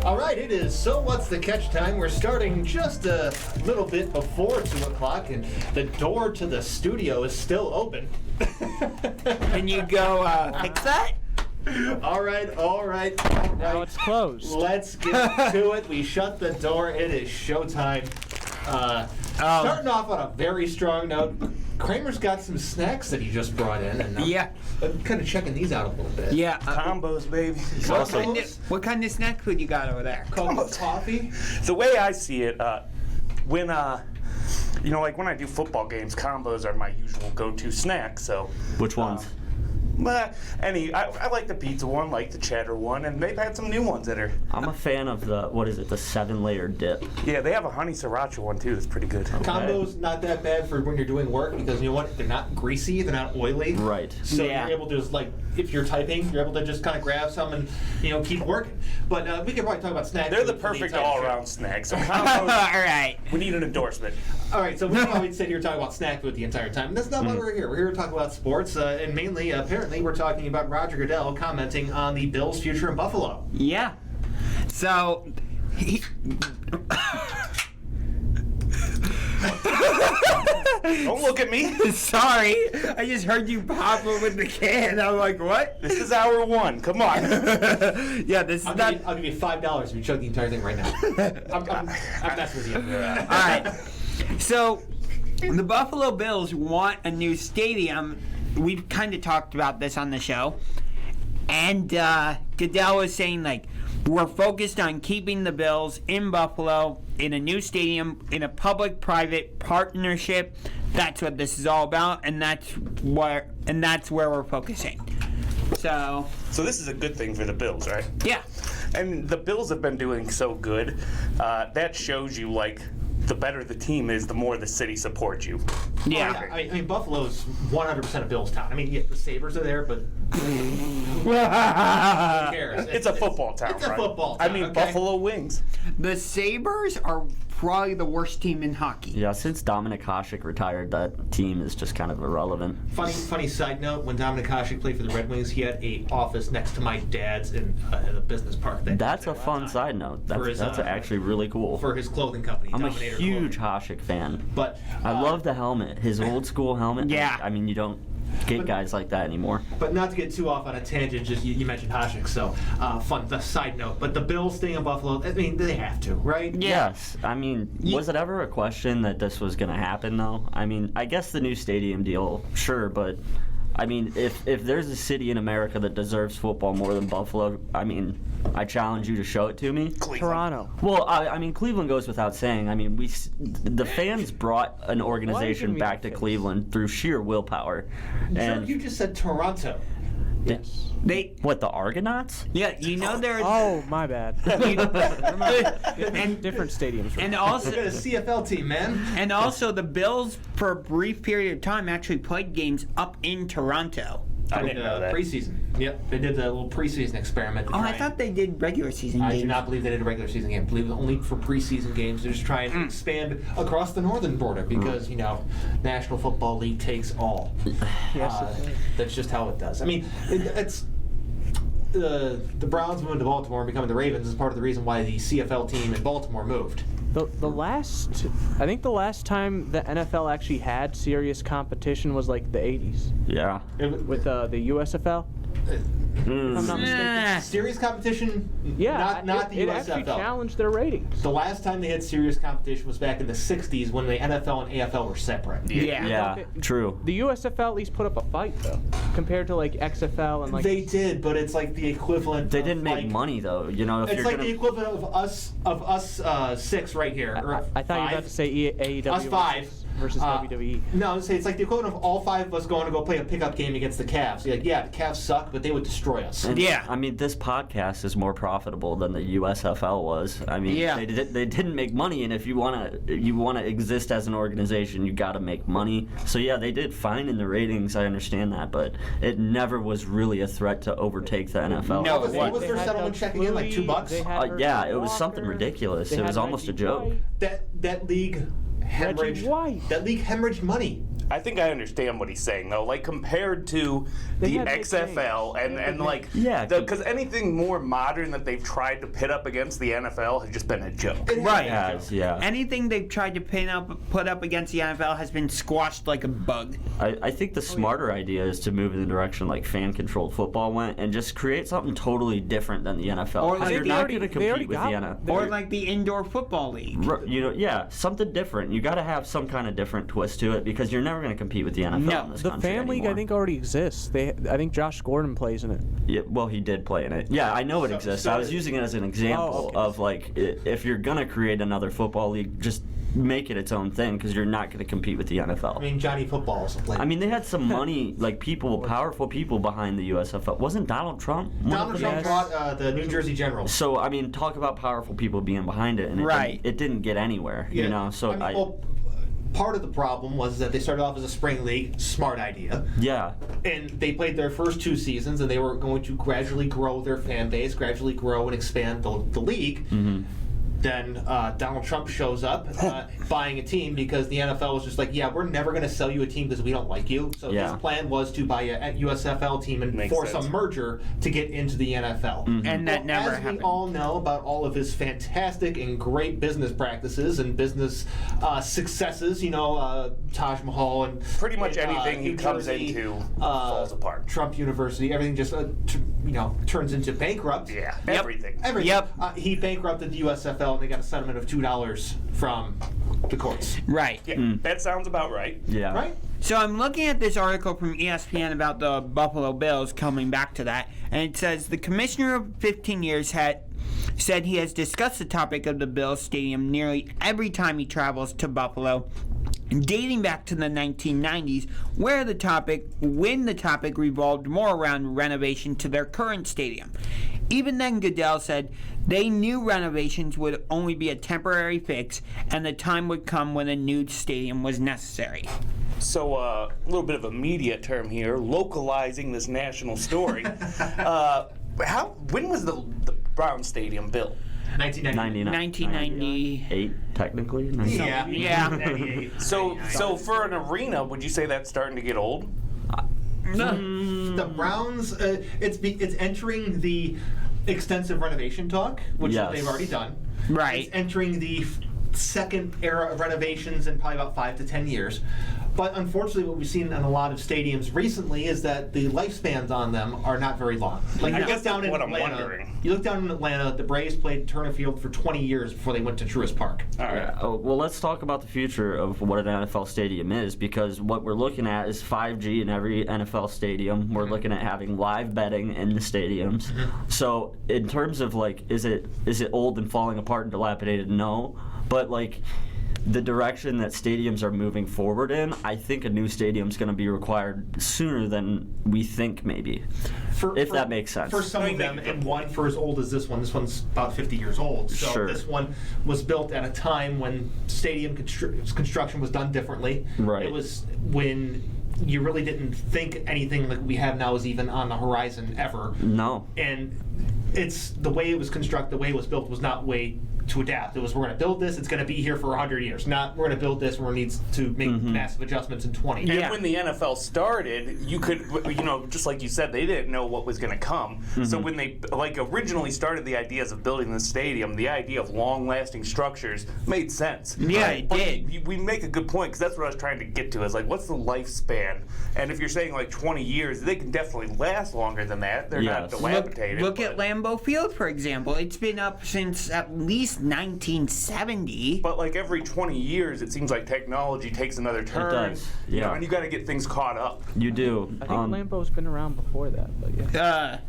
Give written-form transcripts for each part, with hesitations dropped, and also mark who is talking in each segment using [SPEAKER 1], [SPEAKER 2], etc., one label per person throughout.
[SPEAKER 1] All right, it is So What's the Catch time. We're starting just a little bit before 2 o'clock, and the door to the studio is still open.
[SPEAKER 2] Can you go fix that?
[SPEAKER 1] All right.
[SPEAKER 3] Now it's closed.
[SPEAKER 1] Let's get to it. We shut the door. It is showtime. Starting off on a very strong note, Kramer's got some snacks that he just brought in. And I'm kind of checking these out a little bit.
[SPEAKER 2] Yeah.
[SPEAKER 4] Combos, baby.
[SPEAKER 2] What kind of snack food you got over there?
[SPEAKER 1] Coffee?
[SPEAKER 4] The way I see it, when like when I do football games, combos are my usual go-to snack. So
[SPEAKER 5] Which ones?
[SPEAKER 4] I like the pizza one, like the cheddar one, and they've had some new ones that are.
[SPEAKER 5] I'm a fan of the 7-layer dip.
[SPEAKER 4] Yeah, they have a honey sriracha one too. That's pretty good.
[SPEAKER 1] Combo's not that bad for when you're doing work because you know what? They're not greasy, they're not oily.
[SPEAKER 5] Right.
[SPEAKER 1] So you're able to just if you're typing, you're able to just kind of grab some and keep working. But we can probably talk about snacks.
[SPEAKER 4] They're the perfect all-around snack. So combos.
[SPEAKER 2] All right.
[SPEAKER 4] We need an endorsement.
[SPEAKER 1] All right, so we probably sit here talking about snack food the entire time. That's not why we're here. We're here to talk about sports, and mainly, apparently, we're talking about Roger Goodell commenting on the Bills' future in Buffalo.
[SPEAKER 2] Yeah. So,
[SPEAKER 4] Don't look at me.
[SPEAKER 2] Sorry, I just heard you pop up with the can. I'm like, what?
[SPEAKER 4] This is hour one. Come on.
[SPEAKER 2] Yeah, this is
[SPEAKER 1] I'll give you $5 if you chug the entire thing right now. I'm messing with you.
[SPEAKER 2] All right. So, the Buffalo Bills want a new stadium. We've kind of talked about this on the show. And Goodell was saying, we're focused on keeping the Bills in Buffalo in a new stadium, in a public-private partnership. That's what this is all about, and that's where we're focusing. So
[SPEAKER 4] this is a good thing for the Bills, right?
[SPEAKER 2] Yeah.
[SPEAKER 4] And the Bills have been doing so good. That shows you, the better the team is, the more the city supports you.
[SPEAKER 2] Yeah.
[SPEAKER 1] I mean, Buffalo's 100% a Bills town. I mean, the Sabres are there, but who cares?
[SPEAKER 4] It's a football town,
[SPEAKER 1] It's a
[SPEAKER 4] right?
[SPEAKER 1] football town,
[SPEAKER 4] I mean,
[SPEAKER 1] okay?
[SPEAKER 4] Buffalo wings.
[SPEAKER 2] The Sabres are probably the worst team in hockey.
[SPEAKER 5] Yeah, since Dominic Hasek retired, that team is just kind of irrelevant.
[SPEAKER 1] Funny side note, when Dominic Hasek played for the Red Wings, he had an office next to my dad's in the business park.
[SPEAKER 5] That's a fun side note. That's actually really cool.
[SPEAKER 1] For his clothing company,
[SPEAKER 5] I'm
[SPEAKER 1] Dominator
[SPEAKER 5] a huge
[SPEAKER 1] Clothing.
[SPEAKER 5] Hasek fan.
[SPEAKER 1] But
[SPEAKER 5] I love the helmet, his old school helmet.
[SPEAKER 2] Yeah.
[SPEAKER 5] I mean, you don't get guys like that anymore.
[SPEAKER 1] But not to get too off on a tangent, just you mentioned Hasek, so the side note. But the Bills staying in Buffalo, I mean, they have to, right?
[SPEAKER 5] Yes. I mean, was it ever a question that this was going to happen, though? I mean, I guess the new stadium deal, sure, but I mean, if there's a city in America that deserves football more than Buffalo, I mean, I challenge you to show it to me.
[SPEAKER 3] Toronto.
[SPEAKER 5] Well, I mean, Cleveland goes without saying. I mean, the fans brought an organization back to Cleveland through sheer willpower. And
[SPEAKER 1] you just said Toronto.
[SPEAKER 3] Yes.
[SPEAKER 5] What, the Argonauts?
[SPEAKER 2] Yeah, there's...
[SPEAKER 3] Oh, my bad.
[SPEAKER 2] and
[SPEAKER 3] Different stadiums.
[SPEAKER 2] And
[SPEAKER 1] Look
[SPEAKER 2] also,
[SPEAKER 1] at a CFL team, man.
[SPEAKER 2] and also, the Bills, for a brief period of time, actually played games up in Toronto.
[SPEAKER 4] I didn't know that.
[SPEAKER 1] Preseason. Yep, they did the little preseason experiment.
[SPEAKER 2] Oh, I thought they did regular season games.
[SPEAKER 1] I do not believe they did a regular season game. I believe it was only for preseason games. They're just trying to expand across the northern border because, National Football League takes all. That's just how it does. I mean, it's the Browns moving to Baltimore and becoming the Ravens is part of the reason why the CFL team in Baltimore moved.
[SPEAKER 3] I think the last time the NFL actually had serious competition was the 80s.
[SPEAKER 5] Yeah.
[SPEAKER 3] With the USFL. If I'm not mistaken.
[SPEAKER 1] Serious competition?
[SPEAKER 3] Yeah,
[SPEAKER 1] not the
[SPEAKER 3] it
[SPEAKER 1] USFL.
[SPEAKER 3] actually challenged their ratings.
[SPEAKER 1] The last time they had serious competition was back in the 60s when the NFL and AFL were separate.
[SPEAKER 5] Yeah, true.
[SPEAKER 3] The USFL at least put up a fight, though, compared to XFL and
[SPEAKER 1] They did, but it's like the equivalent.
[SPEAKER 5] They didn't make money though. If
[SPEAKER 1] it's
[SPEAKER 5] you're
[SPEAKER 1] like the equivalent of us six right here.
[SPEAKER 3] I thought you were about to say AEW.
[SPEAKER 1] Us five.
[SPEAKER 3] Versus WWE.
[SPEAKER 1] No, it's like the equivalent of all five of us going to go play a pickup game against the Cavs. You're like, yeah, the Cavs suck, but they would destroy us.
[SPEAKER 5] And, I mean, this podcast is more profitable than the USFL was. I mean, they didn't make money, and if you wanna exist as an organization, you got to make money. So yeah, they did fine in the ratings. I understand that, but it never was really a threat to overtake the NFL.
[SPEAKER 1] No, what was their settlement check again? Like $2?
[SPEAKER 5] Yeah, it was something ridiculous. It was almost a joke.
[SPEAKER 1] That league. That league hemorrhaged money.
[SPEAKER 4] I think I understand what he's saying though. Like compared to
[SPEAKER 3] They
[SPEAKER 4] the
[SPEAKER 3] had big
[SPEAKER 4] XFL
[SPEAKER 3] change.
[SPEAKER 4] and like because anything more modern that they've tried to pit up against the NFL has just been a joke.
[SPEAKER 2] Right.
[SPEAKER 5] Yeah.
[SPEAKER 2] Anything they've tried to put up against the NFL has been squashed like a bug.
[SPEAKER 5] I think the smarter idea is to move in the direction like fan-controlled football went and just create something totally different than the NFL.
[SPEAKER 2] Or
[SPEAKER 5] Because
[SPEAKER 2] like
[SPEAKER 5] you're
[SPEAKER 3] they
[SPEAKER 5] not
[SPEAKER 3] already-
[SPEAKER 5] going to
[SPEAKER 3] they already
[SPEAKER 5] compete with the
[SPEAKER 3] got-
[SPEAKER 5] NFL.
[SPEAKER 2] Or like the indoor football league.
[SPEAKER 5] Something different. You got to have some kind of different twist to it because you're never going to compete with the NFL
[SPEAKER 2] No.
[SPEAKER 5] in this
[SPEAKER 3] The
[SPEAKER 5] country
[SPEAKER 3] fan league,
[SPEAKER 5] anymore.
[SPEAKER 3] I think, already exists. I think Josh Gordon plays in it.
[SPEAKER 5] Yeah, well, he did play in it. Yeah, I know it
[SPEAKER 1] So-
[SPEAKER 5] exists.
[SPEAKER 1] so-
[SPEAKER 5] I was using it as an example
[SPEAKER 3] okay.
[SPEAKER 5] of like if you're gonna create another football league, just make it its own thing because you're not gonna compete with the NFL.
[SPEAKER 1] I mean, Johnny Football also played.
[SPEAKER 5] I mean, they had some money, like powerful people behind the USFL. Wasn't Donald Trump one of
[SPEAKER 1] Donald
[SPEAKER 5] the
[SPEAKER 1] Trump
[SPEAKER 3] Yes.
[SPEAKER 1] brought the New Jersey Generals.
[SPEAKER 5] So I mean, talk about powerful people being behind it, and
[SPEAKER 2] Right.
[SPEAKER 5] it didn't get anywhere.
[SPEAKER 1] Yeah.
[SPEAKER 5] You know, so
[SPEAKER 1] I mean, well, part of the problem was that they started off as a spring league, smart idea,
[SPEAKER 5] yeah.
[SPEAKER 1] and they played their first 2 seasons, and they were going to gradually grow their fan base, gradually grow and expand the league.
[SPEAKER 5] Mm-hmm.
[SPEAKER 1] Then Donald Trump shows up buying a team because the NFL was just like, yeah, we're never going to sell you a team because we don't like you. So
[SPEAKER 5] Yeah.
[SPEAKER 1] his plan was to buy a USFL team and
[SPEAKER 4] Makes
[SPEAKER 1] force
[SPEAKER 4] sense.
[SPEAKER 1] a merger to get into the NFL.
[SPEAKER 2] And that never
[SPEAKER 1] as
[SPEAKER 2] happened.
[SPEAKER 1] we all know about all of his fantastic and great business practices and business successes, Taj Mahal and
[SPEAKER 4] Pretty much
[SPEAKER 1] and,
[SPEAKER 4] anything he
[SPEAKER 1] New
[SPEAKER 4] comes
[SPEAKER 1] Jersey,
[SPEAKER 4] into falls apart.
[SPEAKER 1] Trump University, everything just turns into bankrupt.
[SPEAKER 4] Yeah,
[SPEAKER 2] Yep.
[SPEAKER 4] everything.
[SPEAKER 1] Everything.
[SPEAKER 2] Yep.
[SPEAKER 1] He bankrupted the USFL and they got a settlement of $2 from the courts.
[SPEAKER 2] Right.
[SPEAKER 4] Yeah, that sounds about right.
[SPEAKER 5] Yeah.
[SPEAKER 1] Right?
[SPEAKER 2] So I'm looking at this article from ESPN about the Buffalo Bills, coming back to that, and it says the commissioner of 15 years said he has discussed the topic of the Bills Stadium nearly every time he travels to Buffalo, dating back to the 1990s, when the topic revolved more around renovation to their current stadium. Even then, Goodell said they knew renovations would only be a temporary fix, and the time would come when a new stadium was necessary.
[SPEAKER 4] So a little bit of a media term here, localizing this national story. When was the Brown Stadium built?
[SPEAKER 1] 1999.
[SPEAKER 2] 1990.
[SPEAKER 5] 8 technically.
[SPEAKER 1] Yeah.
[SPEAKER 2] Yeah.
[SPEAKER 1] 98.
[SPEAKER 4] So for an arena, would you say that's starting to get old?
[SPEAKER 1] The Browns, it's entering the extensive renovation talk, which
[SPEAKER 5] Yes.
[SPEAKER 1] they've already done.
[SPEAKER 2] Right.
[SPEAKER 1] It's entering the second era of renovations in probably about 5 to 10 years. But unfortunately, what we've seen in a lot of stadiums recently is that the lifespans on them are not very long. Like
[SPEAKER 4] I
[SPEAKER 1] you
[SPEAKER 4] guess
[SPEAKER 1] look down
[SPEAKER 4] that's
[SPEAKER 1] in
[SPEAKER 4] what I'm
[SPEAKER 1] Atlanta.
[SPEAKER 4] wondering.
[SPEAKER 1] You look down in Atlanta. The Braves played Turner Field for 20 years before they went to Truist Park.
[SPEAKER 4] All right.
[SPEAKER 5] Yeah. Oh, well, let's talk about the future of what an NFL stadium is, because what we're looking at is 5G in every NFL stadium. We're looking at having live betting in the stadiums. So, in terms of like, is it old and falling apart and dilapidated? No, but like, the direction that stadiums are moving forward in, I think a new stadium is going to be required sooner than we think, maybe. If that makes sense.
[SPEAKER 1] For some
[SPEAKER 4] No,
[SPEAKER 1] of
[SPEAKER 4] you
[SPEAKER 1] them,
[SPEAKER 4] make a good
[SPEAKER 1] and one for as old as this one. This one's about 50 years old. So
[SPEAKER 5] Sure.
[SPEAKER 1] this one was built at a time when stadium construction was done differently.
[SPEAKER 5] Right.
[SPEAKER 1] It was when you really didn't think anything like we have now is even on the horizon ever.
[SPEAKER 5] No.
[SPEAKER 1] And it's the way it was constructed, the way it was built was not way to adapt. It was, we're going to build this, it's going to be here for 100 years. Not, we're going to build this, we're going to need to make massive adjustments in 20.
[SPEAKER 2] Yeah.
[SPEAKER 4] And when the NFL started, you could, just like you said, they didn't know what was going to come. So when they originally started the ideas of building the stadium, the idea of long-lasting structures made sense.
[SPEAKER 2] Yeah, it
[SPEAKER 4] But
[SPEAKER 2] did.
[SPEAKER 4] we make a good point, because that's what I was trying to get to, is like, what's the lifespan? And if you're saying like 20 years, they can definitely last longer than that. They're not
[SPEAKER 5] Yes.
[SPEAKER 4] dilapidated.
[SPEAKER 2] Look at
[SPEAKER 4] but-
[SPEAKER 2] Lambeau Field, for example. It's been up since at least 1970.
[SPEAKER 4] But like every 20 years, it seems like technology takes another turn.
[SPEAKER 5] does,
[SPEAKER 4] You know,
[SPEAKER 5] yeah.
[SPEAKER 4] and you got to get things caught up.
[SPEAKER 5] You do.
[SPEAKER 3] I think Lambeau's been around before that, but yeah.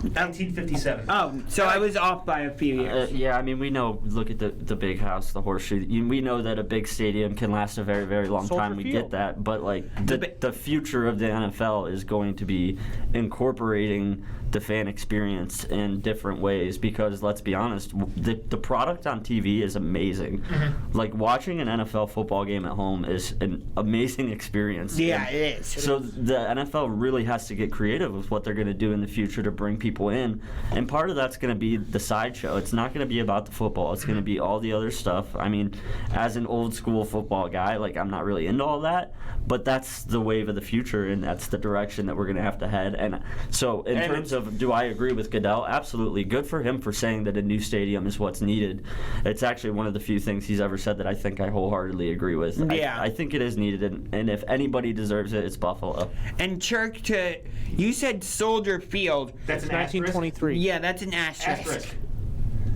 [SPEAKER 1] 1957.
[SPEAKER 2] Oh, so I was off by a few years.
[SPEAKER 5] Yeah, I mean, we know, look at the big house, the horseshoe. We know that a big stadium can last a very, very long
[SPEAKER 3] Soldier
[SPEAKER 5] time. We
[SPEAKER 3] Field.
[SPEAKER 5] get that. But, like, the future of the NFL is going to be incorporating the fan experience in different ways because, let's be honest, the product on TV is amazing. Like, watching an NFL football game at home is an amazing experience.
[SPEAKER 2] Yeah,
[SPEAKER 5] And
[SPEAKER 2] it is.
[SPEAKER 5] so the NFL really has to get creative with what they're going to do in the future to bring people people in. And part of that's going to be the sideshow. It's not going to be about the football. It's going to be all the other stuff. I mean, as an old school football guy, like, I'm not really into all that, but that's the wave of the future, and that's the direction that we're going to have to head. And so in terms of, do I agree with Goodell? Absolutely. Good for him for saying that a new stadium is what's needed. It's actually one of the few things he's ever said that I think I wholeheartedly agree with.
[SPEAKER 2] Yeah.
[SPEAKER 5] I think it is needed, and if anybody deserves it, it's Buffalo.
[SPEAKER 2] And Church, you said Soldier Field.
[SPEAKER 1] That's an
[SPEAKER 3] 1923.
[SPEAKER 2] Yeah, that's an asterisk.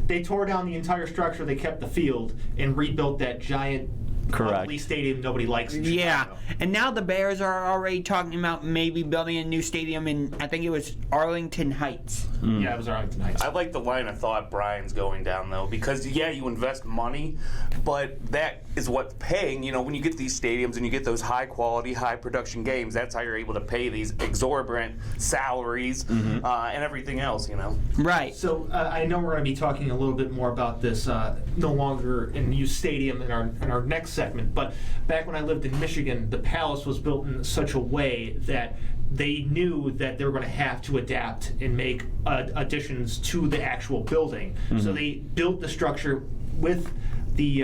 [SPEAKER 1] They tore down the entire structure. They kept the field and rebuilt that giant ugly stadium nobody likes in
[SPEAKER 2] Yeah,
[SPEAKER 1] Chicago.
[SPEAKER 2] and now the Bears are already talking about maybe building a new stadium in, I think it was Arlington Heights.
[SPEAKER 1] Yeah, it was Arlington Heights.
[SPEAKER 4] I like the line of thought Brian's going down, though, because, yeah, you invest money, but that is what's paying. You know, when you get these stadiums and you get those high-quality, high-production games, that's how you're able to pay these exorbitant salaries and everything else, you know?
[SPEAKER 2] Right.
[SPEAKER 1] So I know we're going to be talking a little bit more about this no longer in use stadium in our next segment, but back when I lived in Michigan, the Palace was built in such a way that they knew that they were going to have to adapt and make additions to the actual building. So they built the structure with the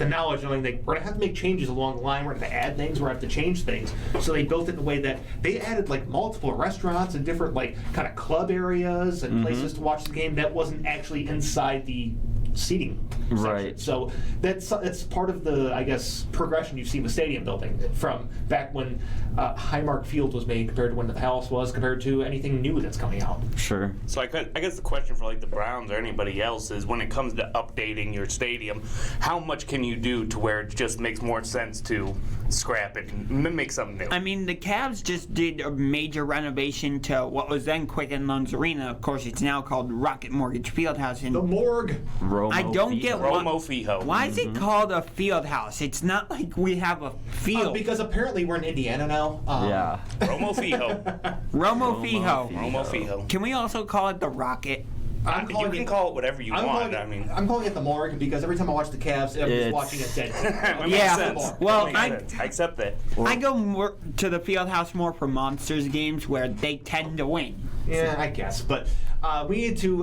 [SPEAKER 1] knowledge, knowing that we're going to have to make changes along the line, we're going to add things, we're going to have to change things. So they built it in a way that they added like multiple restaurants and different like kind of club areas and places to watch the game that wasn't actually inside the seating section.
[SPEAKER 5] Right.
[SPEAKER 1] So that's part of the, I guess, progression you've seen with stadium building from back when Highmark Field was made compared to when the Palace was compared to anything new that's coming out.
[SPEAKER 5] Sure.
[SPEAKER 4] So I guess the question for like the Browns or anybody else is, when it comes to updating your stadium, how much can you do to where it just makes more sense to scrap it and make something new?
[SPEAKER 2] I mean, the Cavs just did a major renovation to what was then Quicken Loans Arena. Of course, it's now called Rocket Mortgage Fieldhouse. And
[SPEAKER 1] The morgue.
[SPEAKER 2] I don't get
[SPEAKER 4] Romo Fijo.
[SPEAKER 2] why is it called a field house? It's not like we have a field.
[SPEAKER 1] Because apparently we're in Indiana now.
[SPEAKER 5] Yeah.
[SPEAKER 4] Romo Fijo.
[SPEAKER 2] Romo Fijo.
[SPEAKER 4] Romo Fijo.
[SPEAKER 2] Can we also call it the Rocket?
[SPEAKER 4] You can call it whatever you want.
[SPEAKER 1] I'm calling it the morgue because every time I watch the Cavs, I'm just watching a dead team.
[SPEAKER 4] That
[SPEAKER 2] Yeah.
[SPEAKER 4] makes sense.
[SPEAKER 2] Well,
[SPEAKER 4] That makes sense. I accept that.
[SPEAKER 2] I go more to the field house more for Monsters games where they tend to win.
[SPEAKER 1] Yeah, I guess. But we need to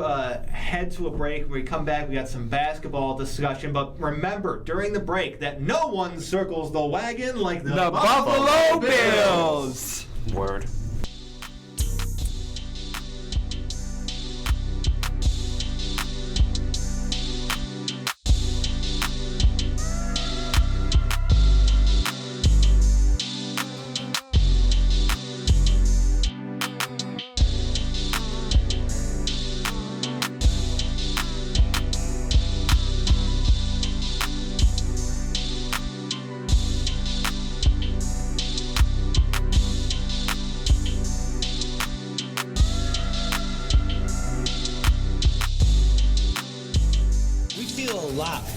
[SPEAKER 1] head to a break. When we come back, we got some basketball discussion. But remember, during the break, that no one circles the wagon like the
[SPEAKER 2] Buffalo Bills.
[SPEAKER 4] Word.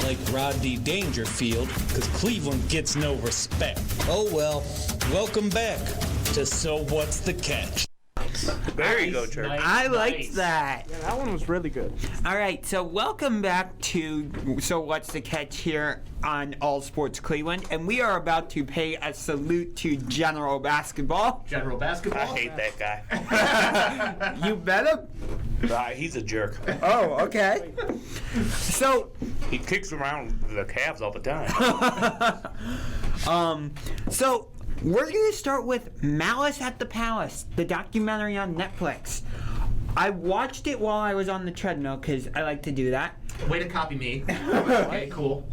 [SPEAKER 6] Like Rodney Dangerfield, because Cleveland gets no respect. Oh well, welcome back to So What's the Catch?
[SPEAKER 4] There you go, Church.
[SPEAKER 2] I liked that.
[SPEAKER 3] Yeah, that one was really good.
[SPEAKER 2] All right, so welcome back to So What's the Catch here on All Sports Cleveland, and we are about to pay a salute to General Basketball.
[SPEAKER 1] General basketball.
[SPEAKER 4] I hate that guy.
[SPEAKER 2] You bet him?
[SPEAKER 4] He's a jerk.
[SPEAKER 2] Oh, okay. So,
[SPEAKER 4] He kicks around the Cavs all the time.
[SPEAKER 2] so we're going to start with Malice at the Palace, the documentary on Netflix. I watched it while I was on the treadmill because I like to do that.
[SPEAKER 1] Way to copy me. Okay, cool.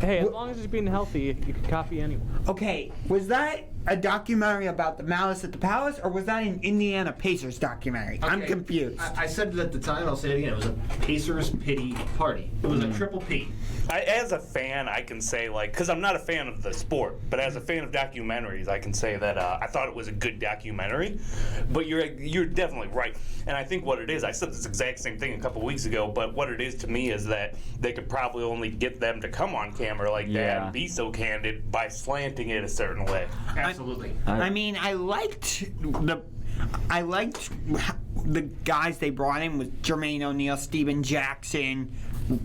[SPEAKER 3] Hey, as long as it's being healthy, you can copy anyone.
[SPEAKER 2] Okay, was that a documentary about the Malice at the Palace, or was that an Indiana Pacers documentary? I'm
[SPEAKER 1] Okay.
[SPEAKER 2] confused.
[SPEAKER 1] I said it at the time, I'll say it again. It was a Pacers pity party. It was a triple P.
[SPEAKER 4] As a fan, I can say, like, because I'm not a fan of the sport, but as a fan of documentaries, I can say that I thought it was a good documentary. But you're definitely right. And I think what it is, I said this exact same thing a couple weeks ago, but what it is to me is that they could probably only get them to come on camera like that and be so candid by slanting it a certain way.
[SPEAKER 1] Absolutely.
[SPEAKER 2] I mean, I liked the guys they brought in with Jermaine O'Neal, Steven Jackson,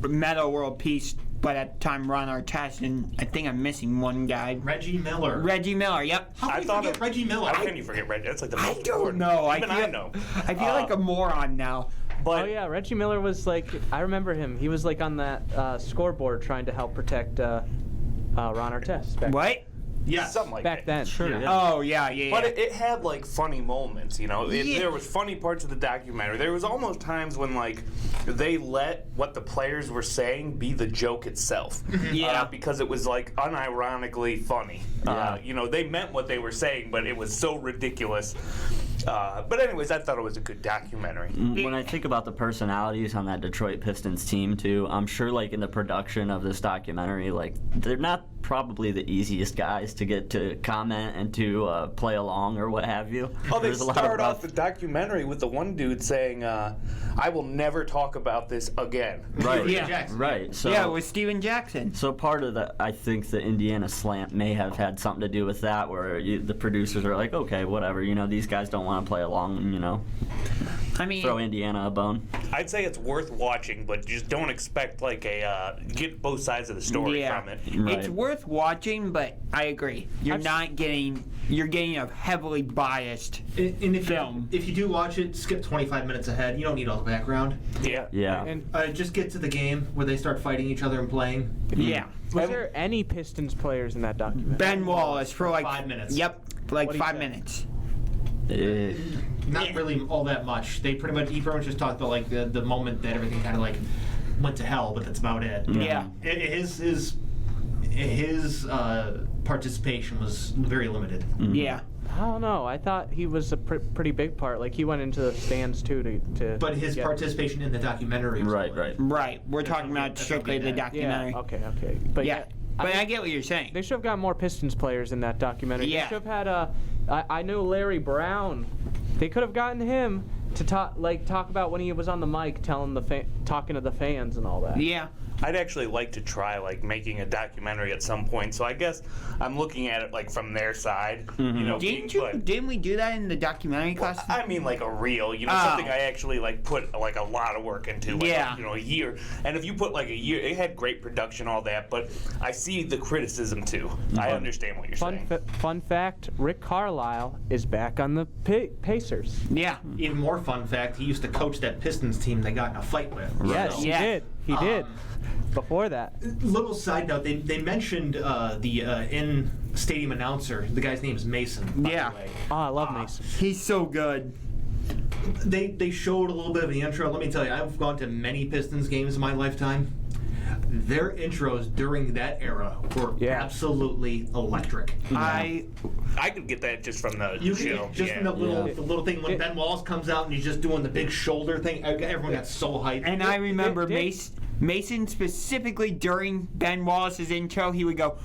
[SPEAKER 2] Meta World Peace, but at the time Ron Artest, and I think I'm missing one guy.
[SPEAKER 1] Reggie Miller.
[SPEAKER 2] Reggie Miller, yep.
[SPEAKER 1] How can you forget Reggie Miller?
[SPEAKER 4] How can you forget Reggie? That's like the most
[SPEAKER 2] I don't
[SPEAKER 4] important.
[SPEAKER 2] know.
[SPEAKER 4] Even I know.
[SPEAKER 2] I feel like a moron now.
[SPEAKER 4] But
[SPEAKER 3] Oh yeah, Reggie Miller was like, I remember him. He was like on that scoreboard trying to help protect Ron Artest.
[SPEAKER 2] What?
[SPEAKER 1] Yeah.
[SPEAKER 4] something like
[SPEAKER 3] Back
[SPEAKER 4] that.
[SPEAKER 3] then.
[SPEAKER 5] Sure. Yeah.
[SPEAKER 2] Oh, yeah.
[SPEAKER 4] But it had like funny moments, you know.
[SPEAKER 2] Yeah.
[SPEAKER 4] There was funny parts of the documentary. There was almost times when like they let what the players were saying be the joke itself.
[SPEAKER 2] Yeah.
[SPEAKER 4] Because it was like unironically funny.
[SPEAKER 5] Yeah.
[SPEAKER 4] You know, they meant what they were saying, but it was so ridiculous. But anyways, I thought it was a good documentary.
[SPEAKER 5] When I think about the personalities on that Detroit Pistons team too, I'm sure like in the production of this documentary, like they're not probably the easiest guys to get to comment and to play along or what have you.
[SPEAKER 4] Oh, they
[SPEAKER 5] There's a lot of
[SPEAKER 4] start off
[SPEAKER 5] rough-
[SPEAKER 4] the documentary with the one dude saying, "I will never talk about this again."
[SPEAKER 5] Right.
[SPEAKER 2] Yeah.
[SPEAKER 1] Jackson.
[SPEAKER 5] Right. So
[SPEAKER 2] Yeah, with Steven Jackson.
[SPEAKER 5] So part of the, I think the Indiana slant may have had something to do with that, where the producers are like, okay, whatever, you know, these guys don't want to play along, you know,
[SPEAKER 2] I mean,
[SPEAKER 5] throw Indiana a bone.
[SPEAKER 4] I'd say it's worth watching, but just don't expect like a get both sides of the story
[SPEAKER 2] yeah,
[SPEAKER 4] from it.
[SPEAKER 5] Right.
[SPEAKER 2] it's worth watching, but I agree. You're getting a heavily biased
[SPEAKER 1] And if
[SPEAKER 2] film.
[SPEAKER 1] if you do watch it, skip 25 minutes ahead. You don't need all the background.
[SPEAKER 4] Yeah.
[SPEAKER 5] Yeah.
[SPEAKER 3] And
[SPEAKER 1] Just get to the game where they start fighting each other and playing.
[SPEAKER 2] Yeah.
[SPEAKER 3] was there any Pistons players in that documentary?
[SPEAKER 2] Ben Wallace for like
[SPEAKER 1] 5 minutes.
[SPEAKER 2] Yep, like
[SPEAKER 1] What'd he
[SPEAKER 2] 5
[SPEAKER 1] say?
[SPEAKER 2] minutes.
[SPEAKER 1] Not
[SPEAKER 2] Yeah.
[SPEAKER 1] really all that much. He pretty much just talked about like the moment that everything kind of like went to hell, but that's about it.
[SPEAKER 2] Yeah.
[SPEAKER 1] His participation was very limited.
[SPEAKER 2] Yeah.
[SPEAKER 3] I don't know. I thought he was a pretty big part. Like he went into the stands too to
[SPEAKER 1] But his
[SPEAKER 3] get-
[SPEAKER 1] participation in the documentary was
[SPEAKER 5] Right,
[SPEAKER 1] limited.
[SPEAKER 2] Right. We're talking
[SPEAKER 1] okay,
[SPEAKER 2] about
[SPEAKER 1] that's
[SPEAKER 2] strictly
[SPEAKER 1] okay
[SPEAKER 2] the
[SPEAKER 1] then.
[SPEAKER 2] documentary.
[SPEAKER 3] Yeah. Okay. But
[SPEAKER 2] Yeah. But I get what you're saying.
[SPEAKER 3] they should have got more Pistons players in that documentary.
[SPEAKER 2] Yeah.
[SPEAKER 3] They should have had I know Larry Brown. They could have gotten him to talk about when he was on the mic, talking to the fans and all that.
[SPEAKER 2] Yeah.
[SPEAKER 4] I'd actually like to try like making a documentary at some point. So I guess I'm looking at it like from their side. You know,
[SPEAKER 2] Didn't we do that in the documentary class?
[SPEAKER 4] I mean, like a reel, you know,
[SPEAKER 2] Oh.
[SPEAKER 4] something I actually like put like a lot of work into, like,
[SPEAKER 2] Yeah.
[SPEAKER 4] you know, a year. And if you put like a year, it had great production, all that, but I see the criticism too. I understand what you're saying.
[SPEAKER 3] Fun fact: Rick Carlisle is back on the Pacers.
[SPEAKER 2] Yeah.
[SPEAKER 1] Even more fun fact, he used to coach that Pistons team they got in a fight with.
[SPEAKER 3] Yes,
[SPEAKER 1] So-
[SPEAKER 3] he
[SPEAKER 2] Yeah.
[SPEAKER 3] did. He did. Before that,
[SPEAKER 1] Little side note, they mentioned the in-stadium announcer. The guy's name is Mason. By
[SPEAKER 2] Yeah.
[SPEAKER 1] The way.
[SPEAKER 3] oh, I love Mason.
[SPEAKER 2] He's so good.
[SPEAKER 1] They showed a little bit of the intro. Let me tell you, I've gone to many Pistons games in my lifetime. Their intros during that era were
[SPEAKER 3] Yeah.
[SPEAKER 1] absolutely electric.
[SPEAKER 2] I
[SPEAKER 4] I could get that just from the
[SPEAKER 1] You
[SPEAKER 4] show.
[SPEAKER 1] can just
[SPEAKER 4] yeah.
[SPEAKER 1] in the little
[SPEAKER 5] Yeah.
[SPEAKER 1] the little thing when Ben Wallace comes out and he's just doing the big shoulder thing. Everyone got so hyped.
[SPEAKER 2] and I remember
[SPEAKER 3] did-
[SPEAKER 2] Mason specifically during Ben Wallace's intro, he would go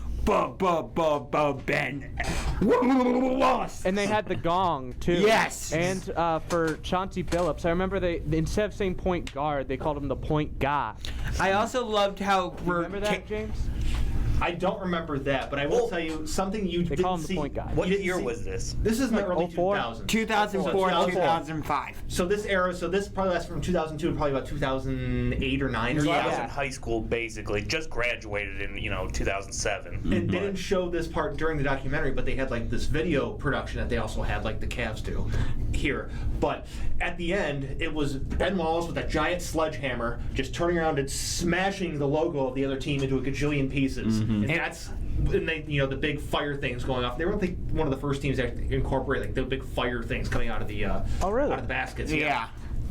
[SPEAKER 2] Ben Wallace.
[SPEAKER 3] And they had the gong too.
[SPEAKER 2] Yes.
[SPEAKER 3] And for Chauncey Billups, I remember they instead of saying point guard, they called him the point guy.
[SPEAKER 2] I also loved how
[SPEAKER 3] Remember that, James?
[SPEAKER 1] I don't remember that, but I will
[SPEAKER 4] Well,
[SPEAKER 1] tell you something you
[SPEAKER 3] They
[SPEAKER 1] didn't
[SPEAKER 3] call him the
[SPEAKER 1] see.
[SPEAKER 3] point guy.
[SPEAKER 4] What
[SPEAKER 1] you didn't
[SPEAKER 4] year
[SPEAKER 1] see-
[SPEAKER 4] was this?
[SPEAKER 1] This is in the early
[SPEAKER 3] 04?
[SPEAKER 1] 2000s.
[SPEAKER 2] 2004,
[SPEAKER 1] 2004.
[SPEAKER 2] 2005.
[SPEAKER 1] So this era, this probably lasts from 2002 to probably about 2008 or 9 or
[SPEAKER 4] So I
[SPEAKER 1] so.
[SPEAKER 4] was in high school, basically, just graduated in 2007.
[SPEAKER 1] And they didn't show this part during the documentary, but they had like this video production that they also had like the Cavs do here. But at the end, it was Ben Wallace with a giant sledgehammer just turning around and smashing the logo of the other team into a gajillion pieces. And that's and they the big fire things going off. They were like one of the first teams that incorporate like the big fire things coming out of the
[SPEAKER 3] Oh, really?
[SPEAKER 1] out of the baskets.
[SPEAKER 2] Yeah.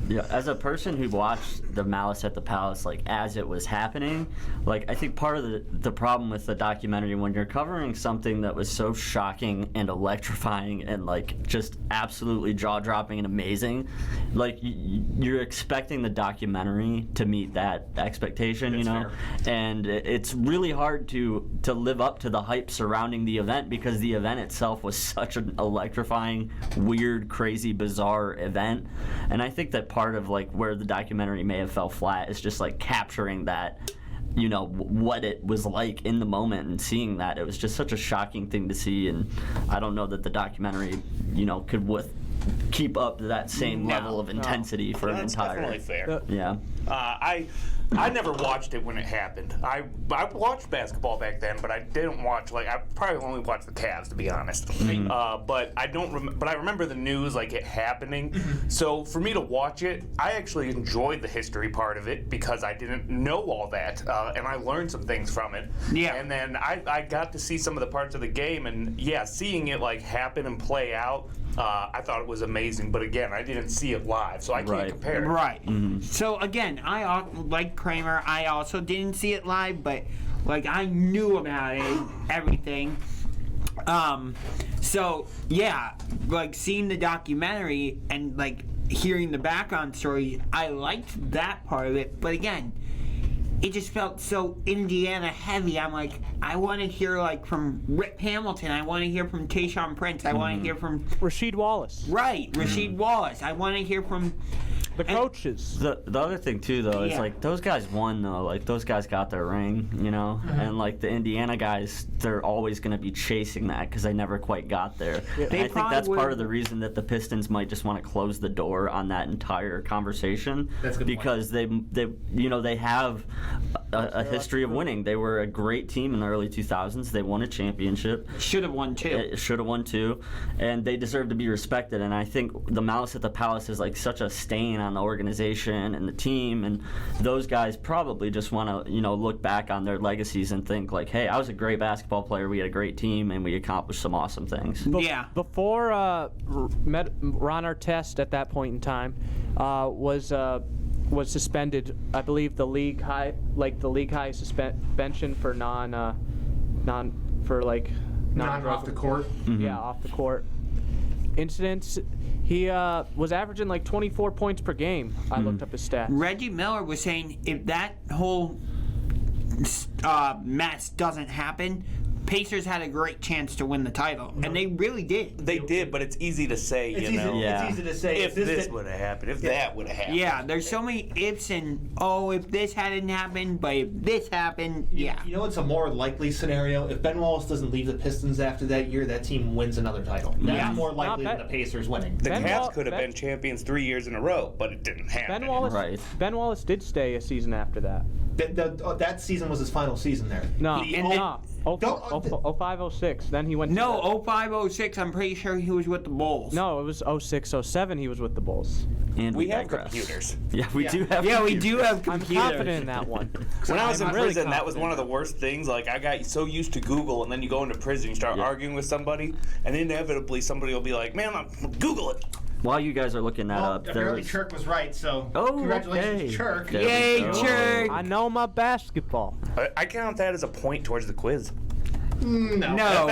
[SPEAKER 5] Yeah, as a person who watched the Malice at the Palace, like as it was happening, like I think part of the problem with the documentary when you're covering something that was so shocking and electrifying and like just absolutely jaw-dropping and amazing, like you're expecting the documentary to meet that expectation, you know, and it's really hard to live up to the hype surrounding the event because the event itself was such an electrifying, weird, crazy, bizarre event, and I think that part of like where the documentary may have fell flat is just like capturing that, what it was like in the moment and seeing that. It was just such a shocking thing to see, and I don't know that the documentary, could keep up that same level of intensity for an
[SPEAKER 4] That's
[SPEAKER 5] entire.
[SPEAKER 4] definitely fair.
[SPEAKER 5] Yeah.
[SPEAKER 4] I never watched it when it happened. I watched basketball back then, but I didn't watch I probably only watched the Cavs, to be honest. But I don't. But I remember the news it happening. So for me to watch it, I actually enjoyed the history part of it because I didn't know all that, and I learned some things from it.
[SPEAKER 2] Yeah.
[SPEAKER 4] And then I got to see some of the parts of the game, and seeing it happen and play out. I thought it was amazing, but again, I didn't see it live, so I can't compare it.
[SPEAKER 2] Right. So again, like Kramer, I also didn't see it live, but I knew about it, everything. So yeah, seeing the documentary and hearing the background story, I liked that part of it. But again, it just felt so Indiana heavy. I'm I want to hear from Rip Hamilton. I want to hear from Tayshaun Prince. I want to hear from
[SPEAKER 3] Rasheed Wallace.
[SPEAKER 2] Right, Rasheed Wallace. I want to hear from
[SPEAKER 3] The coaches.
[SPEAKER 5] The other thing too, though, is those guys won though. Those guys got their ring, and the Indiana guys, they're always going to be chasing that because they never quite got there. Yeah. And I think that's part of the reason that the Pistons might just want to close the door on that entire conversation.
[SPEAKER 1] That's a good
[SPEAKER 5] because
[SPEAKER 1] point.
[SPEAKER 5] they have a history of winning. They were a great team in the early 2000s. They won a championship.
[SPEAKER 2] Should have won two,
[SPEAKER 5] and they deserve to be respected. And I think the Malice at the Palace is such a stain on the organization and the team, and those guys probably just want to look back on their legacies and think hey, I was a great basketball player, we had a great team, and we accomplished some awesome things.
[SPEAKER 3] Before Ron Artest at that point in time was suspended, I believe the league high suspension for non
[SPEAKER 1] off the court.
[SPEAKER 3] Yeah, off the court incidents. He was averaging 24 points per game. I looked up his stats.
[SPEAKER 2] Reggie Miller was saying if that whole mess doesn't happen, Pacers had a great chance to win the title, and they really did.
[SPEAKER 4] They did, but it's easy to say,
[SPEAKER 1] It's easy to say
[SPEAKER 4] if this would have happened, if that would have happened.
[SPEAKER 2] Yeah, there's so many ifs and if this hadn't happened, but if this happened, yeah.
[SPEAKER 1] You know what's a more likely scenario? If Ben Wallace doesn't leave the Pistons after that year, that team wins another title. That's more likely than the Pacers winning.
[SPEAKER 4] The Cavs could have been champions 3 years in a row, but it didn't happen.
[SPEAKER 3] Ben Wallace did stay a season after that.
[SPEAKER 1] That season was his final season there.
[SPEAKER 3] No. 05-06. Then he went.
[SPEAKER 2] No, 05-06. I'm pretty sure he was with the Bulls.
[SPEAKER 3] No, it was 06-07. He was with the Bulls.
[SPEAKER 5] And
[SPEAKER 4] we have computers.
[SPEAKER 5] Yeah, we do have.
[SPEAKER 2] Yeah, we do have computers.
[SPEAKER 3] I'm confident in that one.
[SPEAKER 4] When I was in prison, that was one of the worst things. I got so used to Google, and then you go into prison, you start arguing with somebody, and inevitably somebody will be like, "Man, Google it."
[SPEAKER 5] While you guys are looking that up,
[SPEAKER 1] apparently Chirk was right, so congratulations, Chirk.
[SPEAKER 2] Yay, Chirk!
[SPEAKER 3] I know my basketball.
[SPEAKER 4] I count that as a point towards the quiz.
[SPEAKER 1] No.
[SPEAKER 4] No.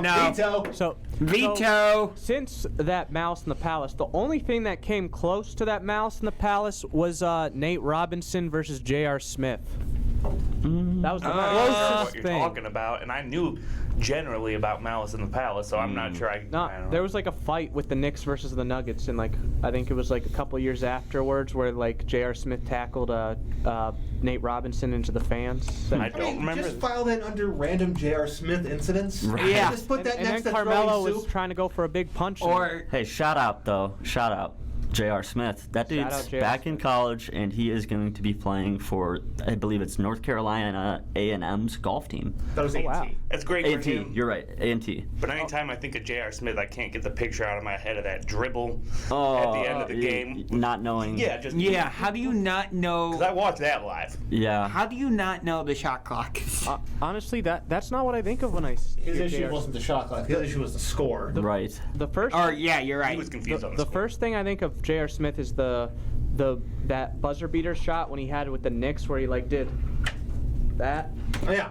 [SPEAKER 1] Veto.
[SPEAKER 2] Veto.
[SPEAKER 3] Since that Mouse in the Palace, the only thing that came close to that Mouse in the Palace was Nate Robinson versus J.R. Smith. That was the closest
[SPEAKER 4] what you're
[SPEAKER 3] thing.
[SPEAKER 4] talking about, and I knew generally about Malice in the Palace, so I'm not sure I don't know.
[SPEAKER 3] There was a fight with the Knicks versus the Nuggets, and I think it was a couple years afterwards where J.R. Smith tackled Nate Robinson into the fans.
[SPEAKER 4] I don't remember.
[SPEAKER 1] Just file that under random J.R. Smith incidents.
[SPEAKER 5] Right.
[SPEAKER 2] Yeah.
[SPEAKER 1] Just put that
[SPEAKER 3] and
[SPEAKER 1] next
[SPEAKER 3] then
[SPEAKER 1] to
[SPEAKER 3] Carmelo
[SPEAKER 1] throwing
[SPEAKER 3] was
[SPEAKER 1] soup.
[SPEAKER 3] trying to go for a big punch.
[SPEAKER 5] Hey, shout out. J.R. Smith. That dude's back in college, and he is going to be playing for, I believe it's North Carolina A&M's golf team.
[SPEAKER 1] That was A&T.
[SPEAKER 3] wow.
[SPEAKER 4] That's great for
[SPEAKER 5] A&T,
[SPEAKER 4] him.
[SPEAKER 5] you're right, A&T.
[SPEAKER 4] But anytime I think of J.R. Smith, I can't get the picture out of my head of that dribble at the end of the game.
[SPEAKER 5] Not knowing.
[SPEAKER 2] Yeah, how do you not know?
[SPEAKER 4] Because I watched that live.
[SPEAKER 5] Yeah.
[SPEAKER 2] How do you not know the shot clock?
[SPEAKER 3] Honestly, that's not what I think of when I
[SPEAKER 1] His
[SPEAKER 3] hear
[SPEAKER 1] issue
[SPEAKER 3] J.R.
[SPEAKER 1] wasn't the shot clock. His issue was the score.
[SPEAKER 5] Right.
[SPEAKER 3] The first.
[SPEAKER 2] Yeah, you're right.
[SPEAKER 4] He was confused on the
[SPEAKER 3] The
[SPEAKER 4] score.
[SPEAKER 3] first thing I think of J.R. Smith is that buzzer beater shot when he had it with the Knicks where he did that.
[SPEAKER 1] Oh, yeah.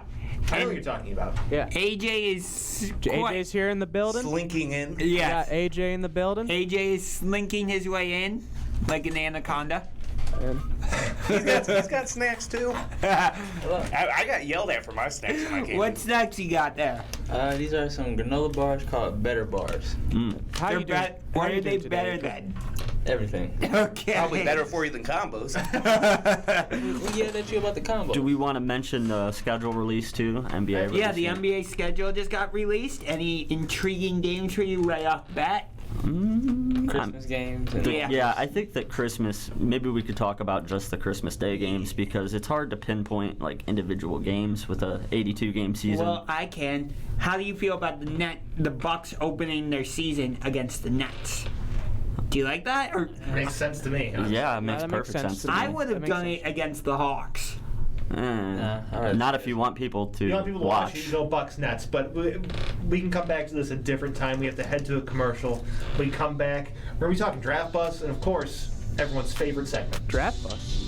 [SPEAKER 1] I know what you're talking about.
[SPEAKER 3] Yeah.
[SPEAKER 2] AJ is
[SPEAKER 3] AJ's here in the building.
[SPEAKER 4] Slinking in.
[SPEAKER 2] Yes.
[SPEAKER 3] Got AJ in the building.
[SPEAKER 2] AJ is slinking his way in like an anaconda.
[SPEAKER 4] He's got snacks too. I got yelled at for my snacks when I came.
[SPEAKER 2] What snacks you got there?
[SPEAKER 7] These are some granola bars called Better Bars.
[SPEAKER 3] How you doing?
[SPEAKER 2] What are they
[SPEAKER 3] today?
[SPEAKER 2] better than?
[SPEAKER 7] Everything.
[SPEAKER 2] Okay.
[SPEAKER 4] Probably better for you than combos.
[SPEAKER 7] We yelled at you about the combo.
[SPEAKER 5] Do we want to mention the schedule release too? NBA release?
[SPEAKER 2] Yeah, the NBA schedule just got released. Any intriguing games for you right off the bat?
[SPEAKER 7] Christmas games. And
[SPEAKER 2] Yeah.
[SPEAKER 5] I think that Christmas, maybe we could talk about just the Christmas Day games because it's hard to pinpoint like individual games with a 82-game season.
[SPEAKER 2] Well, I can. How do you feel about the Bucks opening their season against the Nets? Do you like that? Or
[SPEAKER 1] Makes sense to me.
[SPEAKER 5] yeah, it makes
[SPEAKER 3] that makes
[SPEAKER 5] perfect
[SPEAKER 3] sense
[SPEAKER 5] sense
[SPEAKER 3] to
[SPEAKER 5] to
[SPEAKER 3] me.
[SPEAKER 5] me.
[SPEAKER 2] I would have
[SPEAKER 3] That
[SPEAKER 2] done
[SPEAKER 3] makes
[SPEAKER 2] it against the Hawks.
[SPEAKER 5] Not if you want people to
[SPEAKER 1] You want people to watch it, you go Bucks Nets, but we can come back to this a different time. We have to head to a commercial. We come back. We're going to be talking draft bus and, of course, everyone's favorite segment.
[SPEAKER 3] Draft bus.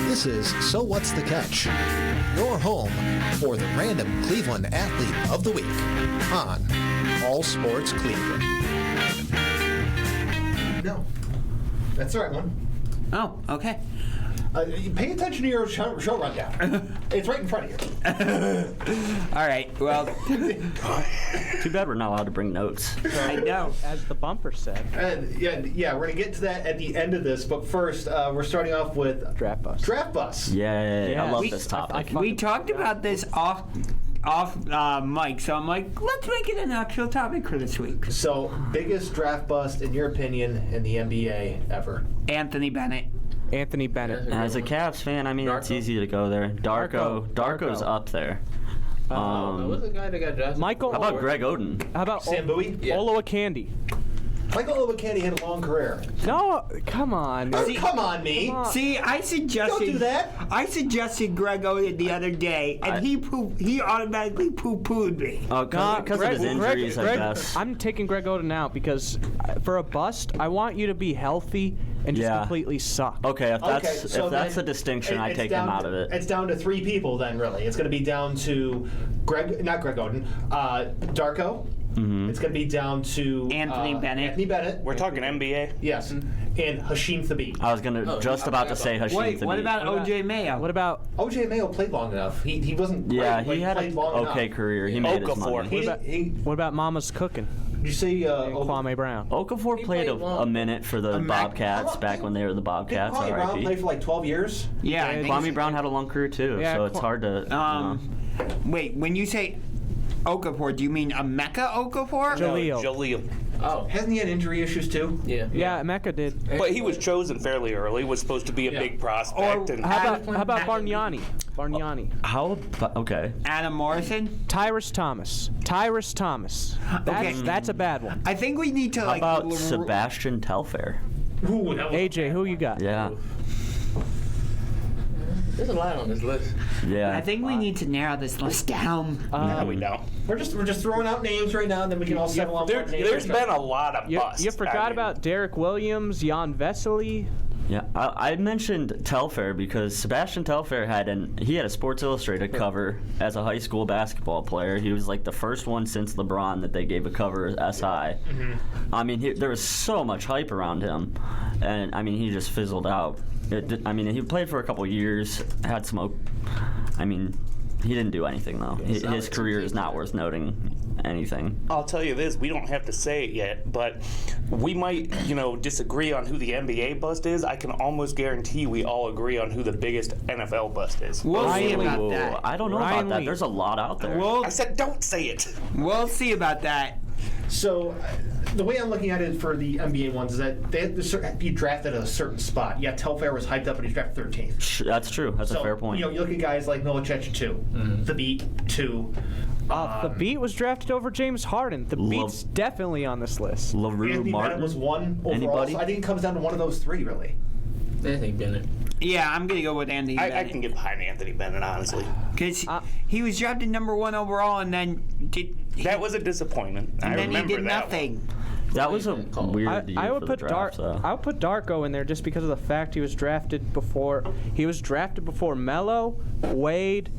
[SPEAKER 8] This is So What's the Catch? Your home for the random Cleveland athlete of the week on All Sports Cleveland.
[SPEAKER 1] No. That's the right one.
[SPEAKER 2] Oh, okay.
[SPEAKER 1] Pay attention to your show rundown. It's right in front of you.
[SPEAKER 2] All right. Well,
[SPEAKER 5] Too bad we're not allowed to bring notes.
[SPEAKER 2] I know.
[SPEAKER 3] As the bumper said.
[SPEAKER 1] Yeah, we're going to get to that at the end of this, but first, we're starting off with
[SPEAKER 3] Draft bus.
[SPEAKER 1] Draft Bus.
[SPEAKER 5] Yay, I
[SPEAKER 3] Yeah.
[SPEAKER 5] love
[SPEAKER 3] We-
[SPEAKER 5] this topic.
[SPEAKER 2] We talked about this off mic, so I'm like, let's make it an actual topic for this week.
[SPEAKER 1] So, biggest draft bust, in your opinion, in the NBA ever?
[SPEAKER 2] Anthony Bennett.
[SPEAKER 3] Anthony Bennett.
[SPEAKER 5] As a Cavs fan, I mean, it's
[SPEAKER 7] Darko?
[SPEAKER 5] easy to go there. Darko's up there.
[SPEAKER 7] what's the guy that got drafted?
[SPEAKER 3] Michael.
[SPEAKER 5] How about Greg Oden?
[SPEAKER 3] How about
[SPEAKER 1] Sam Bowie?
[SPEAKER 7] Yeah.
[SPEAKER 3] Olo Candy?
[SPEAKER 1] Michael Olowokandi had a long career.
[SPEAKER 3] No, come on.
[SPEAKER 1] Oh, come on, me.
[SPEAKER 2] See, I suggested.
[SPEAKER 1] Don't do that.
[SPEAKER 2] I suggested Greg Oden the other day, and he automatically poo-pooed me.
[SPEAKER 5] Oh, because of his injuries, I guess.
[SPEAKER 3] I'm taking Greg Oden out because for a bust, I want you to be healthy and just
[SPEAKER 5] Yeah.
[SPEAKER 3] completely suck.
[SPEAKER 5] Okay, if that's
[SPEAKER 1] so
[SPEAKER 5] the
[SPEAKER 1] then
[SPEAKER 5] distinction, I
[SPEAKER 1] it's
[SPEAKER 5] take him
[SPEAKER 1] down
[SPEAKER 5] out of it.
[SPEAKER 1] It's down to three people then, really. It's going to be down to not Greg Oden, Darko.
[SPEAKER 5] Mm-hmm.
[SPEAKER 1] It's going to be down to
[SPEAKER 2] Anthony Bennett.
[SPEAKER 1] Anthony Bennett.
[SPEAKER 4] We're talking NBA.
[SPEAKER 1] Yes, and Hashim Thabit.
[SPEAKER 5] I was just about to say Hashim
[SPEAKER 2] Wait, what
[SPEAKER 5] Thabit.
[SPEAKER 2] about OJ Mayo?
[SPEAKER 3] What about
[SPEAKER 1] O.J. Mayo played long enough. He wasn't.
[SPEAKER 5] Yeah,
[SPEAKER 1] great, but
[SPEAKER 5] he had
[SPEAKER 1] played
[SPEAKER 5] an
[SPEAKER 1] long
[SPEAKER 5] okay
[SPEAKER 1] enough.
[SPEAKER 5] career. He made his
[SPEAKER 4] Okafor.
[SPEAKER 5] money.
[SPEAKER 3] what about Mama's Cooking?
[SPEAKER 1] Did you see?
[SPEAKER 3] And Kwame Brown.
[SPEAKER 5] Okafor
[SPEAKER 7] He
[SPEAKER 5] played
[SPEAKER 7] played
[SPEAKER 5] a
[SPEAKER 7] long.
[SPEAKER 5] minute for the Bobcats back when they were the Bobcats.
[SPEAKER 1] Kwame Brown
[SPEAKER 5] R.I.P.
[SPEAKER 1] played for like 12 years.
[SPEAKER 2] Yeah, I think
[SPEAKER 5] Kwame Brown had a long career too,
[SPEAKER 3] Yeah,
[SPEAKER 5] so it's hard to.
[SPEAKER 2] Wait, when you say Okafor, do you mean Emeka Okafor?
[SPEAKER 3] Jaleel.
[SPEAKER 7] Oh,
[SPEAKER 1] Hasn't he had injury issues too?
[SPEAKER 7] yeah.
[SPEAKER 3] Yeah, Mecca did.
[SPEAKER 4] But he was chosen fairly early. Was supposed to be a big prospect. And
[SPEAKER 3] How about Bargnani? Bargnani.
[SPEAKER 5] Okay.
[SPEAKER 2] Adam Morrison?
[SPEAKER 3] Tyrus Thomas. That's a bad one.
[SPEAKER 2] I think we need to
[SPEAKER 5] How
[SPEAKER 2] like.
[SPEAKER 5] about Sebastian Telfair?
[SPEAKER 1] Ooh, that was
[SPEAKER 3] AJ, who you got?
[SPEAKER 5] Yeah.
[SPEAKER 7] There's a lot on this list.
[SPEAKER 5] Yeah.
[SPEAKER 2] I think we need to narrow this list down.
[SPEAKER 4] no, we don't.
[SPEAKER 1] We're just throwing out names right now, and then we can all settle on what names.
[SPEAKER 4] There's been a lot of busts.
[SPEAKER 3] You forgot
[SPEAKER 4] I mean,
[SPEAKER 3] about Derek Williams, Jan Vesely.
[SPEAKER 5] Yeah, I mentioned Telfair because Sebastian Telfair had a Sports Illustrated cover as a high school basketball player. He was like the first one since LeBron that they gave a cover as SI. Mm-hmm. I mean, there was so much hype around him, and I mean, he just fizzled out. He played for a couple years, had some. He didn't do anything though. His career is not worth noting anything.
[SPEAKER 4] I'll tell you this: we don't have to say it yet, but we might, disagree on who the NBA bust is. I can almost guarantee we all agree on who the biggest NFL bust is.
[SPEAKER 2] We'll see
[SPEAKER 3] Ryan
[SPEAKER 2] about
[SPEAKER 5] Ooh,
[SPEAKER 2] that.
[SPEAKER 5] I don't know
[SPEAKER 3] Ryan
[SPEAKER 5] about that.
[SPEAKER 3] Lee.
[SPEAKER 5] There's a lot out there.
[SPEAKER 4] I said, don't say it.
[SPEAKER 2] We'll see about that.
[SPEAKER 1] So, the way I'm looking at it for the NBA ones is that they had to be drafted at a certain spot. Yeah, Telfair was hyped up, but he's drafted 13th.
[SPEAKER 5] That's true. That's
[SPEAKER 1] So,
[SPEAKER 5] a fair point.
[SPEAKER 1] You look at guys like Milicic 2, The Beat 2.
[SPEAKER 3] The Beat was drafted over James Harden. The Beat's definitely on this list.
[SPEAKER 5] LaRue
[SPEAKER 1] Anthony
[SPEAKER 5] Martin
[SPEAKER 1] Bennett was 1 overall.
[SPEAKER 5] Anybody?
[SPEAKER 1] So I think it comes down to one of those three, really.
[SPEAKER 7] Anthony Bennett.
[SPEAKER 2] Yeah, I'm gonna go with Anthony
[SPEAKER 4] I
[SPEAKER 2] Bennett
[SPEAKER 4] can get behind Anthony Bennett, honestly.
[SPEAKER 2] because he was drafted number 1 overall, and then
[SPEAKER 4] That was a disappointment. I
[SPEAKER 2] he
[SPEAKER 4] remember
[SPEAKER 2] did
[SPEAKER 4] that
[SPEAKER 2] nothing.
[SPEAKER 5] That was a weird year
[SPEAKER 3] I would
[SPEAKER 5] for the
[SPEAKER 3] put
[SPEAKER 5] draft, though.
[SPEAKER 3] I would put Darko in there just because of the fact he was drafted before Melo, Wade,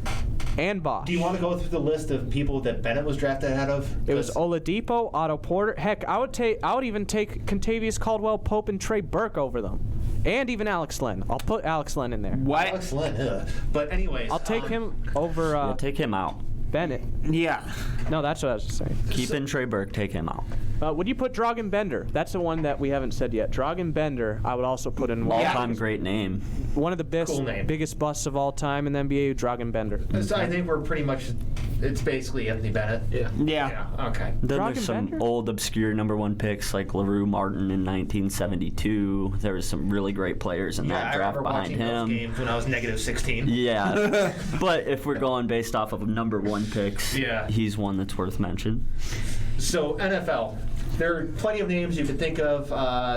[SPEAKER 3] and Bosch.
[SPEAKER 1] Do you want to go through the list of people that Bennett was drafted ahead of?
[SPEAKER 3] It was Oladipo, Otto Porter. Heck, I would even take Contavious Caldwell Pope and Trey Burke over them, and even Alex Len. I'll put Alex Len in there.
[SPEAKER 2] What?
[SPEAKER 1] Alex Len, but anyways.
[SPEAKER 3] I'll take him over
[SPEAKER 5] Yeah, take him out.
[SPEAKER 3] Bennett.
[SPEAKER 2] Yeah.
[SPEAKER 3] No, that's what I was saying.
[SPEAKER 5] Keep in Trey Burke, take him out.
[SPEAKER 3] Would you put Dragan Bender? That's the one that we haven't said yet. Dragan Bender, I would also put in
[SPEAKER 5] All-time great name.
[SPEAKER 3] one of the
[SPEAKER 1] Cool name.
[SPEAKER 3] biggest busts of all time in the NBA, Dragan Bender.
[SPEAKER 1] So I think we're pretty much. It's basically Anthony Bennett.
[SPEAKER 7] Yeah.
[SPEAKER 2] Yeah.
[SPEAKER 1] Yeah. Okay.
[SPEAKER 5] Then
[SPEAKER 3] Dragan
[SPEAKER 5] there's some
[SPEAKER 3] Bender?
[SPEAKER 5] old, obscure number one picks like LaRue Martin in 1972. There was some really great players in that
[SPEAKER 1] I
[SPEAKER 5] draft
[SPEAKER 1] remember
[SPEAKER 5] behind
[SPEAKER 1] watching those
[SPEAKER 5] him.
[SPEAKER 1] games when I was -16.
[SPEAKER 5] Yeah, but if we're going based off of number one picks,
[SPEAKER 1] Yeah.
[SPEAKER 5] he's one that's worth mention.
[SPEAKER 1] So NFL, there are plenty of names you could think of.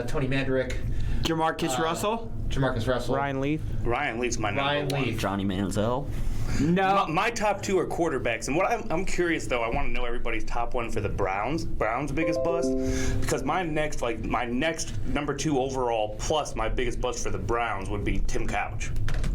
[SPEAKER 1] Tony Mandrick,
[SPEAKER 2] Jamarcus Russell?
[SPEAKER 1] Jamarcus Russell,
[SPEAKER 3] Ryan Leaf.
[SPEAKER 4] Ryan Leaf's my number
[SPEAKER 1] Ryan
[SPEAKER 4] one.
[SPEAKER 1] Leaf.
[SPEAKER 5] Johnny Manziel.
[SPEAKER 2] No.
[SPEAKER 4] My top two are quarterbacks, and what I'm curious though, I want to know everybody's top one for the Browns. Browns' biggest bust, because my next number two overall plus my biggest bust for the Browns would be Tim Couch.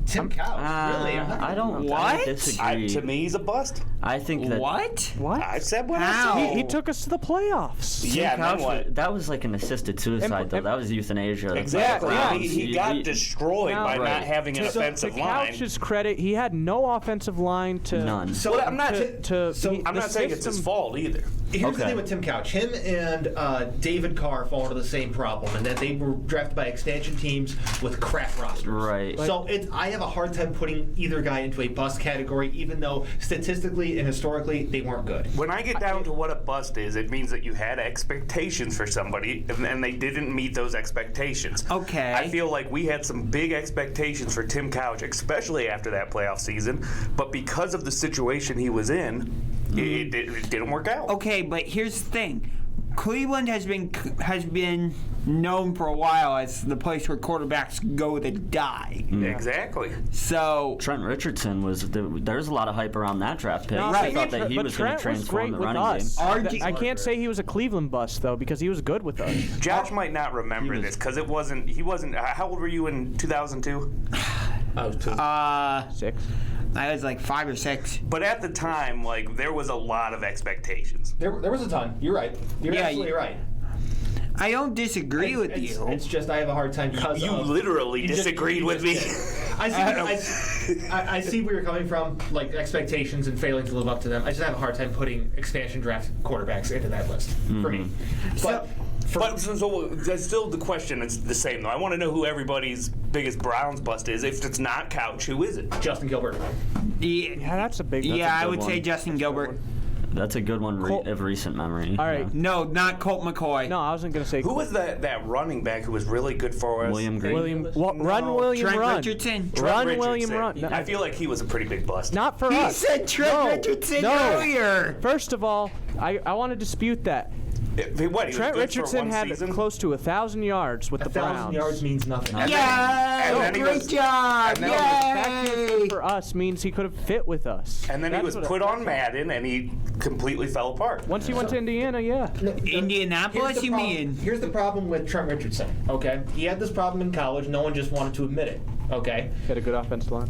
[SPEAKER 1] Tim Couch. Really?
[SPEAKER 5] I don't
[SPEAKER 2] What?
[SPEAKER 5] disagree.
[SPEAKER 4] To me, he's a bust.
[SPEAKER 5] I think that
[SPEAKER 2] What?
[SPEAKER 3] What?
[SPEAKER 4] I said what
[SPEAKER 2] How?
[SPEAKER 4] I said.
[SPEAKER 3] He took us to the playoffs.
[SPEAKER 4] Yeah, and then
[SPEAKER 5] Couch,
[SPEAKER 4] what?
[SPEAKER 5] that was like an assisted suicide, though. That was euthanasia.
[SPEAKER 4] Exactly.
[SPEAKER 5] That's
[SPEAKER 4] Yeah,
[SPEAKER 5] like
[SPEAKER 4] he got destroyed
[SPEAKER 3] Now-
[SPEAKER 4] by
[SPEAKER 5] Right.
[SPEAKER 4] not having an
[SPEAKER 3] To
[SPEAKER 4] offensive line.
[SPEAKER 3] Couch's credit, he had no offensive line to
[SPEAKER 5] None.
[SPEAKER 1] So
[SPEAKER 4] Well, I'm not.
[SPEAKER 3] I'm
[SPEAKER 4] I'm not saying it's his fault either.
[SPEAKER 1] Here's the
[SPEAKER 5] Okay.
[SPEAKER 1] thing with Tim Couch. Him and David Carr fall into the same problem, and that they were drafted by expansion teams with crap rosters.
[SPEAKER 5] Right.
[SPEAKER 1] So I have a hard time putting either guy into a bust category, even though statistically and historically they weren't good.
[SPEAKER 4] When I get down to what a bust is, it means that you had expectations for somebody and they didn't meet those expectations.
[SPEAKER 2] Okay.
[SPEAKER 4] I feel like we had some big expectations for Tim Couch, especially after that playoff season, but because of the situation he was in, it didn't work out.
[SPEAKER 2] Okay, but here's the thing. Cleveland has been known for a while as the place where quarterbacks go to die.
[SPEAKER 4] Exactly.
[SPEAKER 2] So
[SPEAKER 5] Trent Richardson there's a lot of hype around that draft pick.
[SPEAKER 3] No,
[SPEAKER 5] I thought that he
[SPEAKER 3] but
[SPEAKER 5] was going
[SPEAKER 3] Trent
[SPEAKER 5] to
[SPEAKER 3] was
[SPEAKER 5] transform
[SPEAKER 3] great
[SPEAKER 5] the
[SPEAKER 3] with
[SPEAKER 5] running
[SPEAKER 3] us.
[SPEAKER 5] game.
[SPEAKER 3] I can't say he was a Cleveland bust though because he was good with us.
[SPEAKER 4] Josh might not remember this because he wasn't. How old were you in 2002?
[SPEAKER 7] I was too.
[SPEAKER 3] 6.
[SPEAKER 2] I was like 5 or 6.
[SPEAKER 4] But at the time, like, there was a lot of expectations.
[SPEAKER 1] There was a ton. You're right. You're
[SPEAKER 2] Yeah,
[SPEAKER 1] absolutely right.
[SPEAKER 2] I don't disagree with you.
[SPEAKER 1] It's just I have a hard time because
[SPEAKER 4] You
[SPEAKER 1] of-
[SPEAKER 4] literally
[SPEAKER 1] you just-
[SPEAKER 4] disagreed
[SPEAKER 1] you
[SPEAKER 4] with
[SPEAKER 1] just
[SPEAKER 4] me.
[SPEAKER 1] did. I see where you're coming from, like expectations and failing to live up to them. I just have a hard time putting expansion draft quarterbacks into that list for me. But
[SPEAKER 4] But so that's still the question. It's the same though. I want to know who everybody's biggest Browns bust is. If it's not Couch, who is it?
[SPEAKER 1] Justin Gilbert.
[SPEAKER 3] Yeah, that's a big.
[SPEAKER 2] Yeah, I
[SPEAKER 5] good
[SPEAKER 2] would say
[SPEAKER 5] one.
[SPEAKER 2] Justin Gilbert.
[SPEAKER 5] That's a good one
[SPEAKER 3] Colt-
[SPEAKER 5] of recent memory.
[SPEAKER 3] All right.
[SPEAKER 5] Yeah.
[SPEAKER 2] No, not Colt McCoy.
[SPEAKER 3] No, I wasn't gonna say.
[SPEAKER 4] Who was that running back who was really good for us?
[SPEAKER 5] William Green.
[SPEAKER 3] Run, William,
[SPEAKER 2] Trent
[SPEAKER 3] run.
[SPEAKER 2] Richardson.
[SPEAKER 3] Run,
[SPEAKER 4] Richardson.
[SPEAKER 3] William, run. No,
[SPEAKER 4] I feel like he was a pretty big bust.
[SPEAKER 3] not for
[SPEAKER 2] He
[SPEAKER 3] us.
[SPEAKER 2] said Trent
[SPEAKER 3] No,
[SPEAKER 2] Richardson
[SPEAKER 3] no.
[SPEAKER 2] earlier.
[SPEAKER 3] First of all, I want to dispute that.
[SPEAKER 4] What, he was
[SPEAKER 3] Trent
[SPEAKER 4] good
[SPEAKER 3] Richardson
[SPEAKER 4] for one
[SPEAKER 3] had
[SPEAKER 4] season?
[SPEAKER 3] close to 1,000 yards with the
[SPEAKER 1] 1,000
[SPEAKER 3] Browns.
[SPEAKER 1] yards means nothing.
[SPEAKER 4] And
[SPEAKER 2] Yeah,
[SPEAKER 4] then he
[SPEAKER 2] great
[SPEAKER 4] was-
[SPEAKER 2] job.
[SPEAKER 4] and then
[SPEAKER 3] The fact he was
[SPEAKER 2] Yay.
[SPEAKER 3] good for us means he could have fit with us.
[SPEAKER 4] And then he
[SPEAKER 3] That's
[SPEAKER 4] was
[SPEAKER 3] what
[SPEAKER 4] put on Madden, and he completely fell apart.
[SPEAKER 3] Once he went to Indiana, yeah.
[SPEAKER 2] Indianapolis, you mean?
[SPEAKER 1] Here's the problem with Trent Richardson. Okay, he had this problem in college. No one just wanted to admit it. Okay,
[SPEAKER 3] He had a good offensive line.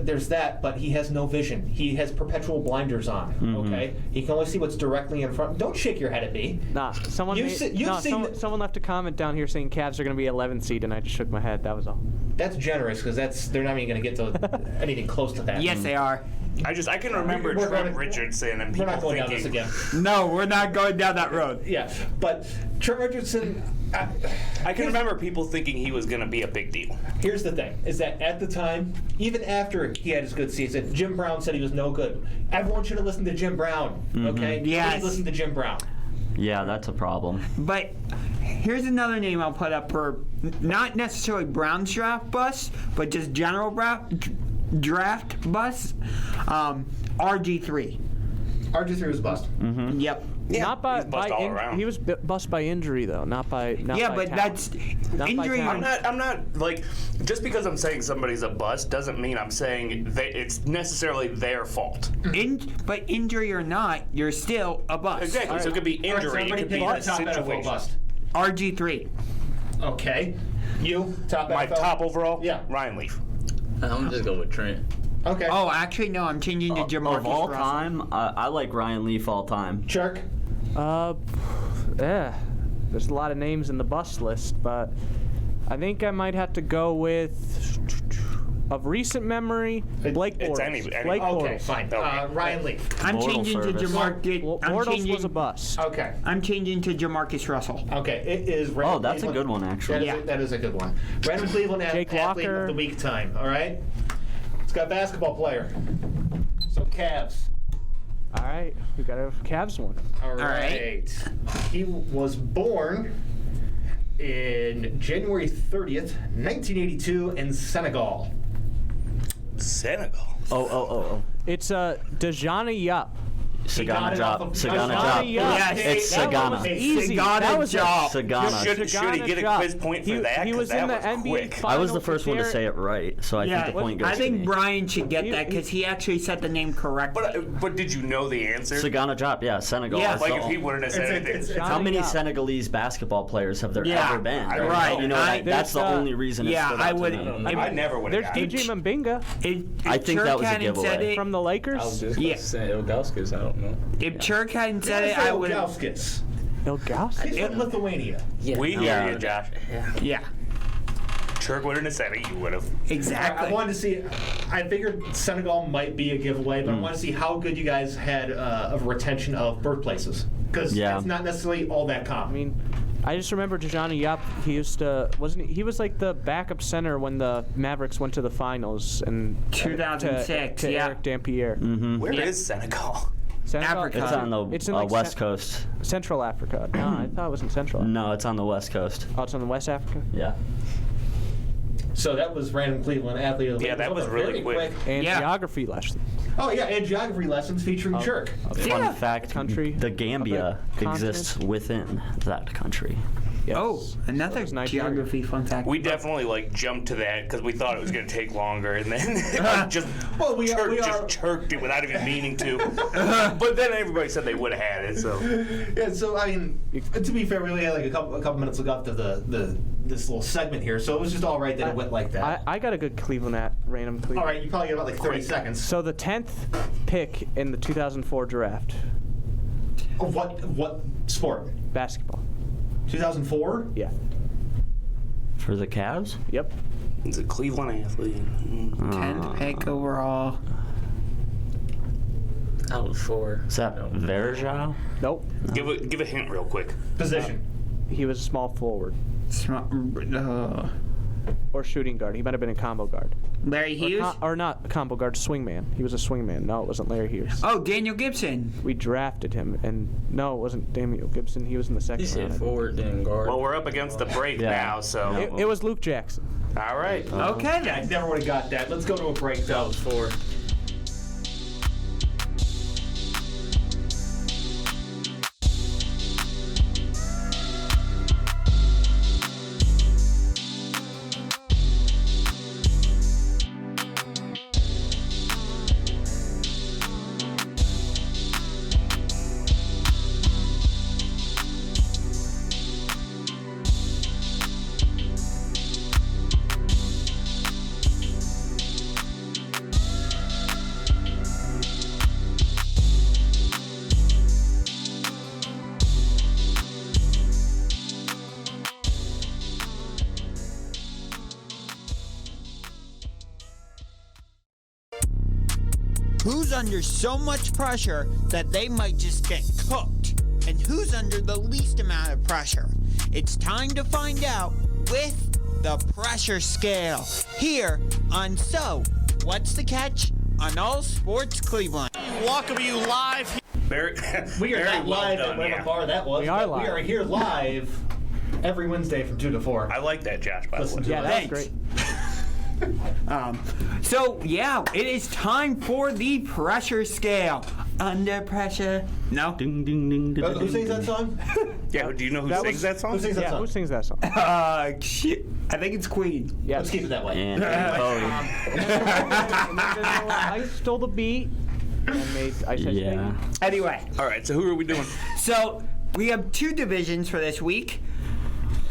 [SPEAKER 1] there's that, but he has no vision. He has perpetual blinders on. Okay, he can only see what's directly in front. Don't shake your head at me.
[SPEAKER 3] Nah, someone
[SPEAKER 1] You've seen
[SPEAKER 3] someone left a comment down here saying Cavs are going to be 11th seed, and I just shook my head. That was all.
[SPEAKER 1] That's generous because they're not even going to get to anything close to that.
[SPEAKER 2] Yes, they are.
[SPEAKER 4] I can remember
[SPEAKER 1] We're
[SPEAKER 4] Trent
[SPEAKER 1] gonna-
[SPEAKER 4] Richardson and
[SPEAKER 1] We're
[SPEAKER 4] people
[SPEAKER 1] not going down this
[SPEAKER 4] thinking.
[SPEAKER 1] again.
[SPEAKER 2] No, we're not going down that road.
[SPEAKER 1] Yeah, but Trent Richardson.
[SPEAKER 4] I can remember people thinking he was going to be a big deal.
[SPEAKER 1] Here's the thing: is that at the time, even after he had his good season, Jim Brown said he was no good. Everyone should have listened to Jim Brown. Okay,
[SPEAKER 2] Yes.
[SPEAKER 1] Please listen to Jim Brown.
[SPEAKER 5] Yeah, that's a problem.
[SPEAKER 2] But here's another name I'll put up for not necessarily Browns draft bust, but just general draft bust. RG3.
[SPEAKER 1] RG3 was a bust.
[SPEAKER 2] Yep.
[SPEAKER 4] Yeah,
[SPEAKER 3] not by
[SPEAKER 4] he's bust all around.
[SPEAKER 3] he was bust by injury though, not by by
[SPEAKER 2] but
[SPEAKER 3] talent.
[SPEAKER 2] that's
[SPEAKER 3] Not by
[SPEAKER 2] injury.
[SPEAKER 3] talent.
[SPEAKER 4] I'm not like, just because I'm saying somebody's a bust doesn't mean I'm saying it's necessarily their fault.
[SPEAKER 2] But injury or not, you're still a bust.
[SPEAKER 4] Exactly. So it could be
[SPEAKER 1] All right, so
[SPEAKER 4] injury.
[SPEAKER 1] everybody
[SPEAKER 4] It could be
[SPEAKER 1] pick
[SPEAKER 4] a
[SPEAKER 1] the top NFL
[SPEAKER 4] situation.
[SPEAKER 1] bust.
[SPEAKER 2] RG3.
[SPEAKER 1] Okay. You, top
[SPEAKER 4] My
[SPEAKER 1] NFL?
[SPEAKER 4] top overall.
[SPEAKER 1] Yeah.
[SPEAKER 4] Ryan Leaf.
[SPEAKER 7] I'm gonna just go with Trent.
[SPEAKER 1] Okay.
[SPEAKER 2] Oh, actually, no, I'm changing to Jamarcus
[SPEAKER 5] Of all
[SPEAKER 2] Russell.
[SPEAKER 5] time, I like Ryan Leaf all time.
[SPEAKER 1] Chirk?
[SPEAKER 3] Yeah. There's a lot of names in the bust list, but I think I might have to go with, of recent memory, Blake
[SPEAKER 4] It's
[SPEAKER 3] Bortles.
[SPEAKER 4] any-
[SPEAKER 3] Blake
[SPEAKER 1] Okay,
[SPEAKER 3] Bortles.
[SPEAKER 1] fine.
[SPEAKER 4] Okay.
[SPEAKER 1] Ryan Leaf.
[SPEAKER 2] I'm
[SPEAKER 5] Mortal
[SPEAKER 2] changing
[SPEAKER 5] service.
[SPEAKER 2] to Jamarcus. I'm
[SPEAKER 3] Bortles
[SPEAKER 2] changing,
[SPEAKER 3] was a bust.
[SPEAKER 1] Okay.
[SPEAKER 2] I'm changing to Jamarcus Russell.
[SPEAKER 1] Okay. It is.
[SPEAKER 5] Oh,
[SPEAKER 1] Random
[SPEAKER 5] that's a
[SPEAKER 1] Cleveland.
[SPEAKER 5] good one, actually.
[SPEAKER 1] That is a good one. Random Cleveland
[SPEAKER 3] Jake
[SPEAKER 1] athlete
[SPEAKER 3] Walker.
[SPEAKER 1] of the week time. All right. It's got basketball player. So Cavs.
[SPEAKER 3] All right, we got a Cavs one.
[SPEAKER 1] All
[SPEAKER 2] right.
[SPEAKER 1] He was born in January 30th, 1982, in Senegal.
[SPEAKER 4] Senegal.
[SPEAKER 5] Oh.
[SPEAKER 3] It's Dejana Yup.
[SPEAKER 1] got
[SPEAKER 5] Sagana
[SPEAKER 1] it off
[SPEAKER 5] Job.
[SPEAKER 1] of-
[SPEAKER 5] Sagana
[SPEAKER 3] Dejana
[SPEAKER 5] Job.
[SPEAKER 3] Yup.
[SPEAKER 2] Yes,
[SPEAKER 5] It's
[SPEAKER 3] That one was
[SPEAKER 5] Sagana.
[SPEAKER 3] easy.
[SPEAKER 2] Sagana
[SPEAKER 3] That was
[SPEAKER 2] Job.
[SPEAKER 5] Sagana.
[SPEAKER 4] Should he
[SPEAKER 3] Dejana
[SPEAKER 4] get a
[SPEAKER 3] Job.
[SPEAKER 4] quiz point for that?
[SPEAKER 3] He
[SPEAKER 4] 'Cause
[SPEAKER 3] was
[SPEAKER 4] that
[SPEAKER 3] in the
[SPEAKER 4] was
[SPEAKER 3] NBA
[SPEAKER 4] quick.
[SPEAKER 3] Finals.
[SPEAKER 5] I was the first one to
[SPEAKER 3] with
[SPEAKER 5] say it right, so I think the point goes
[SPEAKER 2] I
[SPEAKER 5] to
[SPEAKER 2] think
[SPEAKER 5] me.
[SPEAKER 2] Brian should get that
[SPEAKER 3] He-
[SPEAKER 2] because he actually said the name correctly.
[SPEAKER 4] But did you know the answer?
[SPEAKER 5] Sagana Job, yeah, Senegal.
[SPEAKER 2] Yeah.
[SPEAKER 5] That's
[SPEAKER 4] Like
[SPEAKER 5] the
[SPEAKER 4] if he wouldn't have said anything.
[SPEAKER 5] How many
[SPEAKER 3] Johnny Yup.
[SPEAKER 5] Senegalese basketball players have there
[SPEAKER 2] Yeah,
[SPEAKER 5] ever been?
[SPEAKER 2] right.
[SPEAKER 5] You know,
[SPEAKER 2] I-
[SPEAKER 5] that's the
[SPEAKER 3] there's,
[SPEAKER 5] only reason.
[SPEAKER 2] yeah,
[SPEAKER 5] it stood
[SPEAKER 2] I
[SPEAKER 5] out to
[SPEAKER 2] would-
[SPEAKER 5] me.
[SPEAKER 4] I never would
[SPEAKER 3] There's
[SPEAKER 4] have got it.
[SPEAKER 3] DJ Mbinga
[SPEAKER 5] I think that was a giveaway.
[SPEAKER 3] from the Lakers.
[SPEAKER 7] I was just
[SPEAKER 2] Yeah.
[SPEAKER 7] gonna say Ilgauskas. I don't know.
[SPEAKER 2] If Chirk hadn't said it, I would.
[SPEAKER 1] Ilgauskas.
[SPEAKER 3] Ilgauskas.
[SPEAKER 1] He's from Lithuania.
[SPEAKER 7] Yeah.
[SPEAKER 4] We hear you, Josh.
[SPEAKER 2] Yeah,
[SPEAKER 4] Chirk wouldn't have said it. You would have.
[SPEAKER 2] exactly.
[SPEAKER 1] I wanted to see. I figured Senegal might be a giveaway, but I wanted to see how good you guys had of retention of birthplaces, because
[SPEAKER 5] Yeah.
[SPEAKER 1] it's not necessarily all that
[SPEAKER 3] I
[SPEAKER 1] common.
[SPEAKER 3] mean, I just remember Dejana Yup. He used to he was like the backup center when the Mavericks went to the finals and
[SPEAKER 2] 2006,
[SPEAKER 3] to
[SPEAKER 2] yeah.
[SPEAKER 3] Eric Dampier.
[SPEAKER 4] Where is Senegal?
[SPEAKER 3] Senegal-
[SPEAKER 2] Africa.
[SPEAKER 5] It's on the
[SPEAKER 3] It's in, like,
[SPEAKER 5] West Coast.
[SPEAKER 3] Central Africa. No, I thought it was in Central.
[SPEAKER 5] No, it's on the West Coast.
[SPEAKER 3] Oh, it's on the West Africa.
[SPEAKER 5] Yeah.
[SPEAKER 1] So that was random Cleveland athlete of the
[SPEAKER 4] Yeah,
[SPEAKER 1] week.
[SPEAKER 4] that was
[SPEAKER 1] Very
[SPEAKER 4] really quick.
[SPEAKER 3] And
[SPEAKER 2] Yeah.
[SPEAKER 3] geography lesson.
[SPEAKER 1] Oh yeah, and geography lessons featuring Chirk.
[SPEAKER 5] Fun fact:
[SPEAKER 3] country,
[SPEAKER 5] the Gambia
[SPEAKER 3] other
[SPEAKER 5] exists within that country.
[SPEAKER 3] Yes.
[SPEAKER 2] Oh, another
[SPEAKER 3] That was Nigeria.
[SPEAKER 2] geography fun fact.
[SPEAKER 4] We definitely like jumped to that because we thought it was going to take longer, and then just
[SPEAKER 1] Well, we are-
[SPEAKER 4] just chirked it without even meaning to. But then everybody said they would have had it. So
[SPEAKER 1] Yeah, so I mean, to be fair, we only had like a couple minutes left to this little segment here, so it was just all right that it went like that.
[SPEAKER 3] I got a good Cleveland at random Cleveland.
[SPEAKER 1] All right, you probably get about like 30 seconds.
[SPEAKER 3] So the 10th pick in the 2004 draft,
[SPEAKER 1] What sport?
[SPEAKER 3] basketball.
[SPEAKER 1] 2004?
[SPEAKER 3] Yeah.
[SPEAKER 5] For the Cavs?
[SPEAKER 3] Yep.
[SPEAKER 4] he's a Cleveland athlete.
[SPEAKER 2] 10th pick overall.
[SPEAKER 7] I was 4.
[SPEAKER 5] Is that Verja?
[SPEAKER 3] Nope.
[SPEAKER 4] Give a hint real quick.
[SPEAKER 1] Position.
[SPEAKER 3] He was a small forward or shooting guard. He might have been a combo guard.
[SPEAKER 2] Larry Hughes?
[SPEAKER 3] Or not a combo guard, swingman. He was a swingman. No, it wasn't Larry Hughes.
[SPEAKER 2] Oh, Daniel Gibson.
[SPEAKER 3] We drafted him, and no, it wasn't Daniel Gibson. He was in the second
[SPEAKER 7] He said
[SPEAKER 3] round.
[SPEAKER 7] forward, then guard.
[SPEAKER 4] Well, we're up against the break
[SPEAKER 5] Yeah.
[SPEAKER 4] now, so
[SPEAKER 3] It was Luke Jackson.
[SPEAKER 4] all right.
[SPEAKER 2] Okay
[SPEAKER 1] I
[SPEAKER 2] then.
[SPEAKER 1] never would have got that. Let's go to a break, though.
[SPEAKER 7] 4.
[SPEAKER 2] Who's under so much pressure that they might just get cooked? And who's under the least amount of pressure? It's time to find out with the pressure scale here on So What's the Catch on All Sports Cleveland.
[SPEAKER 9] Welcome you live.
[SPEAKER 4] Very,
[SPEAKER 1] We are
[SPEAKER 4] very
[SPEAKER 1] not
[SPEAKER 4] well
[SPEAKER 1] live
[SPEAKER 4] done,
[SPEAKER 1] at whatever
[SPEAKER 4] yeah.
[SPEAKER 1] bar that was.
[SPEAKER 3] We are
[SPEAKER 1] but We
[SPEAKER 3] live.
[SPEAKER 1] are here live every Wednesday from 2 to 4.
[SPEAKER 4] I like that, Josh. By the
[SPEAKER 1] Listen
[SPEAKER 4] way.
[SPEAKER 1] to
[SPEAKER 3] Yeah,
[SPEAKER 1] us.
[SPEAKER 3] that was
[SPEAKER 2] Thanks.
[SPEAKER 3] great.
[SPEAKER 2] So, yeah, it is time for the pressure scale. Under pressure. No.
[SPEAKER 5] Ding, ding, ding, ding,
[SPEAKER 1] Who sings that song?
[SPEAKER 4] Yeah, do you know who sings that song?
[SPEAKER 1] Who sings that
[SPEAKER 3] Yeah,
[SPEAKER 1] song?
[SPEAKER 3] who sings that song?
[SPEAKER 2] Shit. I think it's Queen.
[SPEAKER 3] Yeah.
[SPEAKER 1] Let's keep it that way.
[SPEAKER 5] And Bowie.
[SPEAKER 3] I stole the beat and I said
[SPEAKER 5] Yeah.
[SPEAKER 2] Anyway,
[SPEAKER 4] All right, so who are we doing?
[SPEAKER 2] so we have 2 divisions for this week,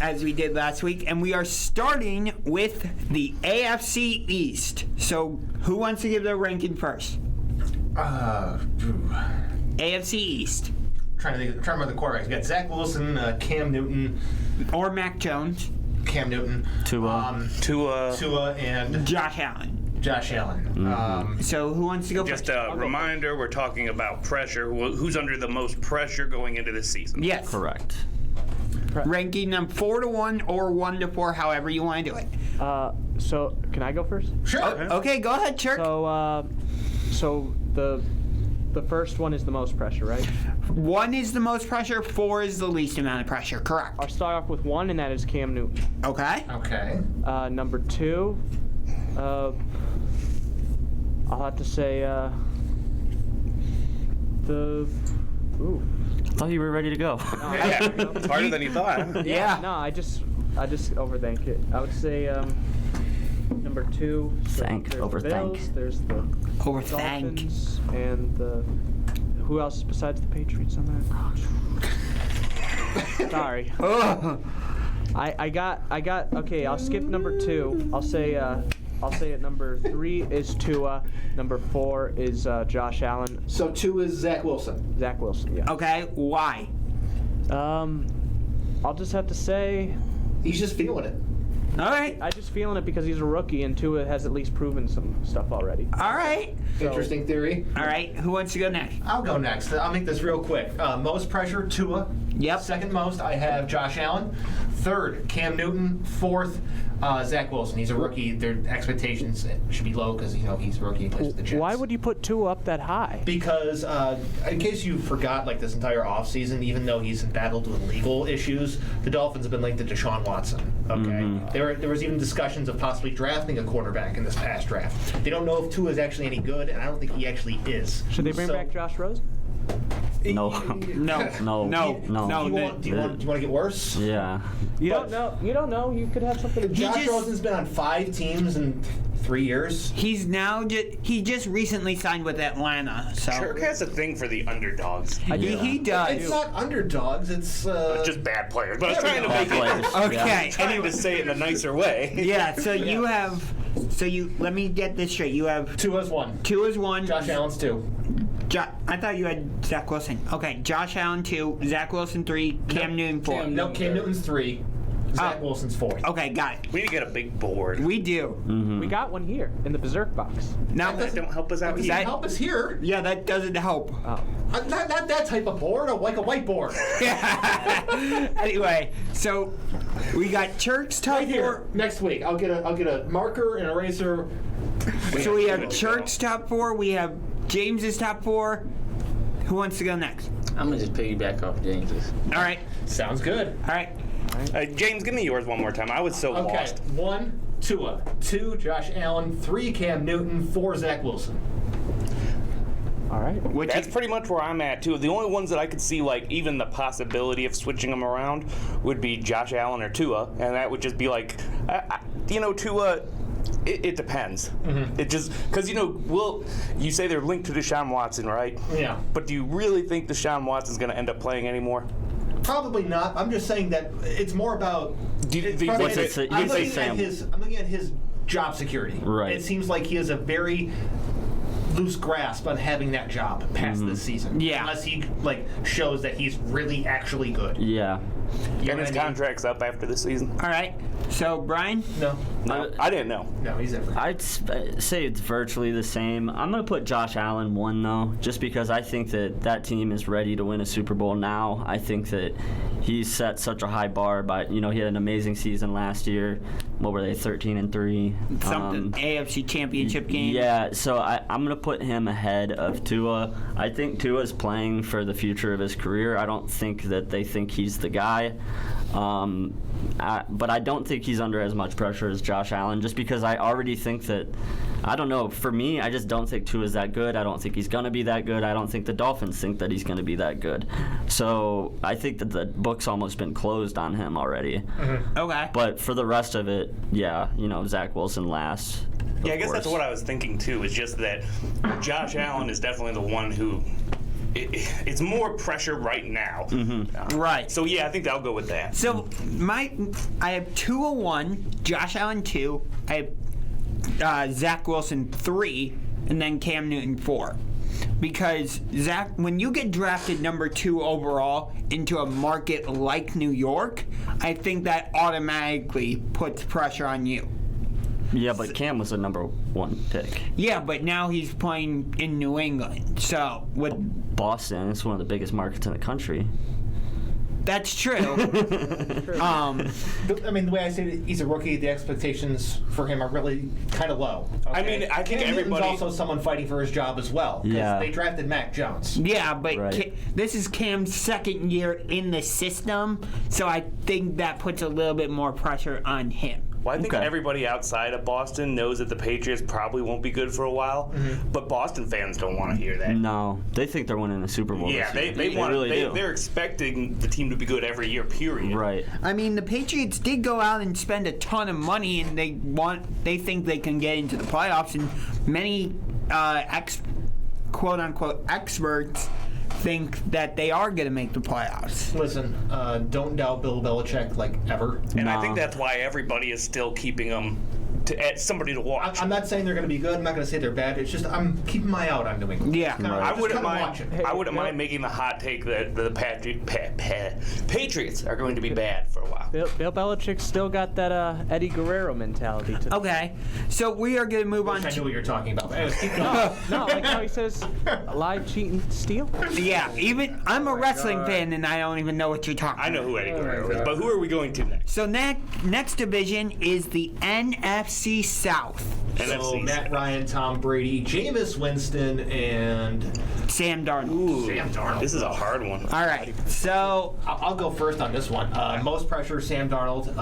[SPEAKER 2] as we did last week, and we are starting with the AFC East. So who wants to give their ranking first? AFC East.
[SPEAKER 1] Trying to remember the quarterbacks. We got Zach Wilson, Cam Newton,
[SPEAKER 2] Or Mac Jones.
[SPEAKER 1] Tua, and
[SPEAKER 2] Josh Allen.
[SPEAKER 1] Josh Allen.
[SPEAKER 2] So who wants to go
[SPEAKER 4] Just
[SPEAKER 2] first?
[SPEAKER 4] a reminder, we're talking about pressure. Who's under the most pressure going into this season?
[SPEAKER 2] Yes.
[SPEAKER 5] Correct.
[SPEAKER 2] Ranking them 4 to 1 or 1 to 4, however you want to do it.
[SPEAKER 3] So can I go first?
[SPEAKER 1] Sure.
[SPEAKER 2] Okay, go ahead, Chirk.
[SPEAKER 3] So the first one is the most pressure, right?
[SPEAKER 2] 1 is the most pressure, 4 is the least amount of pressure. Correct.
[SPEAKER 3] I'll start off with 1, and that is Cam Newton.
[SPEAKER 2] Okay.
[SPEAKER 1] Okay.
[SPEAKER 3] Number 2, I'll have to say ooh.
[SPEAKER 5] I thought you were ready to go.
[SPEAKER 4] Yeah, it's harder than you thought.
[SPEAKER 2] Yeah.
[SPEAKER 3] No, I just overthink it. I would say number 2.
[SPEAKER 5] Overthink.
[SPEAKER 3] The Bills, there's the
[SPEAKER 2] Overthink.
[SPEAKER 3] Dolphins, and who else besides the Patriots on that? Sorry. I got. Okay, I'll skip number 2. I'll say at number 3 is Tua. Number 4 is Josh Allen.
[SPEAKER 1] So 2 is Zach Wilson.
[SPEAKER 3] Zach Wilson. Yeah.
[SPEAKER 2] Okay, why?
[SPEAKER 3] I'll just have to say
[SPEAKER 1] He's just feeling it.
[SPEAKER 2] All right.
[SPEAKER 3] I just feeling it because he's a rookie and Tua has at least proven some stuff already.
[SPEAKER 2] All right.
[SPEAKER 1] Interesting theory.
[SPEAKER 2] All right. Who wants to go next?
[SPEAKER 1] I'll go next. I'll make this real quick. Most pressure, Tua.
[SPEAKER 2] Yep.
[SPEAKER 1] Second most, I have Josh Allen. Third, Cam Newton. Fourth, Zach Wilson. He's a rookie. Their expectations should be low because he's a rookie and plays for the Jets.
[SPEAKER 3] Why would you put Tua up that high?
[SPEAKER 1] Because, in case you forgot, like this entire offseason, even though he's battled with legal issues, the Dolphins have been linked to Deshaun Watson. Okay, there was even discussions of possibly drafting a quarterback in this past draft. They don't know if Tua is actually any good, and I don't think he actually is.
[SPEAKER 3] Should they bring back Josh Rosen?
[SPEAKER 5] No.
[SPEAKER 2] No.
[SPEAKER 5] No.
[SPEAKER 2] No.
[SPEAKER 5] No.
[SPEAKER 1] Do you want to get worse?
[SPEAKER 5] Yeah.
[SPEAKER 3] You don't know. You don't know. You could have something.
[SPEAKER 1] Josh Rosen's been on 5 teams in 3 years.
[SPEAKER 2] He's now he just recently signed with Atlanta. So
[SPEAKER 4] Kirk has a thing for the underdogs.
[SPEAKER 2] he does.
[SPEAKER 1] It's not underdogs. It's
[SPEAKER 4] Just bad players. But I was trying to make
[SPEAKER 5] Players.
[SPEAKER 4] it.
[SPEAKER 2] Okay.
[SPEAKER 4] Trying to say it in a nicer way.
[SPEAKER 2] Yeah. So you have. So you let me get this straight. You have
[SPEAKER 1] Tua's 1.
[SPEAKER 2] 2 is 1.
[SPEAKER 1] Josh Allen's 2.
[SPEAKER 2] I thought you had Zach Wilson. Okay, Josh Allen 2, Zach Wilson 3, Cam Newton 4.
[SPEAKER 1] No, Cam Newton's 3. Zach Wilson's 4.
[SPEAKER 2] Okay, got it.
[SPEAKER 4] We need to get a big board.
[SPEAKER 2] We do.
[SPEAKER 3] We got one here in the Berserk box.
[SPEAKER 2] Now,
[SPEAKER 4] That don't help us out
[SPEAKER 1] Does
[SPEAKER 4] here.
[SPEAKER 1] it help us here?
[SPEAKER 2] yeah, that doesn't help.
[SPEAKER 1] Not that type of board, like a whiteboard.
[SPEAKER 2] Anyway, so we got Church's top
[SPEAKER 1] Right here. Next week, I'll get a marker and eraser.
[SPEAKER 2] So we have Church's top 4. We have James's top 4. Who wants to go next?
[SPEAKER 7] I'm gonna just piggyback off James's.
[SPEAKER 2] All right.
[SPEAKER 1] Sounds good.
[SPEAKER 2] All right.
[SPEAKER 4] James, give me yours one more time. I was so
[SPEAKER 1] Okay,
[SPEAKER 4] lost.
[SPEAKER 1] 1, Tua. 2, Josh Allen. 3, Cam Newton. 4, Zach Wilson.
[SPEAKER 3] All right.
[SPEAKER 4] That's pretty much where I'm at too. The only ones that I could see, like even the possibility of switching them around, would be Josh Allen or Tua, and that would just be like, Tua. It depends. It just because you say they're linked to Deshaun Watson, right?
[SPEAKER 1] Yeah.
[SPEAKER 4] But do you really think Deshaun Watson's going to end up playing anymore?
[SPEAKER 1] Probably not. I'm just saying that it's more about.
[SPEAKER 4] Do you
[SPEAKER 1] it's
[SPEAKER 4] think
[SPEAKER 1] probably-
[SPEAKER 5] What's it-
[SPEAKER 1] I'm
[SPEAKER 5] you say
[SPEAKER 1] looking I'm looking at his job security.
[SPEAKER 5] Right.
[SPEAKER 1] It seems like he has a very loose grasp on having that job past this season.
[SPEAKER 2] Yeah.
[SPEAKER 1] Unless he shows that he's really actually good.
[SPEAKER 5] Yeah.
[SPEAKER 1] You know
[SPEAKER 4] and his
[SPEAKER 1] what I mean?
[SPEAKER 4] contract's up after this season?
[SPEAKER 2] All right. So, Brian?
[SPEAKER 1] No.
[SPEAKER 4] No, I didn't know.
[SPEAKER 1] No, he's different.
[SPEAKER 5] I'd say it's virtually the same. I'm going to put Josh Allen 1, though, just because I think that team is ready to win a Super Bowl now. I think that he's set such a high bar, but, he had an amazing season last year. what were they, 13-3?
[SPEAKER 2] Something AFC Championship game.
[SPEAKER 5] Yeah, so I'm going to put him ahead of Tua. I think Tua's playing for the future of his career. I don't think that they think he's the guy. But I don't think he's under as much pressure as Josh Allen, just because I already think that, I don't know, for me, I just don't think Tua's that good. I don't think he's going to be that good. I don't think the Dolphins think that he's going to be that good. So I think that the book's almost been closed on him already.
[SPEAKER 2] Mm-hmm. Okay.
[SPEAKER 5] But for the rest of it, yeah, Zach Wilson last.
[SPEAKER 4] Yeah, I guess that's what I was thinking too. Is just that Josh Allen is definitely the one who. It's more pressure right now.
[SPEAKER 5] Mm-hmm.
[SPEAKER 2] Right.
[SPEAKER 4] So yeah, I think I'll go with that.
[SPEAKER 2] So I have 201, Josh Allen 2, I have Zach Wilson 3, and then Cam Newton 4. Because Zach, when you get drafted number 2 overall into a market like New York, I think that automatically puts pressure on you.
[SPEAKER 5] Yeah, but Cam was the number 1 pick.
[SPEAKER 2] Yeah, but now he's playing in New England. So with
[SPEAKER 5] Boston, it's one of the biggest markets in the country.
[SPEAKER 2] That's true.
[SPEAKER 1] I mean, the way I say it, he's a rookie. The expectations for him are really kind of low. Okay?
[SPEAKER 4] I mean, I think
[SPEAKER 1] Cam
[SPEAKER 4] everybody.
[SPEAKER 1] Newton's also someone fighting for his job as well. 'Cause
[SPEAKER 5] Yeah.
[SPEAKER 1] they drafted Mac Jones.
[SPEAKER 2] Yeah, but
[SPEAKER 5] Right.
[SPEAKER 2] this is Cam's second year in the system, so I think that puts a little bit more pressure on him.
[SPEAKER 4] Well, I think
[SPEAKER 5] Okay.
[SPEAKER 4] everybody outside of Boston knows that the Patriots probably won't be good for a while, but Boston fans don't want to hear that.
[SPEAKER 5] No, they think they're winning the Super Bowl.
[SPEAKER 4] Yeah,
[SPEAKER 5] this year.
[SPEAKER 4] they want.
[SPEAKER 5] really do.
[SPEAKER 4] They're expecting the team to be good every year. Period.
[SPEAKER 5] Right.
[SPEAKER 2] I mean, the Patriots did go out and spend a ton of money, and they think they can get into the playoffs, and many quote unquote experts think that they are going to make the playoffs.
[SPEAKER 1] Listen, don't doubt Bill Belichick like ever.
[SPEAKER 4] And I
[SPEAKER 5] No.
[SPEAKER 4] think that's why everybody is still keeping them to somebody to watch.
[SPEAKER 1] I'm not saying they're going to be good. I'm not going to say they're bad. It's just I'm keeping my eye out on New England.
[SPEAKER 2] Yeah.
[SPEAKER 1] Kinda-
[SPEAKER 4] I
[SPEAKER 1] just
[SPEAKER 4] wouldn't
[SPEAKER 1] kinda
[SPEAKER 4] mind.
[SPEAKER 1] watching.
[SPEAKER 4] I wouldn't mind making the hot take that the Patriots are going to be bad for a while.
[SPEAKER 3] Bill Belichick's still got that Eddie Guerrero mentality to
[SPEAKER 2] Okay, so we are going to move on
[SPEAKER 1] I knew
[SPEAKER 2] to...
[SPEAKER 1] what you're talking about. But anyways, keep going.
[SPEAKER 3] No, like how he says, lie, cheat, and steal.
[SPEAKER 2] Yeah, even I'm a wrestling fan, and I don't even know what you're talking
[SPEAKER 4] I know
[SPEAKER 2] about.
[SPEAKER 4] who Eddie Guerrero is, but who are we going to next?
[SPEAKER 2] So next division is the NFC South.
[SPEAKER 1] So
[SPEAKER 4] NFC.
[SPEAKER 1] Matt Ryan, Tom Brady, Jameis Winston, and
[SPEAKER 2] Sam Darnold.
[SPEAKER 1] Sam Darnold.
[SPEAKER 4] This is a hard one.
[SPEAKER 2] All right, so
[SPEAKER 1] I'll go first on this one. Most pressure, Sam Darnold.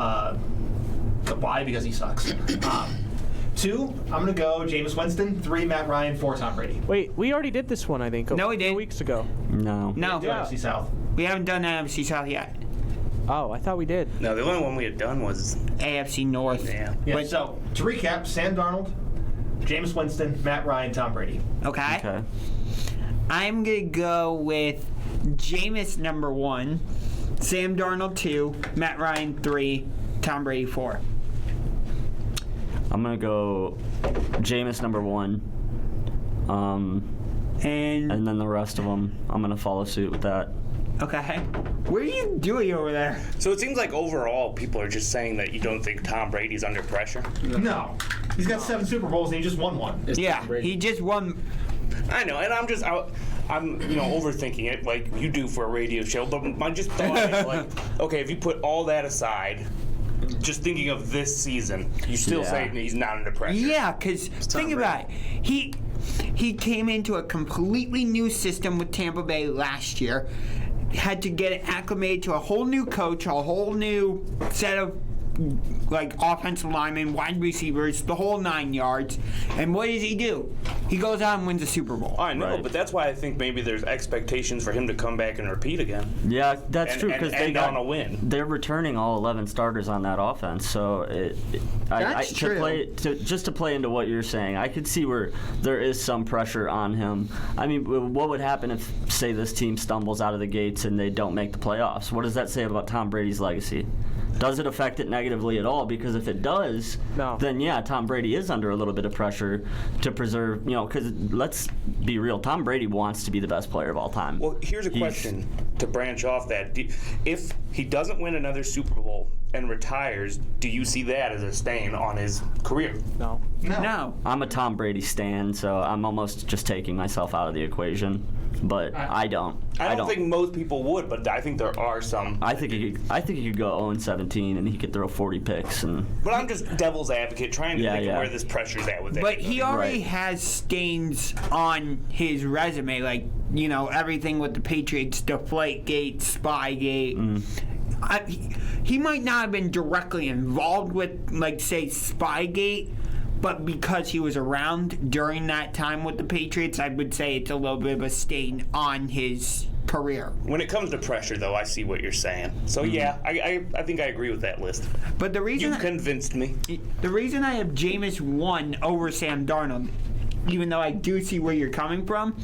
[SPEAKER 1] Why? Because he sucks. 2, I'm going to go Jameis Winston. 3, Matt Ryan. 4, Tom Brady.
[SPEAKER 3] Wait, we already did this one, I think.
[SPEAKER 2] No, we
[SPEAKER 3] a
[SPEAKER 2] didn't.
[SPEAKER 3] few weeks ago.
[SPEAKER 5] No.
[SPEAKER 2] no,
[SPEAKER 1] The NFC South.
[SPEAKER 2] we haven't done NFC South yet.
[SPEAKER 3] Oh, I thought we did.
[SPEAKER 4] No, the only one we had done was
[SPEAKER 2] AFC North.
[SPEAKER 4] yeah.
[SPEAKER 1] Yeah,
[SPEAKER 2] But-
[SPEAKER 1] so to recap, Sam Darnold, Jameis Winston, Matt Ryan, Tom Brady.
[SPEAKER 2] Okay.
[SPEAKER 5] Okay.
[SPEAKER 2] I'm gonna go with Jameis number 1, Sam Darnold 2, Matt Ryan 3, Tom Brady 4.
[SPEAKER 5] I'm gonna go Jameis number 1.
[SPEAKER 2] And
[SPEAKER 5] And then the rest of them, I'm gonna follow suit with that.
[SPEAKER 2] okay, what are you doing over there?
[SPEAKER 4] So it seems like overall people are just saying that you don't think Tom Brady's under pressure.
[SPEAKER 1] No. He's got 7 Super Bowls and he just won one.
[SPEAKER 2] Yeah, he just won.
[SPEAKER 4] I know, and I'm overthinking it like you do for a radio show. But my just thought is like, okay, if you put all that aside, just thinking of this season, you still
[SPEAKER 5] Yeah.
[SPEAKER 4] say he's not under pressure.
[SPEAKER 2] Yeah, because think about it. He came into a completely new system with Tampa Bay last year. Had to get acclimated to a whole new coach, a whole new set of like offensive linemen, wide receivers, the whole 9 yards. And what does he do? He goes out and wins a Super Bowl.
[SPEAKER 4] I know,
[SPEAKER 5] Right.
[SPEAKER 4] but that's why I think maybe there's expectations for him to come back and repeat again.
[SPEAKER 5] Yeah, that's
[SPEAKER 4] And-
[SPEAKER 5] true
[SPEAKER 4] and
[SPEAKER 5] because they
[SPEAKER 4] end
[SPEAKER 5] got
[SPEAKER 4] on a win.
[SPEAKER 5] They're returning all 11 starters on that offense, so
[SPEAKER 2] That's true.
[SPEAKER 5] To play into what you're saying, I could see where there is some pressure on him. I mean, what would happen if, say, this team stumbles out of the gates and they don't make the playoffs? What does that say about Tom Brady's legacy? Does it affect it negatively at all? Because if it does,
[SPEAKER 3] No.
[SPEAKER 5] then yeah, Tom Brady is under a little bit of pressure to preserve, because let's be real, Tom Brady wants to be the best player of all time.
[SPEAKER 4] Well, here's a question to branch off that. If he doesn't win another Super Bowl and retires, do you see that as a stain on his career?
[SPEAKER 3] No.
[SPEAKER 2] No.
[SPEAKER 5] I'm a Tom Brady stan, so I'm almost just taking myself out of the equation. but I don't.
[SPEAKER 4] I don't think most people would, but I think there are some.
[SPEAKER 5] I think he could go 0-17 and he could throw 40 picks.
[SPEAKER 4] But I'm just devil's advocate, trying to think of where this pressure's at with it.
[SPEAKER 2] But he already has stains on his resume, like, you know, everything with the Patriots, Deflategate, Spygate. He might not have been directly involved with, like, say, Spygate, but because he was around during that time with the Patriots, I would say it's a little bit of a stain on his career.
[SPEAKER 4] When it comes to pressure, though, I see what you're saying. So, yeah, I think I agree with that list.
[SPEAKER 2] But the reason
[SPEAKER 4] You've convinced me.
[SPEAKER 2] The reason I have Jameis 1 over Sam Darnold, even though I do see where you're coming from,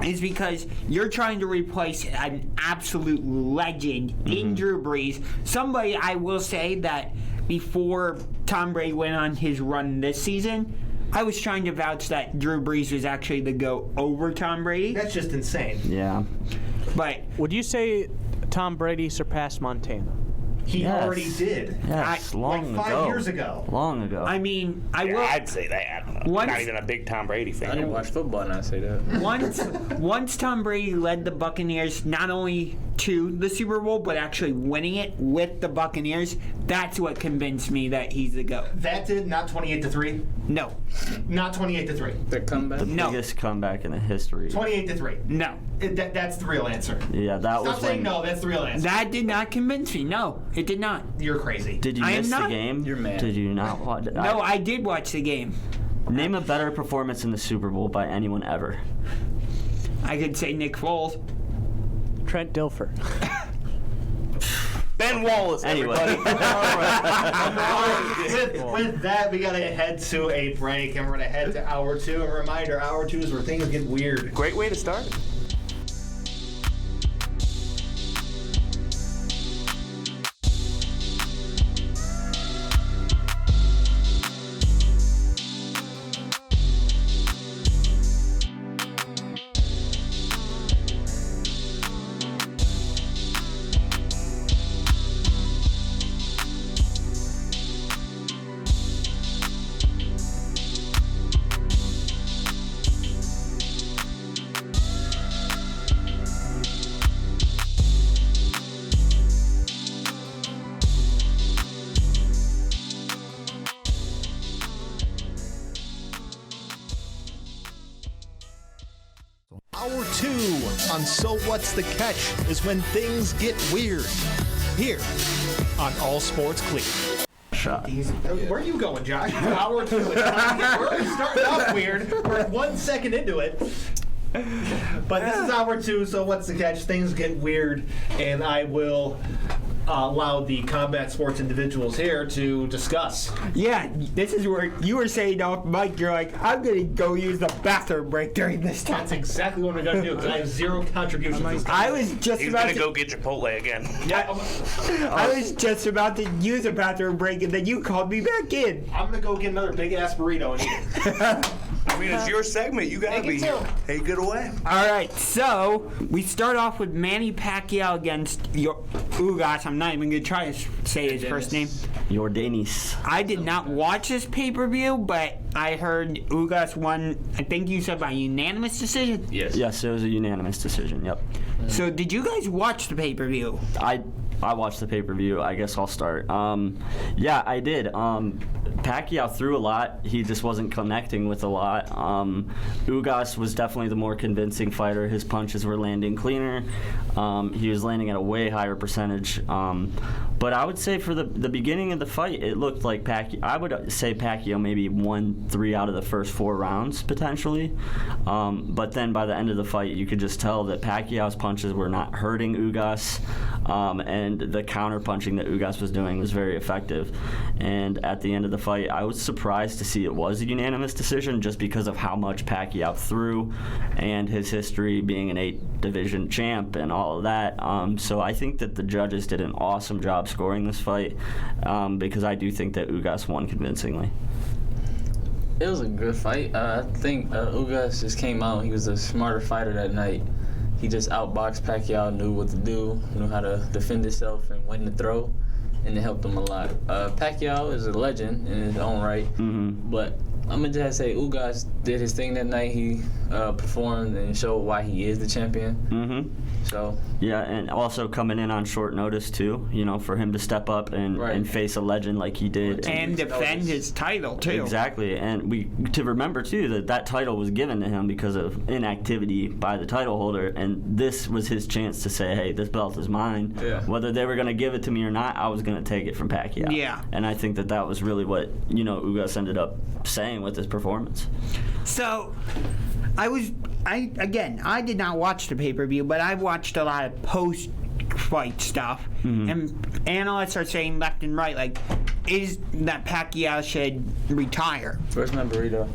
[SPEAKER 2] is because you're trying to replace an absolute legend in Drew Brees. Somebody, I will say that before Tom Brady went on his run this season, I was trying to vouch that Drew Brees was actually the GOAT over Tom Brady.
[SPEAKER 1] That's just insane.
[SPEAKER 5] Yeah.
[SPEAKER 2] But
[SPEAKER 3] would you say Tom Brady surpassed Montana?
[SPEAKER 1] He already did.
[SPEAKER 5] Yes, long
[SPEAKER 1] like 5
[SPEAKER 5] ago.
[SPEAKER 1] years ago.
[SPEAKER 5] Long ago.
[SPEAKER 2] I mean,
[SPEAKER 4] I'd say that. I'm not even a big Tom Brady fan.
[SPEAKER 7] I didn't watch football and I say that.
[SPEAKER 2] Once Tom Brady led the Buccaneers not only to the Super Bowl, but actually winning it with the Buccaneers, that's what convinced me that he's the GOAT.
[SPEAKER 1] That did not 28-3.
[SPEAKER 2] No.
[SPEAKER 1] Not 28-3.
[SPEAKER 7] The comeback?
[SPEAKER 5] the biggest comeback in the history.
[SPEAKER 1] 28-3.
[SPEAKER 2] No.
[SPEAKER 1] That's the real answer.
[SPEAKER 5] Yeah, that was
[SPEAKER 1] Stop saying no. That's the real answer.
[SPEAKER 2] That did not convince me. No, it did not.
[SPEAKER 1] You're crazy.
[SPEAKER 5] Did you
[SPEAKER 2] I am
[SPEAKER 5] miss the
[SPEAKER 2] not.
[SPEAKER 5] game?
[SPEAKER 7] You're mad.
[SPEAKER 5] Did you not watch it?
[SPEAKER 2] No, I did watch the game.
[SPEAKER 5] Name a better performance in the Super Bowl by anyone ever.
[SPEAKER 2] I could say Nick Foles.
[SPEAKER 3] Trent Dilfer.
[SPEAKER 4] Ben Wallace,
[SPEAKER 5] Anyway.
[SPEAKER 4] everybody.
[SPEAKER 1] With that, we gotta head to a break, and we're gonna head to hour 2. A reminder: hour 2 is where things get weird.
[SPEAKER 4] Great way to start.
[SPEAKER 8] Hour 2 on So What's the Catch is when things get weird. Here on All Sports Cleveland.
[SPEAKER 5] Shot.
[SPEAKER 1] Where are you going, Josh? Hour 2. We're already starting off weird. We're 1 second into it. But this is hour 2, so what's the catch? Things get weird, and I will allow the combat sports individuals here to discuss.
[SPEAKER 2] Yeah, this is where you were saying off mic, you're like, I'm going to go use the bathroom break during this time.
[SPEAKER 1] That's exactly what I'm going to do, because I have zero contributions this time.
[SPEAKER 2] I was just
[SPEAKER 4] He's
[SPEAKER 2] about
[SPEAKER 4] gonna
[SPEAKER 2] to
[SPEAKER 4] go get Chipotle again.
[SPEAKER 2] I was just about to use a bathroom break, and then you called me back in.
[SPEAKER 1] I'm going to go get another big-ass burrito and eat it.
[SPEAKER 4] I mean, it's your segment. You gotta be here. Take it away.
[SPEAKER 2] All right, so we start off with Manny Pacquiao against Ugas. I'm not even going to try to say his first name.
[SPEAKER 5] Jordanis.
[SPEAKER 2] I did not watch this pay-per-view, but I heard Ugas won, I think you said by unanimous decision?
[SPEAKER 7] Yes.
[SPEAKER 5] Yes, it was a unanimous decision. Yep.
[SPEAKER 2] So did you guys watch the pay-per-view?
[SPEAKER 5] I watched the pay-per-view. I guess I'll start. Yeah, I did. Pacquiao threw a lot. He just wasn't connecting with a lot. Ugas was definitely the more convincing fighter. His punches were landing cleaner. He was landing at a way higher percentage. But I would say for the beginning of the fight, it looked like Pacquiao. I would say Pacquiao maybe won 3 out of the first 4 rounds, potentially. But then by the end of the fight, you could just tell that Pacquiao's punches were not hurting Ugas. And the counter-punching that Ugas was doing was very effective. And at the end of the fight, I was surprised to see it was a unanimous decision just because of how much Pacquiao threw and his history being an 8-division champ and all of that. So I think that the judges did an awesome job scoring this fight because I do think that Ugas won convincingly.
[SPEAKER 7] It was a good fight. I think Ugas just came out. He was a smarter fighter that night. He just outboxed Pacquiao, knew what to do, knew how to defend himself and when to throw, and it helped him a lot. Pacquiao is a legend in his own right, but I'm gonna just say Ugas did his thing that night. He performed and showed why he is the champion.
[SPEAKER 5] Mm-hmm.
[SPEAKER 7] So
[SPEAKER 5] yeah, and also coming in on short notice too. For him to step up and face a legend like he did,
[SPEAKER 2] and defend his title too.
[SPEAKER 5] Exactly, and we to remember too that title was given to him because of inactivity by the title holder, and this was his chance to say, "Hey, this belt is mine."
[SPEAKER 7] Yeah.
[SPEAKER 5] Whether they were going to give it to me or not, I was going to take it from Pacquiao.
[SPEAKER 2] Yeah.
[SPEAKER 5] And I think that was really what Ugas ended up saying with his performance.
[SPEAKER 2] So, I did not watch the pay-per-view, but I've watched a lot of post-fight stuff, and analysts are saying left and right, like, is that Pacquiao should retire?
[SPEAKER 7] where's my burrito?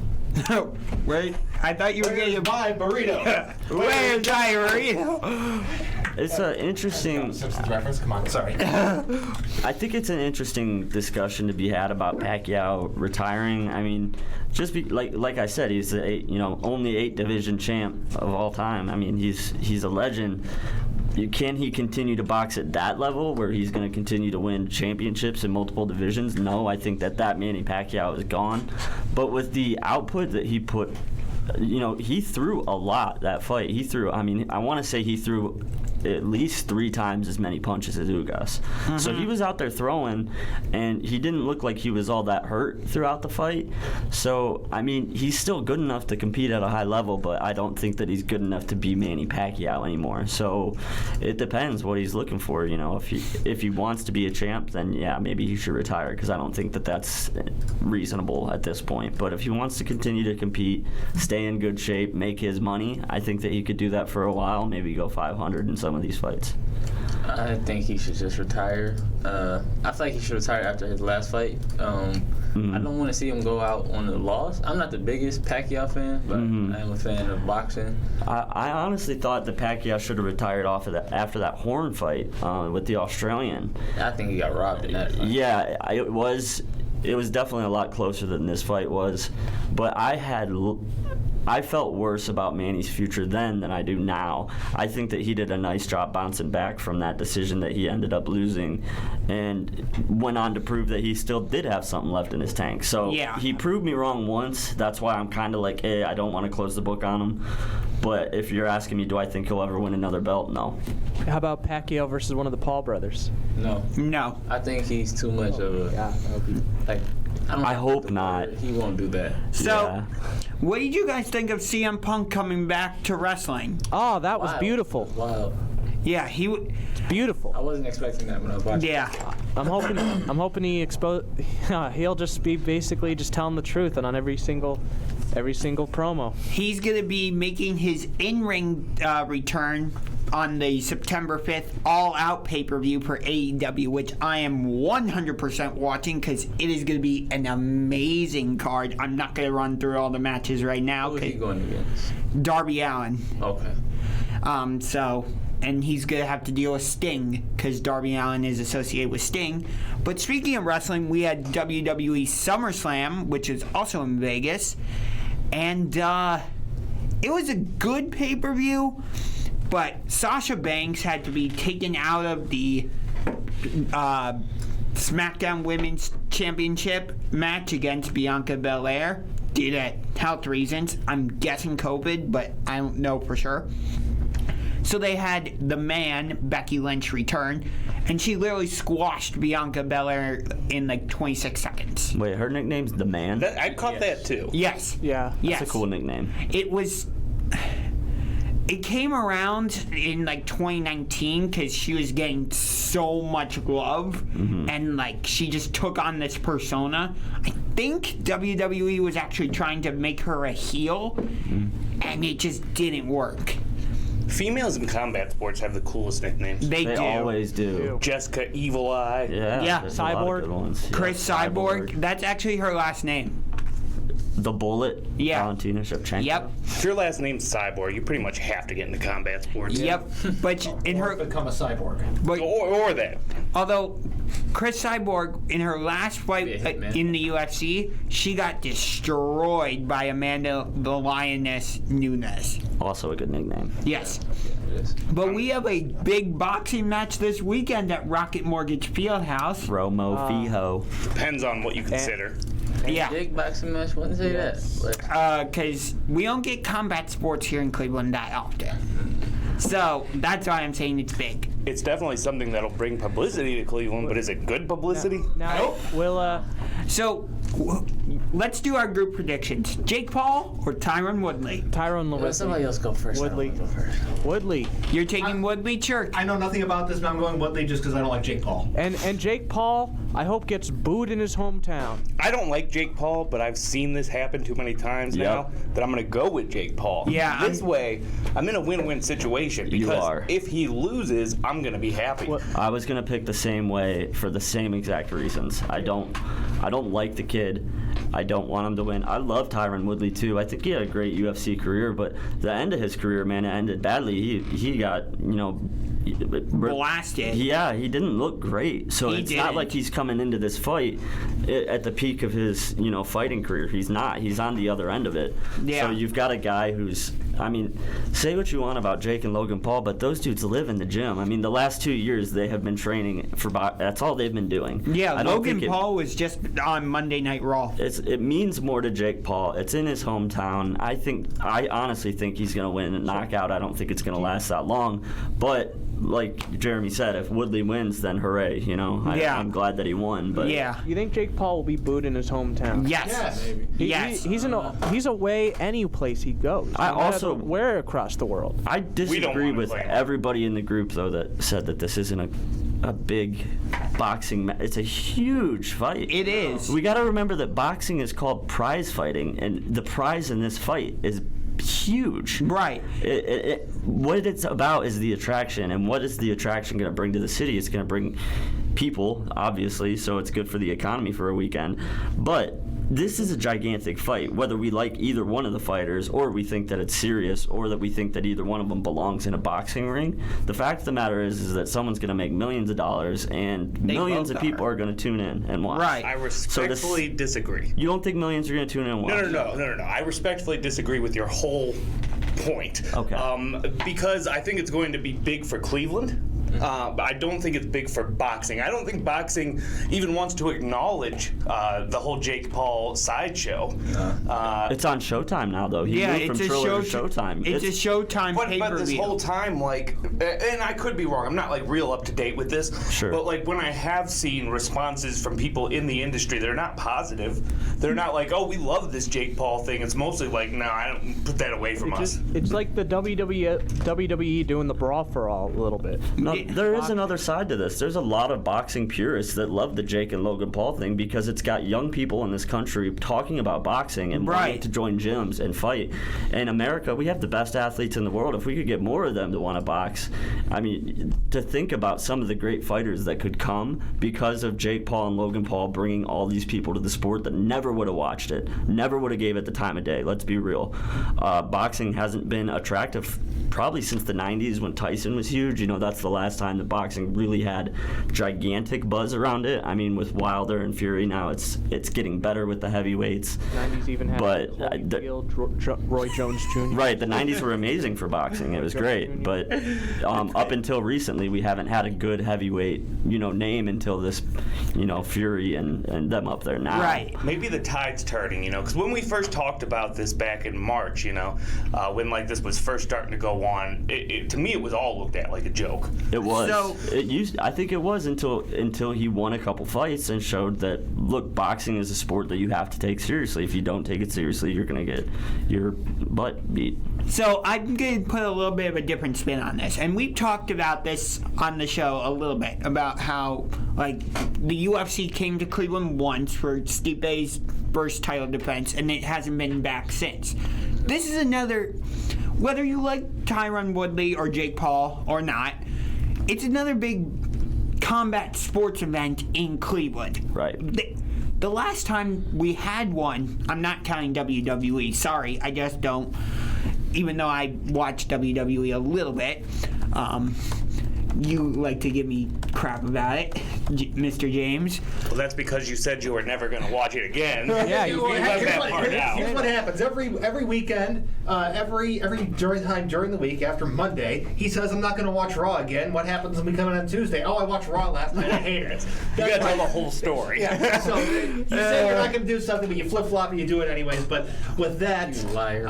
[SPEAKER 2] Wait, I thought you were going to
[SPEAKER 1] buy burrito.
[SPEAKER 2] Where's my burrito?
[SPEAKER 5] It's an interesting.
[SPEAKER 1] Simpsons reference. Come on, sorry.
[SPEAKER 5] I think it's an interesting discussion to be had about Pacquiao retiring. I mean, just like I said, he's the only 8 division champ of all time. I mean, he's a legend. Can he continue to box at that level where he's going to continue to win championships in multiple divisions? No, I think that Manny Pacquiao is gone. But with the output that he put, he threw a lot that fight. I want to say he threw at least 3 times as many punches as Ugas. So he was out there throwing, and he didn't look like he was all that hurt throughout the fight. So, I mean, he's still good enough to compete at a high level, but I don't think that he's good enough to be Manny Pacquiao anymore. So it depends what he's looking for. If he wants to be a champ, then yeah, maybe he should retire, because I don't think that that's reasonable at this point. But if he wants to continue to compete, stay in good shape, make his money, I think that he could do that for a while, maybe go 500 in some of these fights.
[SPEAKER 7] I think he should just retire. I feel like he should retire after his last fight. I don't want to see him go out on a loss. I'm not the biggest Pacquiao fan, but I am a fan of boxing.
[SPEAKER 5] I honestly thought that Pacquiao should have retired after that Horn fight with the Australian.
[SPEAKER 7] I think he got robbed in that fight.
[SPEAKER 5] Yeah, it was definitely a lot closer than this fight was, but I felt worse about Manny's future then than I do now. I think that he did a nice job bouncing back from that decision that he ended up losing, and went on to prove that he still did have something left in his tank. So he proved me wrong once. That's why I'm kind of like, I don't want to close the book on him. But if you're asking me, do I think he'll ever win another belt? No.
[SPEAKER 3] How about Pacquiao versus one of the Paul brothers?
[SPEAKER 7] No. I think he's too much of a...
[SPEAKER 5] I hope not.
[SPEAKER 7] He won't do that.
[SPEAKER 2] So, what did you guys think of CM Punk coming back to wrestling?
[SPEAKER 3] Oh, that was beautiful.
[SPEAKER 7] Wow.
[SPEAKER 2] Yeah,
[SPEAKER 3] it's beautiful.
[SPEAKER 7] I wasn't expecting that when I was watching.
[SPEAKER 2] Yeah.
[SPEAKER 3] I'm hoping he'll just be basically just telling the truth and on every single promo.
[SPEAKER 2] He's going to be making his in-ring return on the September 5th all-out pay-per-view for AEW, which I am 100% watching because it is going to be an amazing card. I'm not going to run through all the matches right now.
[SPEAKER 7] Who is he going against?
[SPEAKER 2] Darby Allin.
[SPEAKER 7] Okay.
[SPEAKER 2] And he's going to have to deal with Sting because Darby Allin is associated with Sting. But speaking of wrestling, we had WWE SummerSlam, which is also in Vegas. And it was a good pay-per-view, but Sasha Banks had to be taken out of the SmackDown Women's Championship match against Bianca Belair due to health reasons. I'm guessing COVID, but I don't know for sure. So they had the man, Becky Lynch, return, and she literally squashed Bianca Belair in like 26 seconds.
[SPEAKER 5] Wait, her nickname's The Man?
[SPEAKER 4] I caught that too.
[SPEAKER 2] Yes.
[SPEAKER 3] Yeah.
[SPEAKER 2] Yes.
[SPEAKER 5] That's a cool nickname.
[SPEAKER 2] It came around in like 2019 because she was getting so much love, and like she just took on this persona. I think WWE was actually trying to make her a heel, and it just didn't work.
[SPEAKER 4] Females in combat sports have the coolest nicknames.
[SPEAKER 2] They do.
[SPEAKER 5] Always do.
[SPEAKER 4] Jessica Evil Eye.
[SPEAKER 5] Yeah.
[SPEAKER 2] Yeah.
[SPEAKER 5] There's a lot of
[SPEAKER 3] Cyborg.
[SPEAKER 5] good ones.
[SPEAKER 2] Chris
[SPEAKER 5] Yeah,
[SPEAKER 2] Cyborg. That's actually her last name.
[SPEAKER 5] The Bullet.
[SPEAKER 2] Yeah.
[SPEAKER 5] Valentina Shevchenko.
[SPEAKER 2] Yep.
[SPEAKER 4] If your last name's Cyborg, you pretty much have to get into combat sports.
[SPEAKER 2] Yep. But in
[SPEAKER 1] Or
[SPEAKER 2] her,
[SPEAKER 1] become a cyborg.
[SPEAKER 2] but
[SPEAKER 4] Or that.
[SPEAKER 2] although Chris Cyborg in her last fight
[SPEAKER 7] Be a hitman.
[SPEAKER 2] in the UFC, she got destroyed by Amanda the Lioness Nunes.
[SPEAKER 5] Also a good nickname.
[SPEAKER 2] Yes.
[SPEAKER 7] It is.
[SPEAKER 2] But we have a big boxing match this weekend at Rocket Mortgage Fieldhouse.
[SPEAKER 5] Romo Fijo.
[SPEAKER 4] Depends on what you consider.
[SPEAKER 2] Yeah.
[SPEAKER 7] Big boxing match. Wouldn't say that.
[SPEAKER 2] Because we don't get combat sports here in Cleveland that often. So that's why I'm saying it's big.
[SPEAKER 4] It's definitely something that'll bring publicity to Cleveland, but is it good publicity?
[SPEAKER 3] Now, we'll
[SPEAKER 2] So let's do our group predictions. Jake Paul or Tyron Woodley?
[SPEAKER 3] Tyrone
[SPEAKER 7] Let
[SPEAKER 3] Woodley.
[SPEAKER 7] somebody else go first.
[SPEAKER 3] Woodley.
[SPEAKER 7] I don't wanna go first.
[SPEAKER 3] Woodley.
[SPEAKER 2] You're taking Woodley, Church.
[SPEAKER 1] I know nothing about this, but I'm going Woodley just because I don't like Jake Paul.
[SPEAKER 3] And Jake Paul, I hope gets booed in his hometown.
[SPEAKER 4] I don't like Jake Paul, but I've seen this happen too many times now that I'm going to go with Jake Paul.
[SPEAKER 2] Yeah,
[SPEAKER 4] This way, I'm in a win-win situation because
[SPEAKER 5] You are.
[SPEAKER 4] if he loses, I'm going to be happy.
[SPEAKER 3] What-
[SPEAKER 5] I was gonna pick the same way for the same exact reasons. I don't like the kid. I don't want him to win. I love Tyron Woodley too. I think he had a great UFC career, but the end of his career, man, it ended badly. He got,
[SPEAKER 2] Blasted.
[SPEAKER 5] Yeah, he didn't look great. So
[SPEAKER 2] He
[SPEAKER 5] it's not
[SPEAKER 2] didn't.
[SPEAKER 5] like he's coming into this fight at the peak of his, fighting career. He's not. He's on the other end of it.
[SPEAKER 2] Yeah.
[SPEAKER 5] So you've got a guy who's, say what you want about Jake and Logan Paul, but those dudes live in the gym. The last 2 years they have been training for that's all they've been doing.
[SPEAKER 2] Yeah,
[SPEAKER 5] I don't
[SPEAKER 2] Logan
[SPEAKER 5] think
[SPEAKER 2] Paul was just on Monday Night Raw.
[SPEAKER 5] it means more to Jake Paul. It's in his hometown. I honestly think he's going to win a knockout. I don't think it's going to last that long. But like Jeremy said, if Woodley wins, then hooray! I'm glad that he won. But
[SPEAKER 2] Yeah.
[SPEAKER 3] You think Jake Paul will be booed in his hometown?
[SPEAKER 2] Yes. Yes.
[SPEAKER 3] He's away any place he goes.
[SPEAKER 5] I
[SPEAKER 3] no matter
[SPEAKER 5] also-
[SPEAKER 3] where across the world.
[SPEAKER 5] I
[SPEAKER 4] don't
[SPEAKER 5] disagree
[SPEAKER 4] wanna
[SPEAKER 5] with
[SPEAKER 4] play him.
[SPEAKER 5] everybody in the group though that said that this isn't a big boxing match. It's a huge fight.
[SPEAKER 2] It is.
[SPEAKER 5] We got to remember that boxing is called prize fighting, and the prize in this fight is huge.
[SPEAKER 2] Right.
[SPEAKER 5] What it's about is the attraction, and what is the attraction going to bring to the city? It's going to bring people, obviously, so it's good for the economy for a weekend. But this is a gigantic fight, whether we like either one of the fighters, or we think that it's serious, or that we think that either one of them belongs in a boxing ring. The fact of the matter is that someone's going to make millions of dollars, and millions
[SPEAKER 2] both
[SPEAKER 5] of people
[SPEAKER 2] are.
[SPEAKER 5] are going to tune in and watch.
[SPEAKER 2] Right.
[SPEAKER 4] I respectfully disagree.
[SPEAKER 5] You don't think millions are going to tune in and watch?
[SPEAKER 4] No. I respectfully disagree with your whole point.
[SPEAKER 5] Okay.
[SPEAKER 4] Because I think it's going to be big for Cleveland. I don't think it's big for boxing. I don't think boxing even wants to acknowledge the whole Jake Paul sideshow.
[SPEAKER 5] It's on Showtime now, though. He
[SPEAKER 2] Yeah,
[SPEAKER 5] moved from
[SPEAKER 2] it's a
[SPEAKER 5] Triller to Showtime.
[SPEAKER 2] It's a Showtime
[SPEAKER 4] But
[SPEAKER 2] pay-per-view.
[SPEAKER 4] this whole time, and I could be wrong. I'm not real up to date with this.
[SPEAKER 5] Sure.
[SPEAKER 4] But when I have seen responses from people in the industry, they're not positive. They're not like, "Oh, we love this Jake Paul thing." It's mostly like, "No, I don't put that away from us."
[SPEAKER 3] It's like the WWE doing the brawl for all a little bit.
[SPEAKER 5] No, there is another side to this. There's a lot of boxing purists that love the Jake and Logan Paul thing because it's got young people in this country talking about boxing and wanting
[SPEAKER 2] Right.
[SPEAKER 5] to join gyms and fight. In America, we have the best athletes in the world. If we could get more of them to want to box, to think about some of the great fighters that could come because of Jake Paul and Logan Paul bringing all these people to the sport that never would have watched it, never would have gave it the time of day. Let's be real. Boxing hasn't been attractive probably since the 90s when Tyson was huge. That's the last time that boxing really had gigantic buzz around it. With Wilder and Fury now, it's getting better with the heavyweights.
[SPEAKER 3] 90s even had
[SPEAKER 5] But,
[SPEAKER 3] Holyfield, Roy Jones Jr.
[SPEAKER 5] Right, the 90s were amazing for boxing. It was great, but up until recently, we haven't had a good heavyweight, name until this, Fury and them up there now.
[SPEAKER 2] Right.
[SPEAKER 4] Maybe the tide's turning, because when we first talked about this back in March, when this was first starting to go on, to me it was all looked at like a joke.
[SPEAKER 5] It was.
[SPEAKER 2] So-
[SPEAKER 5] I think it was until he won a couple fights and showed that, look, boxing is a sport that you have to take seriously. If you don't take it seriously, you're going to get your butt beat.
[SPEAKER 2] So I'm going to put a little bit of a different spin on this. And we've talked about this on the show a little bit, about how, the UFC came to Cleveland once for Stipe's first title defense, and it hasn't been back since. This is another, whether you like Tyron Woodley or Jake Paul or not, it's another big combat sports event in Cleveland.
[SPEAKER 5] Right.
[SPEAKER 2] The last time we had one, I'm not counting WWE, sorry, I just don't, even though I watch WWE a little bit, you like to give me crap about it, Mr. James.
[SPEAKER 4] Well, that's because you said you were never going to watch it again.
[SPEAKER 3] Yeah, you
[SPEAKER 4] left that part out.
[SPEAKER 1] Here's what happens every weekend, every time during the week after Monday. He says, "I'm not going to watch Raw again." What happens when we come in on Tuesday? Oh, I watched Raw last night. I hated it.
[SPEAKER 4] You got to tell the whole story.
[SPEAKER 1] Yeah. So you say you're not going to do something, but you flip flop and you do it anyways. But with that,
[SPEAKER 7] You liar.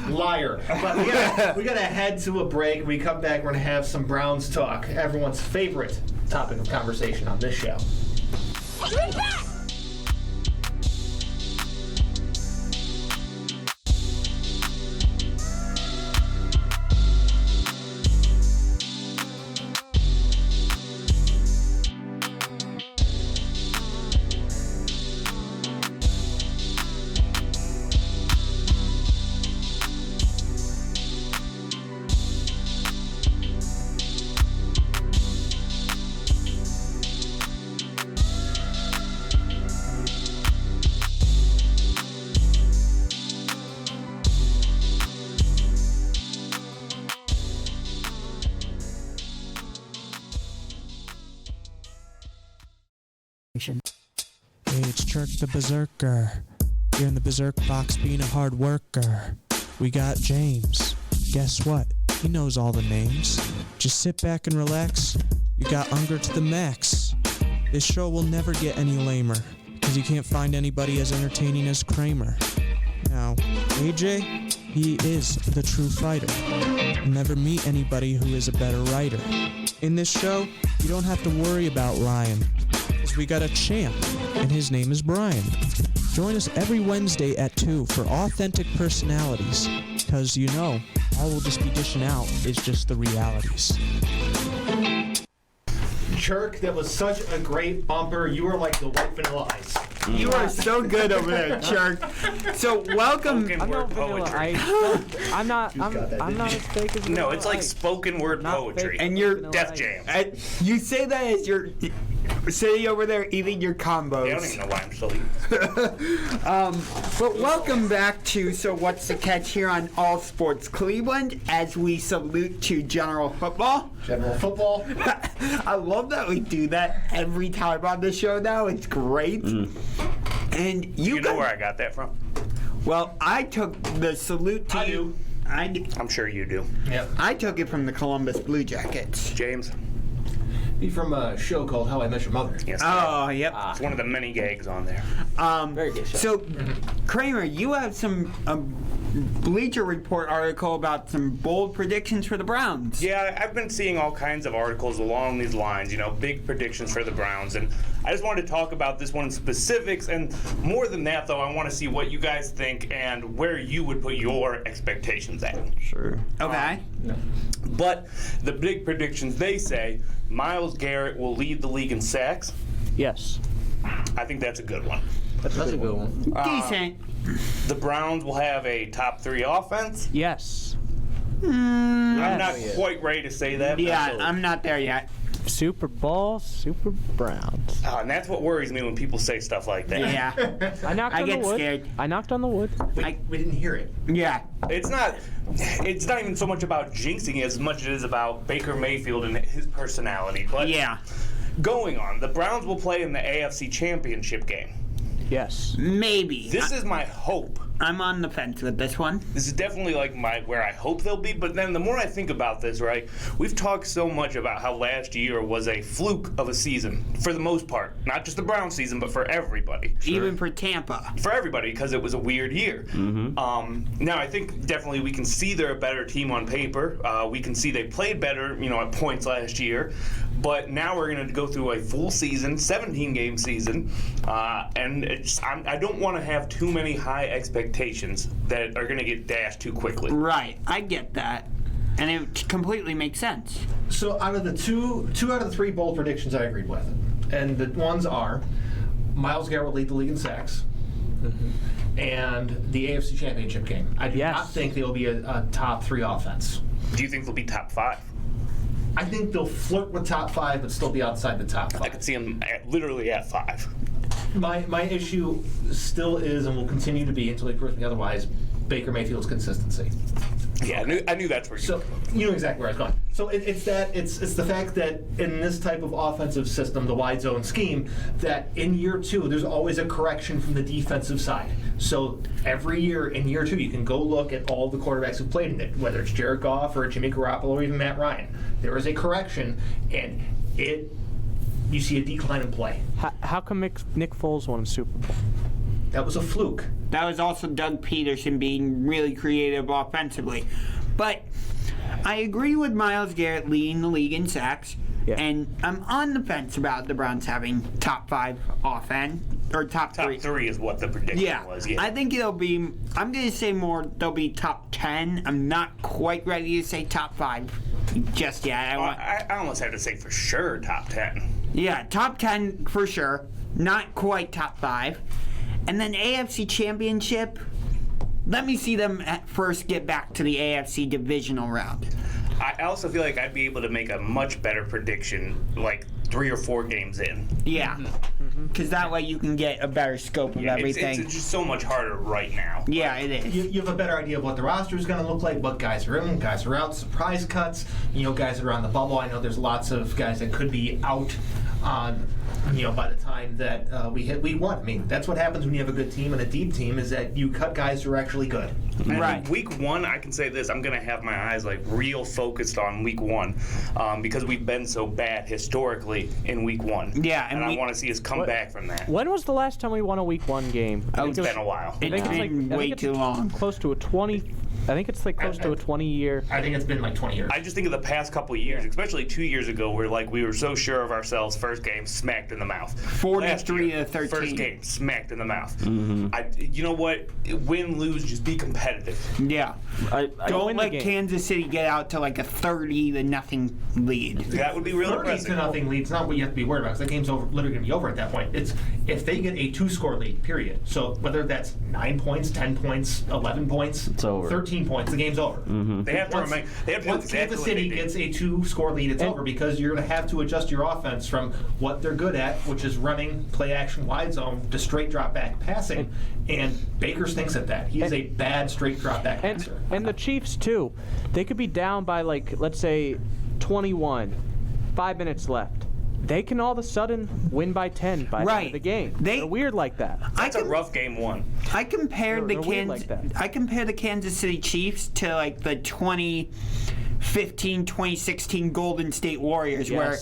[SPEAKER 1] liar. But we got to head to a break. When we come back, we're going to have some Browns talk, everyone's favorite topic of conversation on this show.
[SPEAKER 10] Hey, it's Chirk the Berserker. You're in the Berserk box being a hard worker. We got James. Guess what? He knows all the names. Just sit back and relax. You got Unger to the max. This show will never get any lamer, because you can't find anybody as entertaining as Kramer. Now, AJ, he is the true fighter. You'll never meet anybody who is a better writer. In this show, you don't have to worry about Ryan, because we got a champ, and his name is Brian. Join us every Wednesday at 2 for authentic personalities, because you know, all we'll just be dishing out is just the realities.
[SPEAKER 1] Chirk, that was such a great bumper. You were like the white vanilla ice.
[SPEAKER 2] You are so good over there, Chirk. So welcome.
[SPEAKER 4] Spoken
[SPEAKER 3] I'm
[SPEAKER 4] word
[SPEAKER 3] not vanilla
[SPEAKER 4] poetry.
[SPEAKER 3] ice. I'm not as fake as
[SPEAKER 4] No,
[SPEAKER 3] vanilla
[SPEAKER 4] it's like
[SPEAKER 3] ice.
[SPEAKER 4] spoken word
[SPEAKER 3] Not
[SPEAKER 4] poetry.
[SPEAKER 3] fake.
[SPEAKER 2] And you're
[SPEAKER 3] Vanilla
[SPEAKER 4] Death
[SPEAKER 3] ice.
[SPEAKER 4] Jam.
[SPEAKER 2] you say that as you're sitting over there eating your combos.
[SPEAKER 4] They don't even know why I'm still eating.
[SPEAKER 2] But welcome back to So What's the Catch here on All Sports Cleveland as we salute to General Football.
[SPEAKER 1] General football.
[SPEAKER 2] I love that we do that every time on the show now. It's great. And
[SPEAKER 4] You know where I got that from?
[SPEAKER 2] Well, I took the salute to
[SPEAKER 1] I
[SPEAKER 2] you.
[SPEAKER 1] do.
[SPEAKER 4] I'm sure you do.
[SPEAKER 1] Yep.
[SPEAKER 2] I took it from the Columbus Blue Jackets.
[SPEAKER 4] James?
[SPEAKER 1] Be from a show called How I Met Your Mother.
[SPEAKER 4] Yes.
[SPEAKER 2] Oh, yep.
[SPEAKER 4] It's one of the many gags on there.
[SPEAKER 3] Very good show.
[SPEAKER 2] So, Kramer, you have some Bleacher Report article about some bold predictions for the Browns.
[SPEAKER 4] Yeah, I've been seeing all kinds of articles along these lines, you know, big predictions for the Browns. And I just wanted to talk about this one in specifics. And more than that, though, I want to see what you guys think and where you would put your expectations at.
[SPEAKER 5] Sure.
[SPEAKER 2] Okay.
[SPEAKER 4] But the big predictions, they say Myles Garrett will lead the league in sacks.
[SPEAKER 3] Yes.
[SPEAKER 4] I think that's a good one.
[SPEAKER 7] That's a good one.
[SPEAKER 2] Decent.
[SPEAKER 4] The Browns will have a top 3 offense.
[SPEAKER 3] Yes.
[SPEAKER 4] I'm not quite ready to say that. but
[SPEAKER 2] Yeah, I'm not there yet.
[SPEAKER 3] Super Bowl, Super Browns.
[SPEAKER 4] and that's what worries me when people say stuff like that.
[SPEAKER 2] Yeah.
[SPEAKER 3] I knocked
[SPEAKER 2] I
[SPEAKER 3] on
[SPEAKER 2] get
[SPEAKER 3] the wood.
[SPEAKER 2] scared.
[SPEAKER 3] I knocked on the wood.
[SPEAKER 1] We didn't hear it.
[SPEAKER 2] Yeah.
[SPEAKER 4] It's not even so much about jinxing as much as it is about Baker Mayfield and his personality. But
[SPEAKER 2] Yeah.
[SPEAKER 4] going on, the Browns will play in the AFC Championship game.
[SPEAKER 3] Yes.
[SPEAKER 2] Maybe.
[SPEAKER 4] This is my hope.
[SPEAKER 2] I'm on the fence with this one.
[SPEAKER 4] This is definitely like where I hope they'll be. But then the more I think about this, right, we've talked so much about how last year was a fluke of a season for the most part. Not just the Browns season, but for everybody.
[SPEAKER 2] Even for Tampa.
[SPEAKER 4] For everybody, because it was a weird year. Now, I think definitely we can see they're a better team on paper. We can see they played better, at points last year. But now we're going to go through a full season, 17-game season, and I don't want to have too many high expectations that are going to get dashed too quickly.
[SPEAKER 2] Right. I get that. And it completely makes sense.
[SPEAKER 1] So out of the two out of the 3 bold predictions I agreed with, and the ones are Myles Garrett will lead the league in sacks, and the AFC Championship game. I do not think they will be a top 3 offense.
[SPEAKER 4] Do you think they'll be top 5?
[SPEAKER 1] I think they'll flirt with top 5, but still be outside the top 5.
[SPEAKER 4] I could see them literally at 5.
[SPEAKER 1] My issue still is, and will continue to be until they prove me otherwise, Baker Mayfield's consistency.
[SPEAKER 4] Yeah, I knew that's where you
[SPEAKER 1] So you know exactly where I was going. So it's the fact that in this type of offensive system, the wide zone scheme, that in year 2 there's always a correction from the defensive side. So every year in year 2 you can go look at all the quarterbacks who played in it, whether it's Jared Goff or Jimmy Garoppolo or even Matt Ryan. There is a correction, and you see a decline in play.
[SPEAKER 3] How come Nick Foles won a Super Bowl?
[SPEAKER 1] That was a fluke.
[SPEAKER 2] That was also Doug Peterson being really creative offensively. But I agree with Myles Garrett leading the league in sacks, and I'm on the fence about the Browns having top 5 offense, or top 3.
[SPEAKER 4] Top 3 is what the prediction was, yeah.
[SPEAKER 2] I think it'll be, I'm going to say they'll be top 10. I'm not quite ready to say top 5 just yet.
[SPEAKER 4] I almost have to say for sure top 10.
[SPEAKER 2] Yeah, top 10 for sure. Not quite top 5. And then AFC Championship, let me see them at first get back to the AFC divisional round.
[SPEAKER 4] I also feel like I'd be able to make a much better prediction like 3 or 4 games in.
[SPEAKER 2] Yeah, because that way you can get a better scope of everything.
[SPEAKER 4] It's just so much harder right now.
[SPEAKER 2] Yeah, it is.
[SPEAKER 1] You have a better idea of what the roster is going to look like, what guys are in, guys are out, surprise cuts, guys that are on the bubble. I know there's lots of guys that could be out by the time that we hit week 1. I mean, that's what happens when you have a good team and a deep team, is that you cut guys who are actually good.
[SPEAKER 2] Right.
[SPEAKER 4] Week 1, I can say this, I'm going to have my eyes real focused on week 1 because we've been so bad historically in week 1.
[SPEAKER 2] Yeah.
[SPEAKER 4] And I want to see us come back from that.
[SPEAKER 3] When was the last time we won a week 1 game?
[SPEAKER 4] It's been a while.
[SPEAKER 2] It's been way too long.
[SPEAKER 3] Close to a 20. I think it's close to a 20-year.
[SPEAKER 1] I think it's been 20 years.
[SPEAKER 4] I just think of the past couple of years, especially 2 years ago, where we were so sure of ourselves. First game, smacked in the mouth.
[SPEAKER 2] 43 to 13.
[SPEAKER 4] First game, smacked in the mouth. You know what? Win, lose, just be competitive.
[SPEAKER 2] Yeah. Don't let Kansas City get out to a 30-0 lead.
[SPEAKER 4] That would be real impressive.
[SPEAKER 1] 30-0 lead. It's not what you have to be worried about, because that game's literally going to be over at that point. It's if they get a 2-score lead, period. So whether that's 9 points, 10 points, 11 points,
[SPEAKER 5] it's over.
[SPEAKER 1] 13 points, the game's over.
[SPEAKER 4] They have to remember.
[SPEAKER 1] Once Kansas City gets a 2-score lead, it's over, because you're going to have to adjust your offense from what they're good at, which is running, play action, wide zone, to straight drop back passing. And Baker stinks at that. He is a bad straight drop back passer.
[SPEAKER 3] And the Chiefs too. They could be down by let's say 21, 5 minutes left. They can all of a sudden win by 10 by the end of the game. They're weird like that.
[SPEAKER 4] That's a rough game 1.
[SPEAKER 2] I compared the Kansas City Chiefs to the 2015, 2016 Golden State Warriors, where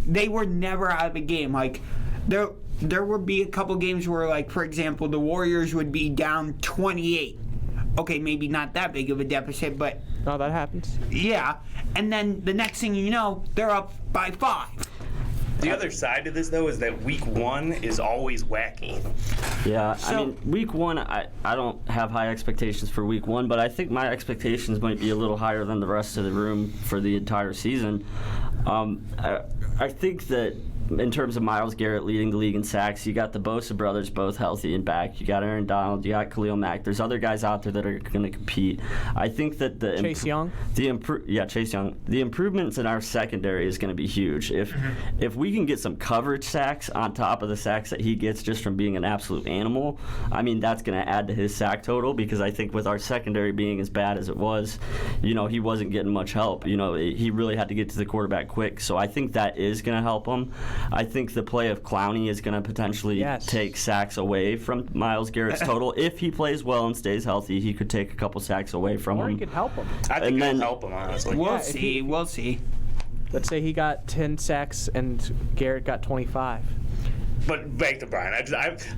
[SPEAKER 2] they were never out of the game. There would be a couple games where, for example, the Warriors would be down 28. Okay, maybe not that big of a deficit, but
[SPEAKER 3] no, that happens.
[SPEAKER 2] Yeah, and then the next thing you know, they're up by 5.
[SPEAKER 4] The other side of this, though, is that week 1 is always wacky.
[SPEAKER 5] Yeah, week 1, I don't have high expectations for week 1, but I think my expectations might be a little higher than the rest of the room for the entire season. I think that in terms of Myles Garrett leading the league in sacks, you got the Bosa brothers both healthy and back. You got Aaron Donald, you got Khalil Mack. There's other guys out there that are going to compete. I think that
[SPEAKER 3] Chase Young.
[SPEAKER 5] Chase Young. The improvements in our secondary is going to be huge. If we can get some coverage sacks on top of the sacks that he gets just from being an absolute animal, that's going to add to his sack total, because I think with our secondary being as bad as it was, he wasn't getting much help. He really had to get to the quarterback quick. So I think that is going to help him. I think the play of Clowney is going to potentially take sacks away from Myles Garrett's total. If he plays well and stays healthy, he could take a couple sacks away from him.
[SPEAKER 3] Or he could help him.
[SPEAKER 4] I think it could help him, honestly.
[SPEAKER 2] We'll see.
[SPEAKER 3] Let's say he got 10 sacks and Garrett got 25.
[SPEAKER 4] But back to Brian,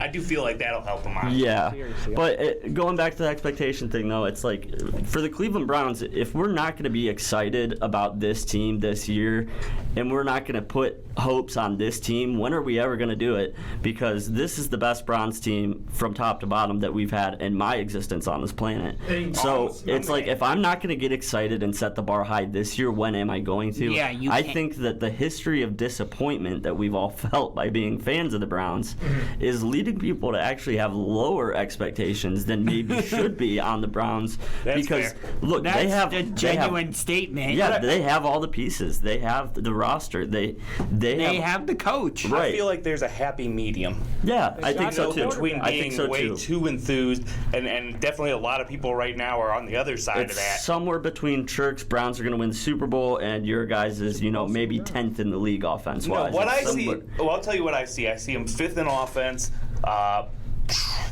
[SPEAKER 4] I do feel like that'll help him out.
[SPEAKER 5] Yeah, but going back to the expectation thing, though, it's for the Cleveland Browns, if we're not going to be excited about this team this year, and we're not going to put hopes on this team, when are we ever going to do it? Because this is the best Browns team from top to bottom that we've had in my existence on this planet. So it's if I'm not going to get excited and set the bar high this year, when am I going to?
[SPEAKER 2] Yeah,
[SPEAKER 5] I think that the history of disappointment that we've all felt by being fans fans of the Browns, is leading people to actually have lower expectations than maybe should be on the Browns.
[SPEAKER 4] That's
[SPEAKER 5] because
[SPEAKER 4] fair.
[SPEAKER 5] look,
[SPEAKER 2] That's
[SPEAKER 5] they have
[SPEAKER 2] a genuine statement.
[SPEAKER 5] Yeah, they have all the pieces. They have the roster. They
[SPEAKER 2] have the coach.
[SPEAKER 5] Right.
[SPEAKER 4] I feel like there's a happy medium.
[SPEAKER 5] Yeah, I think so too.
[SPEAKER 4] Between
[SPEAKER 5] I
[SPEAKER 4] being
[SPEAKER 5] think so
[SPEAKER 4] way
[SPEAKER 5] too.
[SPEAKER 4] too enthused and definitely a lot of people right now are on the other side
[SPEAKER 5] It's
[SPEAKER 4] of that.
[SPEAKER 5] somewhere between Chirk's Browns are going to win the Super Bowl and your guys is, maybe 10th in the league offense-wise.
[SPEAKER 4] No, what I
[SPEAKER 5] It's
[SPEAKER 4] see,
[SPEAKER 5] somewhat-
[SPEAKER 4] well, I'll tell you what I see. I see him 5th in offense,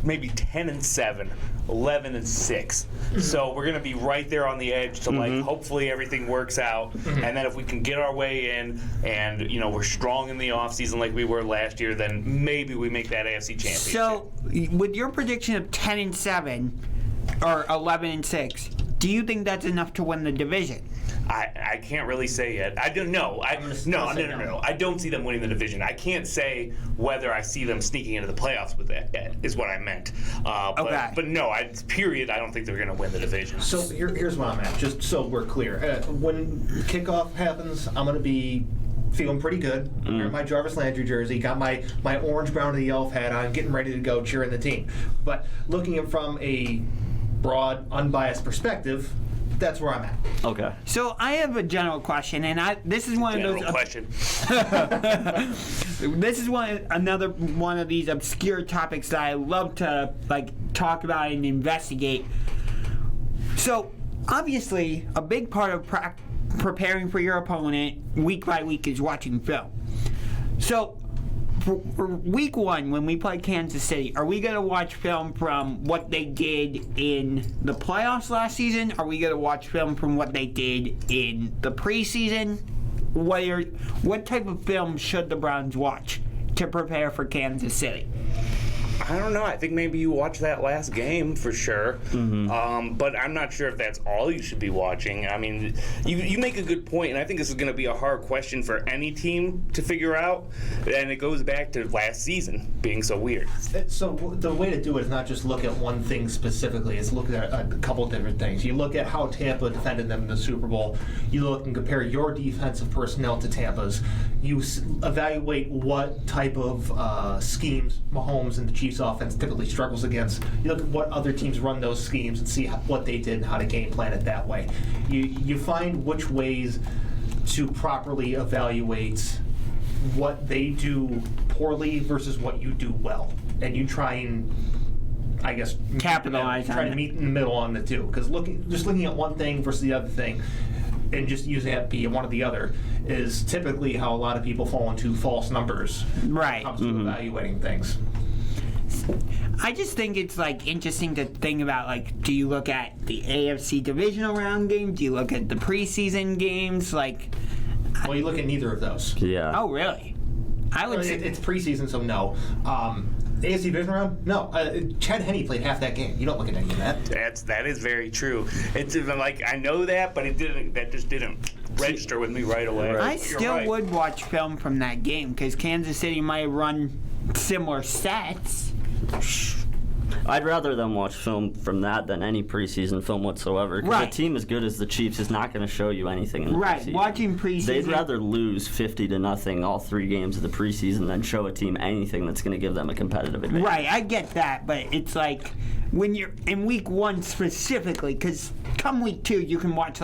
[SPEAKER 4] maybe 10-7, 11-6. So we're gonna be right there on the edge to like. Hopefully everything works out, and then if we can get our way in, and we're strong in the offseason like we were last year, then maybe we make that AFC championship.
[SPEAKER 2] So, with your prediction of 10-7 or 11-6, do you think that's enough to win the division?
[SPEAKER 4] I can't really say yet. I don't know. No. I don't see them winning the division. I can't say whether I see them sneaking into the playoffs with that yet, is what I meant.
[SPEAKER 2] Okay.
[SPEAKER 4] But no, period, I don't think they're going to win the division.
[SPEAKER 1] So here's what I'm at, just so we're clear. When kickoff happens, I'm going to be feeling pretty good. Wearing my Jarvis Landry jersey, got my orange, brown, and the elf hat on, getting ready to go cheering the team. But looking at it from a broad, unbiased perspective, that's where I'm at.
[SPEAKER 5] Okay.
[SPEAKER 2] So I have a general question, and this is one
[SPEAKER 4] General
[SPEAKER 2] of those.
[SPEAKER 4] question.
[SPEAKER 2] This is another one of these obscure topics that I love to talk about and investigate. So obviously, a big part of preparing for your opponent week by week is watching film. So for week 1, when we play Kansas City, are we going to watch film from what they did in the playoffs last season? Are we going to watch film from what they did in the preseason? What type of film should the Browns watch to prepare for Kansas City?
[SPEAKER 4] I don't know. I think maybe you watch that last game for sure. But I'm not sure if that's all you should be watching. I mean, you make a good point, and I think this is going to be a hard question for any team to figure out. And it goes back to last season being so weird.
[SPEAKER 1] So the way to do it is not just look at one thing specifically. It's look at a couple different things. You look at how Tampa defended them in the Super Bowl. You look and compare your defensive personnel to Tampa's. You evaluate what type of schemes Mahomes and the Chiefs offense typically struggles against. You look at what other teams run those schemes and see what they did and how to game plan it that way. You find which ways to properly evaluate what they do poorly versus what you do well, and you try and, I guess,
[SPEAKER 2] capitalize on
[SPEAKER 1] try
[SPEAKER 2] it.
[SPEAKER 1] to meet in the middle on the two. Because just looking at one thing versus the other thing, and just using that be one or the other, is typically how a lot of people fall into false numbers
[SPEAKER 2] Right.
[SPEAKER 1] when it comes to evaluating things.
[SPEAKER 2] I just think it's interesting to think about do you look at the AFC divisional round games? Do you look at the preseason games?
[SPEAKER 1] Well, you look at neither of those.
[SPEAKER 5] Yeah.
[SPEAKER 2] Oh, really? I would say
[SPEAKER 1] It's preseason, so no. AFC division round? No. Chad Henne played half that game. You don't look at any of that.
[SPEAKER 4] That is very true. It's I know that, but that just didn't register with me right away.
[SPEAKER 2] I
[SPEAKER 4] You're
[SPEAKER 2] still
[SPEAKER 4] right.
[SPEAKER 2] would watch film from that game because Kansas City might run similar sets.
[SPEAKER 5] I'd rather them watch film from that than any preseason film whatsoever. Because
[SPEAKER 2] Right.
[SPEAKER 5] a team as good as the Chiefs is not going to show you anything in the
[SPEAKER 2] Right,
[SPEAKER 5] preseason.
[SPEAKER 2] watching preseason.
[SPEAKER 5] They'd rather lose 50-0 all 3 games of the preseason than show a team anything that's going to give them a competitive advantage.
[SPEAKER 2] Right, I get that, but it's when you're in week 1 specifically, because come week 2 you can watch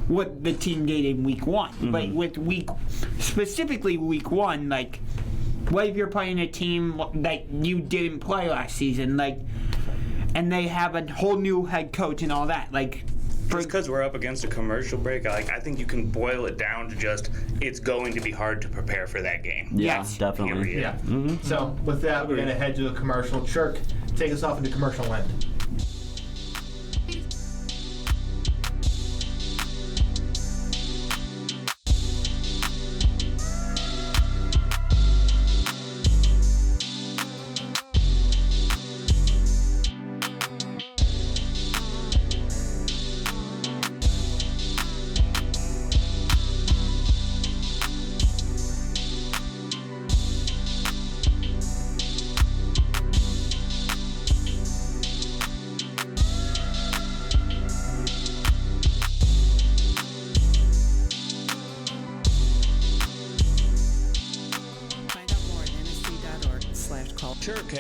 [SPEAKER 2] what the team did in week 1. But with specifically week 1, what if you're playing a team that you didn't play last season, and they have a whole new head coach and all that,
[SPEAKER 4] Just because we're up against a commercial break, I think you can boil it down to just it's going to be hard to prepare for that game.
[SPEAKER 5] Yeah,
[SPEAKER 2] Yes.
[SPEAKER 5] definitely.
[SPEAKER 4] Period.
[SPEAKER 1] Yeah. So with that, we're going to head to a commercial. Chirk, take us off into commercial land.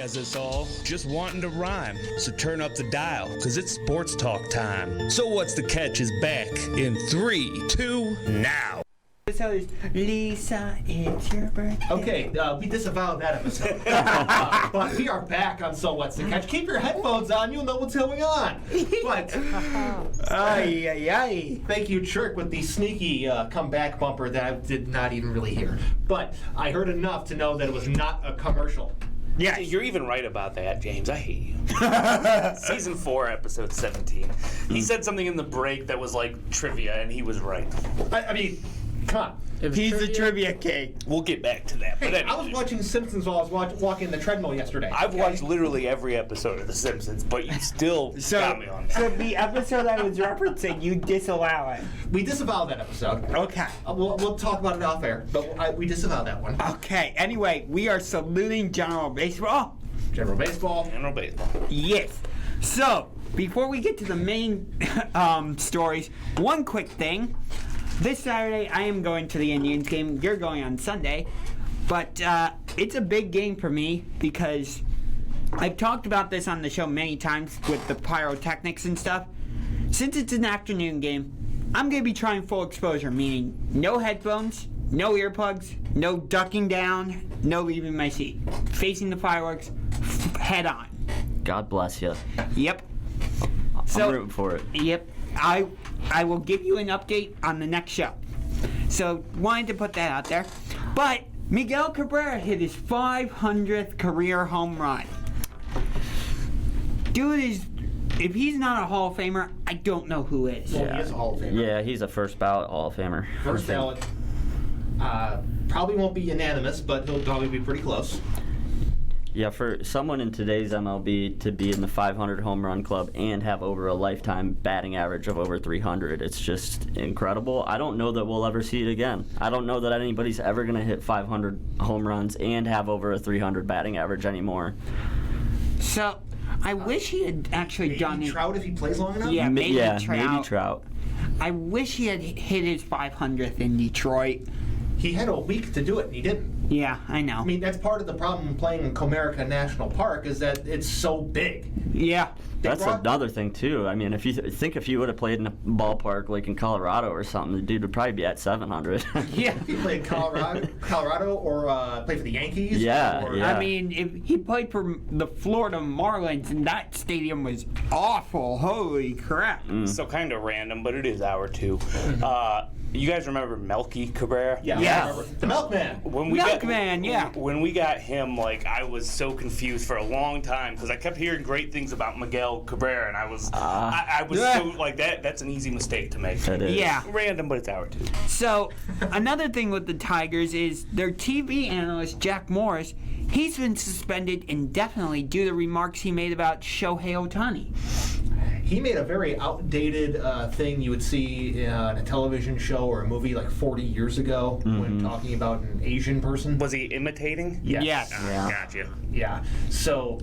[SPEAKER 6] has us all just wanting to rhyme. So turn up the dial, cause it's sports talk time. So What's the Catch is back in 3, 2, now.
[SPEAKER 2] So Lisa, it's your birthday.
[SPEAKER 1] Okay, we disavowed that episode. But we are back on So What's the Catch. Keep your headphones on, you'll know what's going on. But thank you, Chirk, with the sneaky comeback bumper that I did not even really hear. But I heard enough to know that it was not a commercial.
[SPEAKER 2] Yeah,
[SPEAKER 4] You're even right about that, James. I hate you. Season 4, episode 17. He said something in the break that was like trivia, and he was right.
[SPEAKER 1] I mean, come on.
[SPEAKER 2] he's the trivia king.
[SPEAKER 4] We'll get back to that. But
[SPEAKER 1] Hey, I
[SPEAKER 4] anyway,
[SPEAKER 1] was watching Simpsons while I was walking the treadmill yesterday.
[SPEAKER 4] I've watched literally every episode of The Simpsons, but you still got me on that.
[SPEAKER 2] So the episode I was referencing, you disallow it.
[SPEAKER 1] We disavowed that episode.
[SPEAKER 2] Okay.
[SPEAKER 1] We'll talk about it off air, but we disavowed that one.
[SPEAKER 2] Okay. Anyway, we are saluting General Baseball.
[SPEAKER 1] General Baseball.
[SPEAKER 4] General Baseball.
[SPEAKER 2] Yes. So before we get to the main stories, one quick thing. This Saturday, I am going to the Indians game. You're going on Sunday. But it's a big game for me because I've talked about this on the show many times with the pyrotechnics and stuff. Since it's an afternoon game, I'm going to be trying full exposure, meaning no headphones, no earplugs, no ducking down, no leaving my seat. Facing the fireworks head on.
[SPEAKER 5] God bless you.
[SPEAKER 2] Yep.
[SPEAKER 5] I'm rooting for it.
[SPEAKER 2] Yep. I will give you an update on the next show. So, wanted to put that out there. But Miguel Cabrera hit his 500th career home run. Dude is, if he's not a Hall of Famer, I don't know who is.
[SPEAKER 1] Well, he is a Hall of Famer.
[SPEAKER 5] Yeah, he's a first ballot Hall of Famer.
[SPEAKER 1] First ballot. Probably won't be unanimous, but he'll probably be pretty close.
[SPEAKER 5] Yeah, for someone in today's MLB to be in the 500 home run club and have over a lifetime batting average of over 300, it's just incredible. I don't know that we'll ever see it again. I don't know that anybody's ever going to hit 500 home runs and have over a 300 batting average anymore.
[SPEAKER 2] So, I wish he had actually done
[SPEAKER 1] Maybe
[SPEAKER 2] it.
[SPEAKER 1] Trout if he plays long enough?
[SPEAKER 2] Yeah, maybe Trout.
[SPEAKER 5] Maybe Trout.
[SPEAKER 2] I wish he had hit his 500th in Detroit.
[SPEAKER 1] He had a week to do it, and he didn't.
[SPEAKER 2] Yeah, I know.
[SPEAKER 1] I mean, that's part of the problem playing in Comerica National Park is that it's so big.
[SPEAKER 2] Yeah.
[SPEAKER 5] That's another thing too. I mean, if you if you would have played in a ballpark like in Colorado or something, the dude would probably be at 700.
[SPEAKER 2] Yeah.
[SPEAKER 1] If he played Colorado or played for the Yankees.
[SPEAKER 5] Yeah,
[SPEAKER 1] or,
[SPEAKER 5] yeah.
[SPEAKER 2] I mean, if he played for the Florida Marlins, and that stadium was awful. Holy crap.
[SPEAKER 4] So kind of random, but it is hour 2. You guys remember Melky Cabrera?
[SPEAKER 1] Yeah.
[SPEAKER 2] Yeah.
[SPEAKER 1] I remember. The Milkman.
[SPEAKER 4] When we got him, like, I was so confused for a long time because I kept hearing great things about Miguel Cabrera, and I was so like that. That's an easy mistake to make.
[SPEAKER 5] It is.
[SPEAKER 2] Yeah.
[SPEAKER 4] Random, but it's hour 2.
[SPEAKER 2] So, another thing with the Tigers is their TV analyst, Jack Morris, he's been suspended indefinitely due to remarks he made about Shohei Ohtani.
[SPEAKER 1] He made a very outdated thing you would see in a television show or a movie like 40 years ago when talking about an Asian person.
[SPEAKER 4] Was he imitating?
[SPEAKER 2] Yes.
[SPEAKER 5] Yeah.
[SPEAKER 4] Gotcha.
[SPEAKER 1] Yeah. So,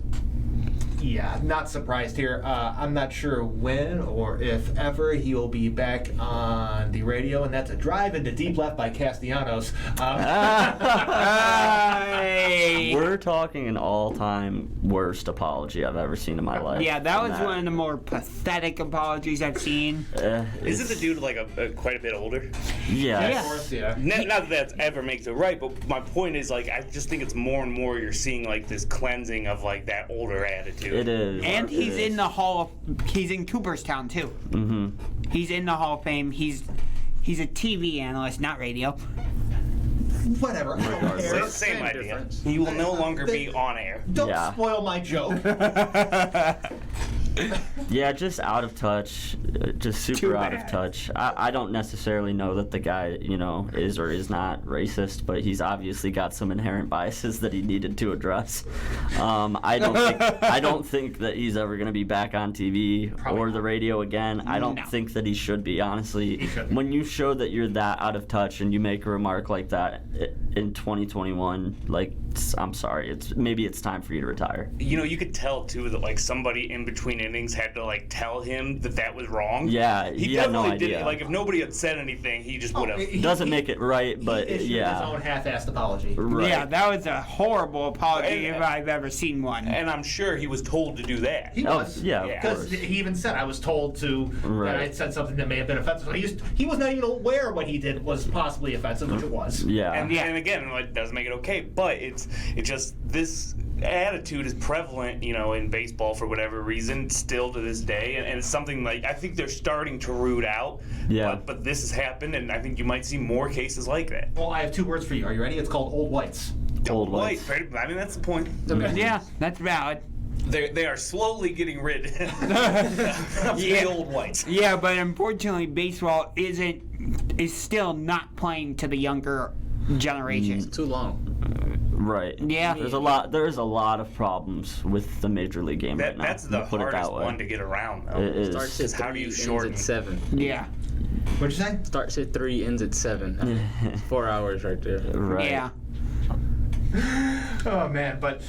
[SPEAKER 1] yeah, not surprised here. I'm not sure when or if ever he will be back on the radio, and that's a drive into deep left by Castellanos.
[SPEAKER 5] We're talking an all-time worst apology I've ever seen in my life.
[SPEAKER 2] Yeah, that was
[SPEAKER 5] And
[SPEAKER 2] one of the more pathetic apologies I've seen.
[SPEAKER 4] Isn't the dude like a quite a bit older?
[SPEAKER 5] Yeah.
[SPEAKER 1] Of course, yeah.
[SPEAKER 4] Not that that ever makes it right, but my point is, like, I just think it's more and more you're seeing like this cleansing of like that older attitude.
[SPEAKER 5] It is.
[SPEAKER 2] And he's in the he's in Cooperstown too.
[SPEAKER 5] Mm-hmm.
[SPEAKER 2] He's in the Hall of Fame. He's a TV analyst, not radio.
[SPEAKER 1] Whatever. I don't care.
[SPEAKER 4] Same idea. You will no longer be on air.
[SPEAKER 1] Don't
[SPEAKER 5] Yeah.
[SPEAKER 1] spoil my joke.
[SPEAKER 5] Yeah, just out of touch, just super
[SPEAKER 2] Too
[SPEAKER 5] out
[SPEAKER 2] bad.
[SPEAKER 5] of touch. I don't necessarily know that the guy, is or is not racist, but he's obviously got some inherent biases that he needed to address. I don't think that he's ever going to be back on TV or the radio again. I don't think that he should be, honestly.
[SPEAKER 1] He shouldn't.
[SPEAKER 5] When you show that you're that out of touch and you make a remark like that, in 2021, like, I'm sorry, maybe it's time for you to retire.
[SPEAKER 4] You know, you could tell too that like somebody in between innings had to like tell him that was wrong.
[SPEAKER 5] Yeah,
[SPEAKER 4] he
[SPEAKER 5] had no
[SPEAKER 4] definitely
[SPEAKER 5] idea.
[SPEAKER 4] did. Like if nobody had said anything, he just would have.
[SPEAKER 5] Doesn't make it right, but
[SPEAKER 1] he issued
[SPEAKER 5] yeah.
[SPEAKER 1] his own half-assed apology.
[SPEAKER 5] Right.
[SPEAKER 2] Yeah, that was a horrible apology if I've ever seen one.
[SPEAKER 4] And I'm sure he was told to do that.
[SPEAKER 1] He was.
[SPEAKER 5] Yeah, of
[SPEAKER 1] Because
[SPEAKER 5] course.
[SPEAKER 1] he even said, I was told to,
[SPEAKER 5] Right.
[SPEAKER 1] that I said something that may have been offensive. So he was not even aware what he did was possibly offensive, which it was.
[SPEAKER 5] Yeah.
[SPEAKER 4] And again, it doesn't make it okay, but it's just this attitude is prevalent, you know, in baseball for whatever reason, still to this day, and it's something like I think they're starting to root out.
[SPEAKER 5] Yeah.
[SPEAKER 4] But this has happened, and I think you might see more cases like that.
[SPEAKER 1] Well, I have 2 words for you. Are you ready? It's called old whites.
[SPEAKER 5] Old whites.
[SPEAKER 4] I mean, that's the point.
[SPEAKER 2] Yeah, that's valid.
[SPEAKER 4] They are slowly getting rid of the old whites.
[SPEAKER 2] Yeah, but unfortunately, baseball is still not playing to the younger generation.
[SPEAKER 7] Too long.
[SPEAKER 5] Right.
[SPEAKER 2] Yeah.
[SPEAKER 5] There is a lot of problems with the major league game right now.
[SPEAKER 4] That's the
[SPEAKER 5] We'll put it
[SPEAKER 4] hardest
[SPEAKER 5] that way.
[SPEAKER 4] one to get around, though.
[SPEAKER 5] It is.
[SPEAKER 7] Starts at
[SPEAKER 4] How do
[SPEAKER 7] 3,
[SPEAKER 4] you
[SPEAKER 7] ends
[SPEAKER 4] shorten?
[SPEAKER 7] at 7.
[SPEAKER 2] Yeah.
[SPEAKER 1] What'd you say?
[SPEAKER 7] Starts at 3, ends at 7. 4 hours right there.
[SPEAKER 5] Right.
[SPEAKER 2] Yeah.
[SPEAKER 1] Oh, man. But,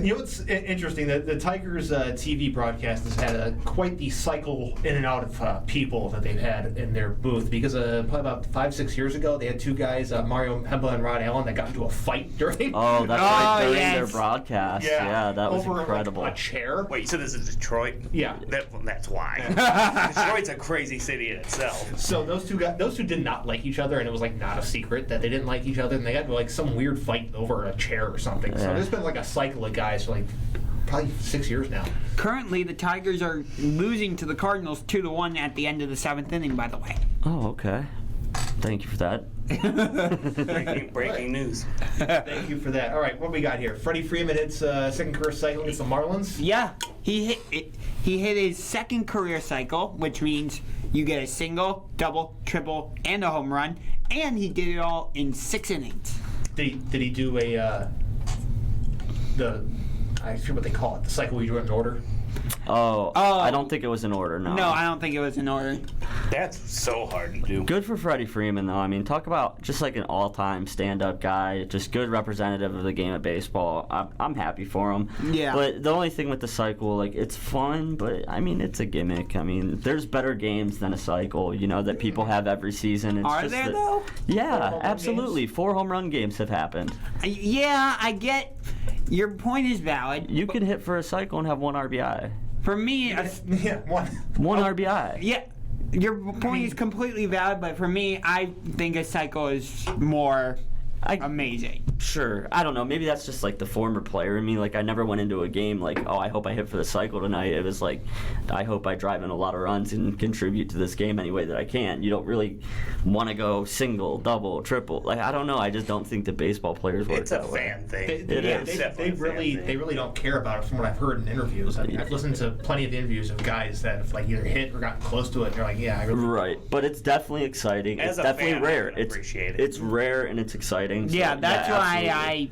[SPEAKER 1] you know, it's interesting that the Tigers TV broadcast has had quite the cycle in and out of people that they've had in their booth, because probably about 5-6 years ago, they had 2 guys, Mario Hemba and Rod Allen, that got into a fight during
[SPEAKER 5] Oh, that's right, during
[SPEAKER 2] yes.
[SPEAKER 5] their broadcast. Yeah, that was
[SPEAKER 1] over
[SPEAKER 5] incredible.
[SPEAKER 1] a chair.
[SPEAKER 4] Wait, so this is Detroit?
[SPEAKER 1] Yeah.
[SPEAKER 4] That's why. Detroit's a crazy city in itself.
[SPEAKER 1] So those two did not like each other, and it was like not a secret that they didn't like each other, and they got into like some weird fight over a chair or something. So
[SPEAKER 5] Yeah.
[SPEAKER 1] there's been like a cycle of guys for like probably 6 years now.
[SPEAKER 2] Currently, the Tigers are losing to the Cardinals 2-1 at the end of the 7th inning, by the way.
[SPEAKER 5] Oh, okay. Thank you for that.
[SPEAKER 4] Breaking news.
[SPEAKER 1] Thank you for that. All right, what we got here? Freddie Freeman hits second career cycle against the Marlins.
[SPEAKER 2] Yeah, he hit his second career cycle, which means you get a single, double, triple, and a home run, and he did it all in 6 innings.
[SPEAKER 1] Did he do I forget what they call it, the cycle we do in order?
[SPEAKER 5] Oh, I don't think it was in order, no.
[SPEAKER 2] No, I don't think it was in order.
[SPEAKER 4] That's so hard to do.
[SPEAKER 5] Good for Freddie Freeman, though. I mean, talk about just like an all-time stand-up guy, just good representative of the game of baseball. I'm happy for him.
[SPEAKER 2] Yeah.
[SPEAKER 5] But the only thing with the cycle, like, it's fun, but, I mean, it's a gimmick. I mean, there's better games than a cycle, you know, that people have every season. It's
[SPEAKER 2] Are
[SPEAKER 5] just
[SPEAKER 2] there,
[SPEAKER 5] that-
[SPEAKER 2] though?
[SPEAKER 5] Yeah, absolutely. 4 home run games have happened.
[SPEAKER 2] Yeah, I get your point is valid.
[SPEAKER 5] You can hit for a cycle and have 1 RBI.
[SPEAKER 2] For me,
[SPEAKER 1] Yeah, one.
[SPEAKER 5] 1 RBI.
[SPEAKER 2] yeah, your point is completely valid, but for me, I think a cycle is more amazing.
[SPEAKER 5] Sure. I don't know. Maybe that's just like the former player in me. Like, I never went into a game like, oh, I hope I hit for the cycle tonight. It was like, I hope I drive in a lot of runs and contribute to this game any way that I can. You don't really want to go single, double, triple. Like, I don't know. I just don't think the baseball players work
[SPEAKER 4] It's a
[SPEAKER 5] that way.
[SPEAKER 4] fan thing.
[SPEAKER 1] They really don't care about it from what I've heard in interviews. I mean, I've listened to plenty of interviews of guys that have like either hit or gotten close to it, and they're like, yeah, I really.
[SPEAKER 5] Right, but it's definitely exciting.
[SPEAKER 4] As
[SPEAKER 5] It's
[SPEAKER 4] a
[SPEAKER 5] definitely
[SPEAKER 4] fan, I
[SPEAKER 5] rare.
[SPEAKER 4] can appreciate it.
[SPEAKER 5] It's rare and it's exciting. So,
[SPEAKER 2] Yeah, that's why
[SPEAKER 5] absolutely.
[SPEAKER 2] I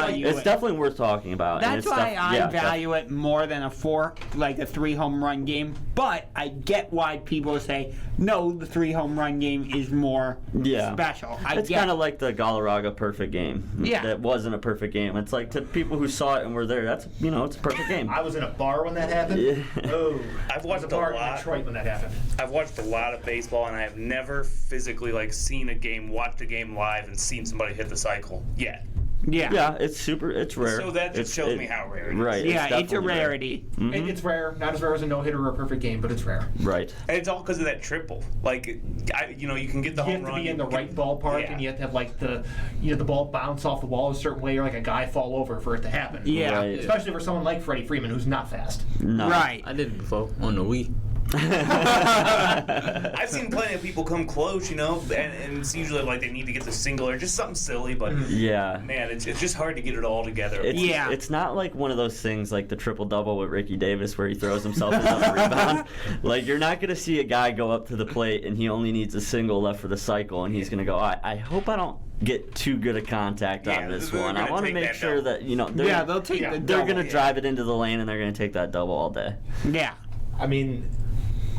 [SPEAKER 2] value
[SPEAKER 5] It's
[SPEAKER 2] it.
[SPEAKER 5] definitely worth talking about. and
[SPEAKER 2] That's
[SPEAKER 5] it's
[SPEAKER 2] why I
[SPEAKER 5] yeah,
[SPEAKER 2] value it more than a 3 home run game. But I get why people say no. The 3 home run game is more
[SPEAKER 5] Yeah.
[SPEAKER 2] special.
[SPEAKER 5] It's kind of like the Galarraga perfect game.
[SPEAKER 2] Yeah.
[SPEAKER 5] That wasn't a perfect game. It's like to people who saw it and were there, that's, it's a perfect game.
[SPEAKER 1] I was in a bar when that happened.
[SPEAKER 5] Yeah.
[SPEAKER 1] Oh,
[SPEAKER 4] I've
[SPEAKER 1] I was
[SPEAKER 4] watched
[SPEAKER 1] a
[SPEAKER 4] a
[SPEAKER 1] bar in
[SPEAKER 4] lot.
[SPEAKER 1] Detroit when that happened.
[SPEAKER 4] I've watched a lot of baseball, and I have never physically seen a game, watched a game live, and seen somebody hit the cycle yet.
[SPEAKER 2] Yeah.
[SPEAKER 5] Yeah, it's rare.
[SPEAKER 4] So that just shows me how rare it is.
[SPEAKER 5] Right.
[SPEAKER 2] Yeah, it's a
[SPEAKER 5] definitely rare.
[SPEAKER 2] rarity.
[SPEAKER 1] It's rare, not as rare as a no hitter or a perfect game, but it's rare.
[SPEAKER 5] Right.
[SPEAKER 4] And it's all because of that triple. You can get the
[SPEAKER 1] You
[SPEAKER 4] home
[SPEAKER 1] have to
[SPEAKER 4] run.
[SPEAKER 1] be in the right ballpark,
[SPEAKER 4] Yeah.
[SPEAKER 1] and you have to have like the ball bounce off the wall a certain way, or like a guy fall over for it to happen.
[SPEAKER 2] Yeah.
[SPEAKER 5] Right.
[SPEAKER 1] Especially for someone like Freddie Freeman, who's not fast.
[SPEAKER 5] No.
[SPEAKER 2] Right.
[SPEAKER 7] I did it before on the Wii.
[SPEAKER 4] I've seen plenty of people come close, and it's usually like they need to get the single or just something silly, but
[SPEAKER 5] Yeah.
[SPEAKER 4] man, it's just hard to get it all together.
[SPEAKER 2] Yeah.
[SPEAKER 5] It's not like one of those things like the triple double with Ricky Davis where he throws himself in the rebound. Like, you're not going to see a guy go up to the plate and he only needs a single left for the cycle and he's going to go, I hope I don't get too good a contact
[SPEAKER 4] Yeah,
[SPEAKER 5] on this
[SPEAKER 4] they're
[SPEAKER 5] one. I
[SPEAKER 4] gonna
[SPEAKER 5] want to
[SPEAKER 4] take
[SPEAKER 5] make
[SPEAKER 4] that
[SPEAKER 5] sure
[SPEAKER 4] double.
[SPEAKER 5] that,
[SPEAKER 2] They'll take the
[SPEAKER 5] they're
[SPEAKER 2] double.
[SPEAKER 5] going to drive it into the lane and they're going to take that double all day.
[SPEAKER 2] Yeah.
[SPEAKER 1] I mean,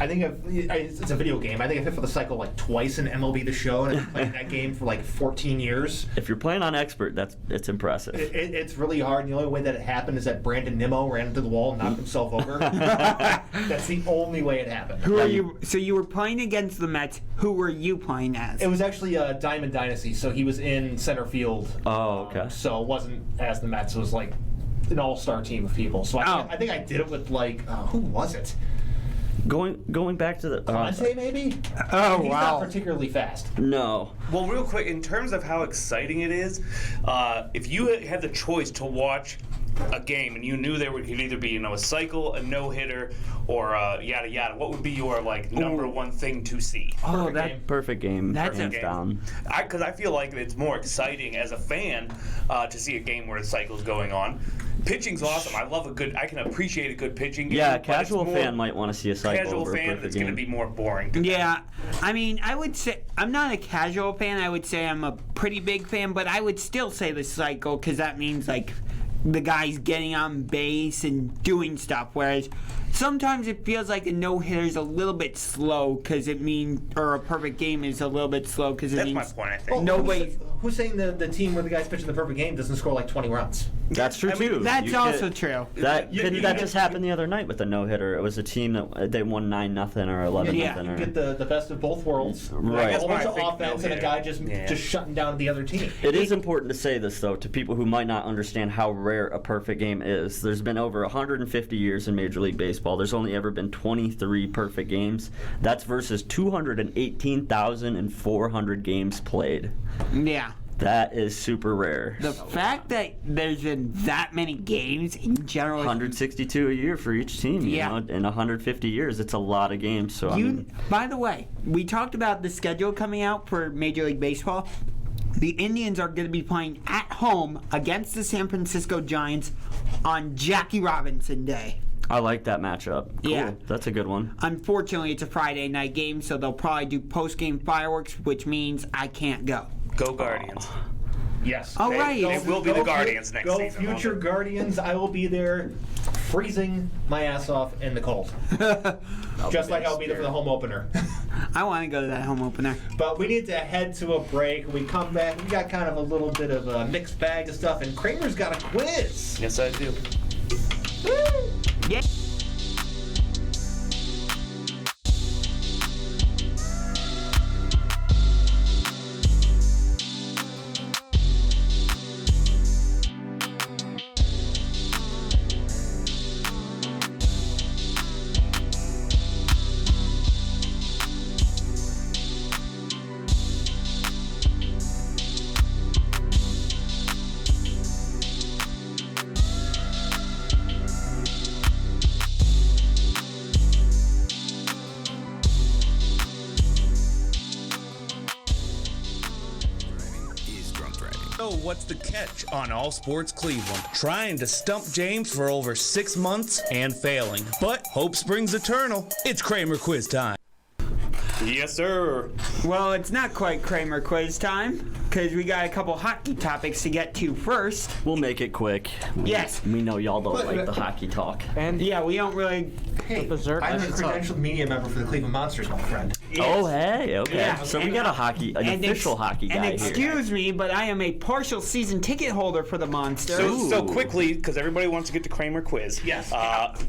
[SPEAKER 1] I think it's a video game. I think I've hit for the cycle like twice in MLB The Show, and I've been playing that game for like 14 years.
[SPEAKER 5] If you're playing on expert, it's impressive.
[SPEAKER 1] It's really hard, and the only way that it happened is that Brandon Nimmo ran into the wall and knocked himself over. That's the only way it happened.
[SPEAKER 2] Who are you? So you were playing against the Mets. Who were you playing as?
[SPEAKER 1] It was actually Diamond Dynasty, so he was in center field.
[SPEAKER 5] Oh, okay.
[SPEAKER 1] So it wasn't as the Mets. It was like an all-star team of people. So I think I did it with like who was it?
[SPEAKER 5] Going back to the
[SPEAKER 1] Conte, maybe?
[SPEAKER 2] Oh,
[SPEAKER 1] He's
[SPEAKER 2] wow.
[SPEAKER 1] not particularly fast.
[SPEAKER 5] No.
[SPEAKER 4] Well, real quick, in terms of how exciting it is, if you had the choice to watch a game and you knew there could either be a cycle, a no-hitter, or yada yada, what would be your number one thing to see?
[SPEAKER 5] Perfect game.
[SPEAKER 2] That's
[SPEAKER 5] hands down.
[SPEAKER 4] Because I feel like it's more exciting as a fan to see a game where the cycle's going on. Pitching's awesome. I can appreciate a good pitching game.
[SPEAKER 5] Yeah, casual fan might want to see a cycle
[SPEAKER 4] Casual
[SPEAKER 5] over a
[SPEAKER 4] fan
[SPEAKER 5] perfect
[SPEAKER 4] that's
[SPEAKER 5] game.
[SPEAKER 4] going to be more boring.
[SPEAKER 2] Yeah, I mean, I would say I'm not a casual fan. I would say I'm a pretty big fan, but I would still say the cycle because that means like the guy's getting on base and doing stuff. Whereas sometimes it feels like a no-hitter is a little bit slow because or a perfect game is a little bit slow because it means
[SPEAKER 4] That's my point, I think.
[SPEAKER 2] nobody.
[SPEAKER 1] Who's saying the team where the guy's pitching the perfect game doesn't score like 20 runs?
[SPEAKER 5] That's true too.
[SPEAKER 2] That's also true.
[SPEAKER 5] That just happened the other night with the no-hitter. It was a team that they won 9-0 or 11-0.
[SPEAKER 1] You get the best of both worlds.
[SPEAKER 5] Right.
[SPEAKER 1] A whole bunch of
[SPEAKER 4] That's why I
[SPEAKER 1] offense
[SPEAKER 4] think
[SPEAKER 1] and a guy just shutting down the other team.
[SPEAKER 5] It is important to say this, though, to people who might not understand how rare a perfect game is. There's been over 150 years in Major League Baseball. There's only ever been 23 perfect games. That's versus 218,400 games played.
[SPEAKER 2] Yeah.
[SPEAKER 5] That is super rare.
[SPEAKER 2] The fact that there's been that many games in general.
[SPEAKER 5] 162 a year for each team. You know? In 150 years, it's a lot of games. So
[SPEAKER 2] By the way, we talked about the schedule coming out for Major League Baseball. The Indians are going to be playing at home against the San Francisco Giants on Jackie Robinson Day.
[SPEAKER 5] I like that matchup. Cool.
[SPEAKER 2] Yeah.
[SPEAKER 5] That's a good one.
[SPEAKER 2] Unfortunately, it's a Friday night game, so they'll probably do post-game fireworks, which means I can't go.
[SPEAKER 4] Go Guardians.
[SPEAKER 1] Yes.
[SPEAKER 2] All right.
[SPEAKER 4] They will be the Guardians next season.
[SPEAKER 1] Go future Guardians. I will be there freezing my ass off in the cold. Just like I'll be there for the home opener.
[SPEAKER 2] I want to go to that home opener.
[SPEAKER 1] But we need to head to a break. When we come back, we got kind of a little bit of a mixed bag of stuff, and Kramer's got a quiz.
[SPEAKER 4] Yes, I do.
[SPEAKER 1] Woo!
[SPEAKER 2] Yeah.
[SPEAKER 6] So what's the catch on All Sports Cleveland? Trying to stump James for over 6 months and failing. But hope springs eternal. It's Kramer quiz time.
[SPEAKER 4] Yes, sir.
[SPEAKER 2] Well, it's not quite Kramer quiz time, because we got a couple hockey topics to get to first.
[SPEAKER 5] We'll make it quick.
[SPEAKER 2] Yes.
[SPEAKER 5] We know y'all don't like the hockey talk.
[SPEAKER 3] And
[SPEAKER 2] Yeah, we don't really.
[SPEAKER 1] Hey,
[SPEAKER 3] Berserk.
[SPEAKER 1] I'm a credentialed media member for the Cleveland Monsters, my friend.
[SPEAKER 5] Oh, hey, okay.
[SPEAKER 2] Yeah,
[SPEAKER 5] So we
[SPEAKER 2] and-
[SPEAKER 5] got an official hockey guy
[SPEAKER 2] And
[SPEAKER 5] here.
[SPEAKER 2] excuse me, but I am a partial season ticket holder for the Monsters.
[SPEAKER 4] So quickly, because everybody wants to get to Kramer quiz.
[SPEAKER 1] Yes.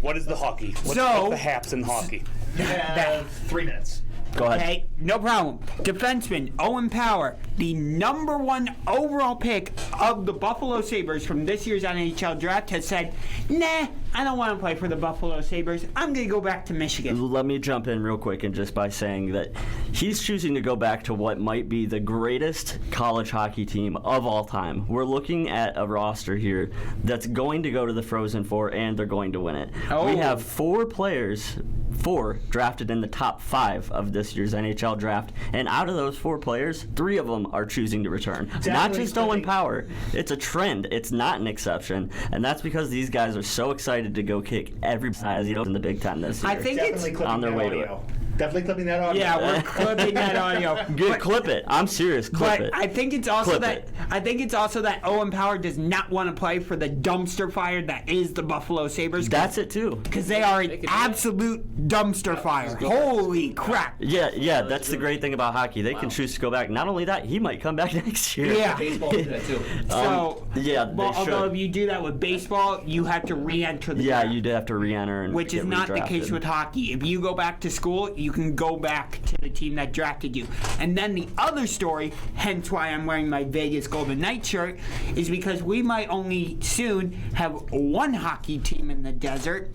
[SPEAKER 4] What is the hockey? What's the haps in hockey?
[SPEAKER 1] You have 3 minutes.
[SPEAKER 5] Go ahead.
[SPEAKER 2] Okay, no problem. Defenseman Owen Power, the #1 overall pick of the Buffalo Sabres from this year's NHL draft, has said, nah, I don't want to play for the Buffalo Sabres. I'm going to go back to Michigan.
[SPEAKER 5] Let me jump in real quick and just by saying that he's choosing to go back to what might be the greatest college hockey team of all time. We're looking at a roster here that's going to go to the Frozen Four, and they're going to win it.
[SPEAKER 2] Oh.
[SPEAKER 5] We have 4 players, 4 drafted in the top 5 of this year's NHL draft, and out of those 4 players, 3 of them are choosing to return. Not just Owen Power. It's a trend. It's not an exception, and that's because these guys are so excited to go kick every size in the Big Ten this year.
[SPEAKER 2] I think it's
[SPEAKER 1] Definitely
[SPEAKER 5] on their way to
[SPEAKER 1] audio. Definitely clipping that audio.
[SPEAKER 2] Yeah, we're clipping that audio.
[SPEAKER 5] Good, clip it. I'm serious. Clip
[SPEAKER 2] But
[SPEAKER 5] it.
[SPEAKER 2] I think it's also
[SPEAKER 5] Clip
[SPEAKER 2] that Owen Power does not want to play for the dumpster fire that is the Buffalo Sabres.
[SPEAKER 5] That's it too.
[SPEAKER 2] Because they are an absolute dumpster fire. Holy crap.
[SPEAKER 5] Yeah. That's the great thing about hockey. They can choose to go back. Not only that, he might come back next year.
[SPEAKER 2] Yeah.
[SPEAKER 1] Baseball do that too.
[SPEAKER 2] So,
[SPEAKER 5] yeah, they
[SPEAKER 2] although
[SPEAKER 5] should.
[SPEAKER 2] if you do that with baseball, you have to re-enter the
[SPEAKER 5] Yeah,
[SPEAKER 2] draft,
[SPEAKER 5] you do have to re-enter, and
[SPEAKER 2] which is
[SPEAKER 5] get
[SPEAKER 2] not the case
[SPEAKER 5] redrafted.
[SPEAKER 2] with hockey. If you go back to school, you can go back to the team that drafted you. And then the other story, hence why I'm wearing my Vegas Golden Knights shirt, is because we might only soon have one hockey team in the desert.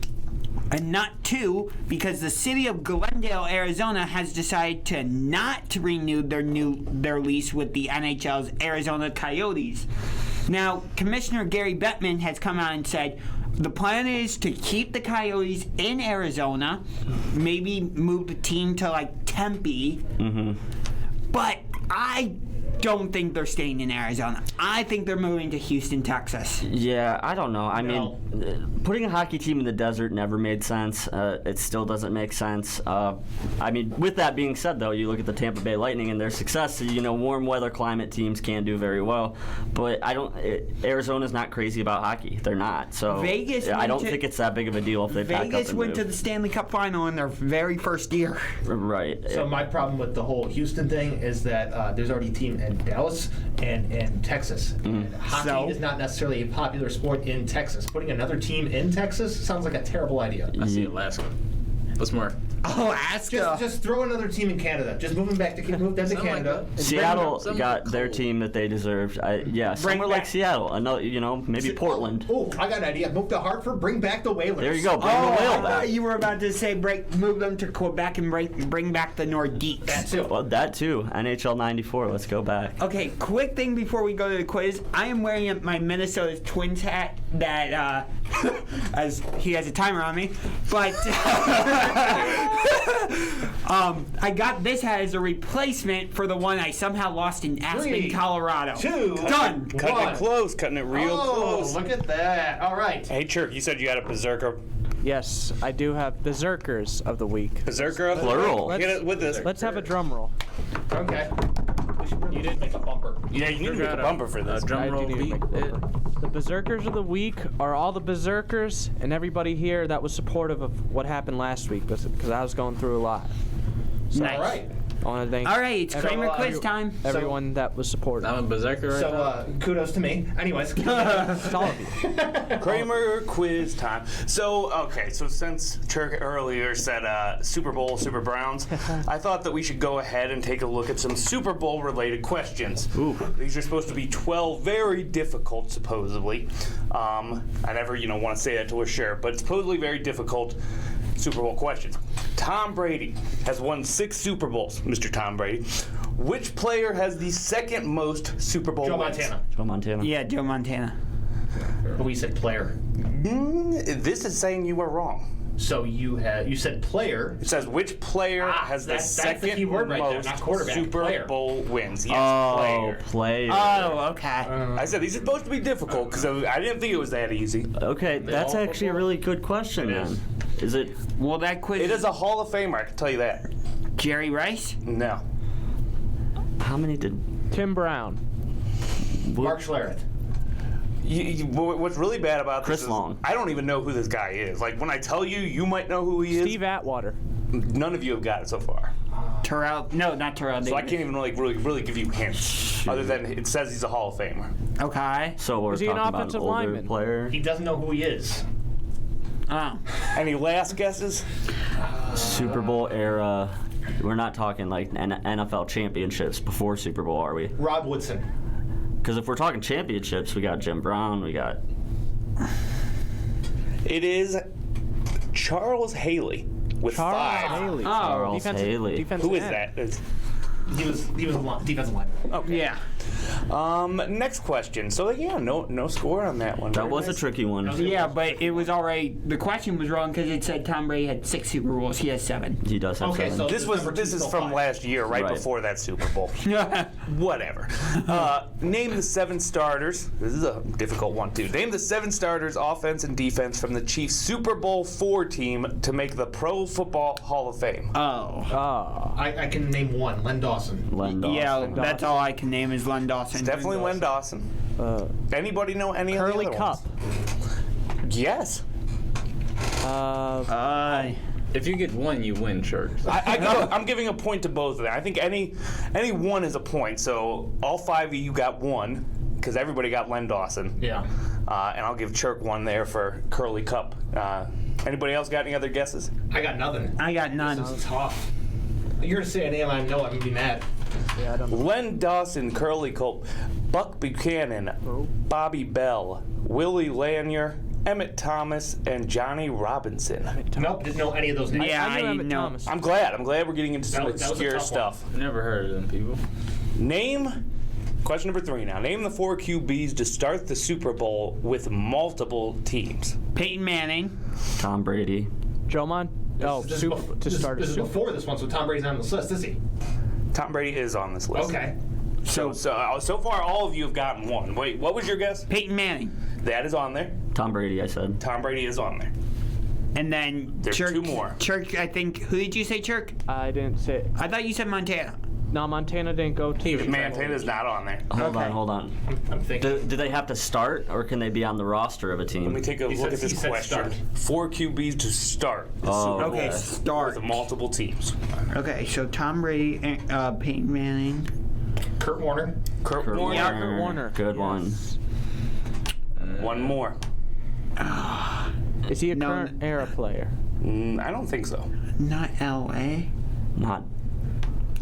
[SPEAKER 2] And not two, because the city of Glendale, Arizona, has decided to not renew their lease with the NHL's Arizona Coyotes. Now, Commissioner Gary Bettman has come out and said the plan is to keep the Coyotes in Arizona, maybe move the team to like Tempe, but I don't think they're staying in Arizona. I think they're moving to Houston, Texas.
[SPEAKER 5] Yeah, I don't know. I mean, putting a hockey team in the desert never made sense. It still doesn't make sense. I mean, with that being said, though, you look at the Tampa Bay Lightning and their success. You know, warm weather climate teams can do very well, but Arizona's not crazy about hockey. They're not. So
[SPEAKER 2] Vegas
[SPEAKER 5] I don't
[SPEAKER 2] went to-
[SPEAKER 5] think it's that big of a deal if they pack up
[SPEAKER 2] Vegas
[SPEAKER 5] and
[SPEAKER 2] went to
[SPEAKER 5] move.
[SPEAKER 2] the Stanley Cup final in their very first year.
[SPEAKER 5] Right.
[SPEAKER 1] So my problem with the whole Houston thing is that there's already a team in Dallas and Texas. And hockey
[SPEAKER 2] So?
[SPEAKER 1] is not necessarily a popular sport in Texas. Putting another team in Texas sounds like a terrible idea.
[SPEAKER 7] I see Alaska. What's more?
[SPEAKER 2] Alaska.
[SPEAKER 1] Just throw another team in Canada. Just move them back to move them to
[SPEAKER 7] Something like
[SPEAKER 1] Canada.
[SPEAKER 7] that.
[SPEAKER 5] Seattle
[SPEAKER 7] Something
[SPEAKER 5] got their
[SPEAKER 7] cold.
[SPEAKER 5] team that they deserved. Somewhere
[SPEAKER 2] back-
[SPEAKER 5] like Seattle. Another, maybe Portland.
[SPEAKER 1] Oh, I got an idea. Move to Hartford. Bring back the Whalers.
[SPEAKER 5] There you go. Bring the
[SPEAKER 2] I
[SPEAKER 5] whale
[SPEAKER 2] thought
[SPEAKER 5] back.
[SPEAKER 2] you were about to say move them to Quebec and bring back the Nordiques.
[SPEAKER 1] That's it.
[SPEAKER 5] Well, that too. NHL '94. Let's go back.
[SPEAKER 2] Okay, quick thing before we go to the quiz. I am wearing my Minnesota Twins hat that, as he has a timer on me, but I got this hat as a replacement for the one I somehow lost in Aspen,
[SPEAKER 1] 3,
[SPEAKER 2] Colorado.
[SPEAKER 1] 2,
[SPEAKER 2] Done.
[SPEAKER 4] Cutting
[SPEAKER 1] One.
[SPEAKER 4] it close, cutting it real
[SPEAKER 1] Oh,
[SPEAKER 4] close.
[SPEAKER 1] look at that. All right.
[SPEAKER 4] Hey, Chirk, you said you had a berserker.
[SPEAKER 3] Yes, I do have Berserkers of the week.
[SPEAKER 4] Berserker of the
[SPEAKER 5] Plural.
[SPEAKER 4] week? Get it with this.
[SPEAKER 3] Let's have a drum roll.
[SPEAKER 1] Okay. You didn't make a bumper.
[SPEAKER 4] Yeah, you need to make a bumper for this.
[SPEAKER 3] I
[SPEAKER 7] Drum
[SPEAKER 3] do
[SPEAKER 7] roll
[SPEAKER 3] need to
[SPEAKER 7] beat.
[SPEAKER 3] make a bumper. The Berserkers of the week are all the Berserkers and everybody here that was supportive of what happened last week because I was going through a lot. So
[SPEAKER 2] Nice.
[SPEAKER 1] All right.
[SPEAKER 3] I want to thank
[SPEAKER 2] All right, it's Kramer quiz time.
[SPEAKER 3] everyone that was supportive.
[SPEAKER 7] I'm a berserker right now.
[SPEAKER 1] So kudos to me. Anyways.
[SPEAKER 3] It's all of you.
[SPEAKER 4] Kramer quiz time. So since Chirk earlier said Super Bowl, Super Browns, I thought that we should go ahead and take a look at some Super Bowl related questions.
[SPEAKER 5] Ooh.
[SPEAKER 4] These are supposed to be 12 very difficult, supposedly. I never, want to say that till we're sure, but supposedly very difficult Super Bowl questions. Tom Brady has won 6 Super Bowls, Mr. Tom Brady. Which player has the second most Super Bowl
[SPEAKER 1] Joe
[SPEAKER 4] wins?
[SPEAKER 1] Montana.
[SPEAKER 5] Joe Montana.
[SPEAKER 2] Yeah, Joe Montana.
[SPEAKER 1] We said player.
[SPEAKER 4] This is saying you are wrong.
[SPEAKER 1] So you said player.
[SPEAKER 4] It says which player has the
[SPEAKER 1] that's the
[SPEAKER 4] second
[SPEAKER 1] key word right there,
[SPEAKER 4] most
[SPEAKER 1] not quarterback,
[SPEAKER 4] Super
[SPEAKER 1] player.
[SPEAKER 4] Bowl wins. Yes,
[SPEAKER 5] Oh,
[SPEAKER 4] player.
[SPEAKER 5] player.
[SPEAKER 2] Oh, okay.
[SPEAKER 4] I said these are supposed to be difficult because I didn't think it was that easy.
[SPEAKER 5] Okay, that's
[SPEAKER 7] all
[SPEAKER 5] actually a
[SPEAKER 7] football?
[SPEAKER 5] really good question, then. Is it?
[SPEAKER 2] Well, that quiz
[SPEAKER 4] It is a Hall of Famer, I can tell you that.
[SPEAKER 2] Jerry Rice.
[SPEAKER 4] No.
[SPEAKER 5] How many did?
[SPEAKER 3] Tim Brown.
[SPEAKER 1] Mark Schlereth.
[SPEAKER 4] What's really bad about this
[SPEAKER 5] Chris
[SPEAKER 4] is
[SPEAKER 5] Long.
[SPEAKER 4] I don't even know who this guy is. Like when I tell you, you might know who he is.
[SPEAKER 3] Steve Atwater.
[SPEAKER 4] None of you have got it so far.
[SPEAKER 2] Terrell. No, not Terrell.
[SPEAKER 4] So I
[SPEAKER 2] Davis.
[SPEAKER 4] can't even really give you hints. Other than it says he's a Hall of Famer.
[SPEAKER 2] Okay.
[SPEAKER 5] So we're
[SPEAKER 3] Is he an
[SPEAKER 5] talking about an
[SPEAKER 3] offensive
[SPEAKER 5] older
[SPEAKER 3] lineman?
[SPEAKER 5] player.
[SPEAKER 1] He doesn't know who he is.
[SPEAKER 2] Oh.
[SPEAKER 4] Any last guesses?
[SPEAKER 5] Super Bowl era. We're not talking like NFL championships before Super Bowl, are we?
[SPEAKER 1] Rod Woodson.
[SPEAKER 5] Because if we're talking championships, we got Jim Brown, we got.
[SPEAKER 4] It is Charles Haley with 5.
[SPEAKER 3] Haley.
[SPEAKER 5] Charles
[SPEAKER 3] defensive,
[SPEAKER 5] Haley.
[SPEAKER 3] Defensive
[SPEAKER 4] Who is
[SPEAKER 3] end.
[SPEAKER 4] that?
[SPEAKER 1] He was a defensive lineman.
[SPEAKER 4] Okay.
[SPEAKER 2] Yeah.
[SPEAKER 4] Next question. So yeah, no score on that one.
[SPEAKER 5] That
[SPEAKER 4] Very
[SPEAKER 5] was a
[SPEAKER 4] nice.
[SPEAKER 5] tricky one.
[SPEAKER 2] Yeah, but it was already. The question was wrong because it said Tom Brady had 6 Super Bowls. He has 7.
[SPEAKER 5] He does have
[SPEAKER 1] Okay,
[SPEAKER 5] 7.
[SPEAKER 1] so
[SPEAKER 4] This is from last year, right
[SPEAKER 5] Right.
[SPEAKER 4] before that Super Bowl. Whatever. Name the 7 starters. This is a difficult one too. Name the 7 starters, offense and defense, from the Chiefs' Super Bowl 4 team to make the Pro Football Hall of Fame.
[SPEAKER 2] Oh.
[SPEAKER 1] I can name one. Len Dawson.
[SPEAKER 5] Len Dawson.
[SPEAKER 2] Yeah, that's all I can name is Len Dawson.
[SPEAKER 4] Definitely Len Dawson. Anybody know any of the
[SPEAKER 3] Curly
[SPEAKER 4] other
[SPEAKER 3] Cup.
[SPEAKER 4] ones? Yes.
[SPEAKER 7] If you get one, you win, Church.
[SPEAKER 4] I'm giving a point to both of them. I think any one is a point. So all 5 of you got 1 because everybody got Len Dawson.
[SPEAKER 1] Yeah.
[SPEAKER 4] And I'll give Chirk 1 there for Curly Cup. Anybody else got any other guesses?
[SPEAKER 1] I got nothing.
[SPEAKER 2] I got none.
[SPEAKER 1] This is tough. You're gonna say a name I know I'm gonna be mad.
[SPEAKER 3] Yeah, I don't know.
[SPEAKER 4] Len Dawson, Curly Cup, Buck Buchanan, Bobby Bell, Willie Lanier, Emmett Thomas, and Johnny Robinson.
[SPEAKER 1] Nope, didn't know any of those names.
[SPEAKER 2] Yeah,
[SPEAKER 3] I knew
[SPEAKER 2] I
[SPEAKER 3] Emmett
[SPEAKER 2] know.
[SPEAKER 3] Thomas.
[SPEAKER 4] I'm glad we're getting into some
[SPEAKER 1] That was a
[SPEAKER 4] obscure
[SPEAKER 1] tough one.
[SPEAKER 4] stuff.
[SPEAKER 7] Never heard of them people.
[SPEAKER 4] Name, question number 3 now. Name the 4 QBs to start the Super Bowl with multiple teams.
[SPEAKER 2] Peyton Manning.
[SPEAKER 5] Tom Brady.
[SPEAKER 3] Joe
[SPEAKER 1] This is before this one, so Tom Brady's not on this list, is he?
[SPEAKER 4] Tom Brady is on this list.
[SPEAKER 1] Okay.
[SPEAKER 4] So far, all of you have gotten 1. Wait, what was your guess?
[SPEAKER 2] Peyton Manning.
[SPEAKER 4] That is on there.
[SPEAKER 5] Tom Brady, I said.
[SPEAKER 4] Tom Brady is on there.
[SPEAKER 2] And then
[SPEAKER 4] There's
[SPEAKER 2] Chirk,
[SPEAKER 4] 2 more.
[SPEAKER 2] Chirk, I think. Who did you say, Chirk?
[SPEAKER 3] I didn't say.
[SPEAKER 2] I thought you said Montana.
[SPEAKER 3] No, Montana didn't go to.
[SPEAKER 4] Montana's not on there.
[SPEAKER 5] Hold on.
[SPEAKER 1] I'm thinking.
[SPEAKER 5] Do they have to start, or can they be on the roster of a team?
[SPEAKER 4] Let me take a look at
[SPEAKER 1] he
[SPEAKER 4] this
[SPEAKER 1] said
[SPEAKER 4] question.
[SPEAKER 1] start.
[SPEAKER 4] 4 QBs to start the Super Bowl
[SPEAKER 2] Okay, start.
[SPEAKER 4] with multiple teams.
[SPEAKER 2] Okay, so Tom Brady, Peyton Manning.
[SPEAKER 1] Kurt Warner.
[SPEAKER 4] Kurt Warner.
[SPEAKER 2] Yeah,
[SPEAKER 3] Kurt Warner.
[SPEAKER 5] Good one.
[SPEAKER 4] One more.
[SPEAKER 3] Is he a
[SPEAKER 2] No.
[SPEAKER 3] current era player?
[SPEAKER 4] I don't think so.
[SPEAKER 2] Not L.A.
[SPEAKER 5] Not.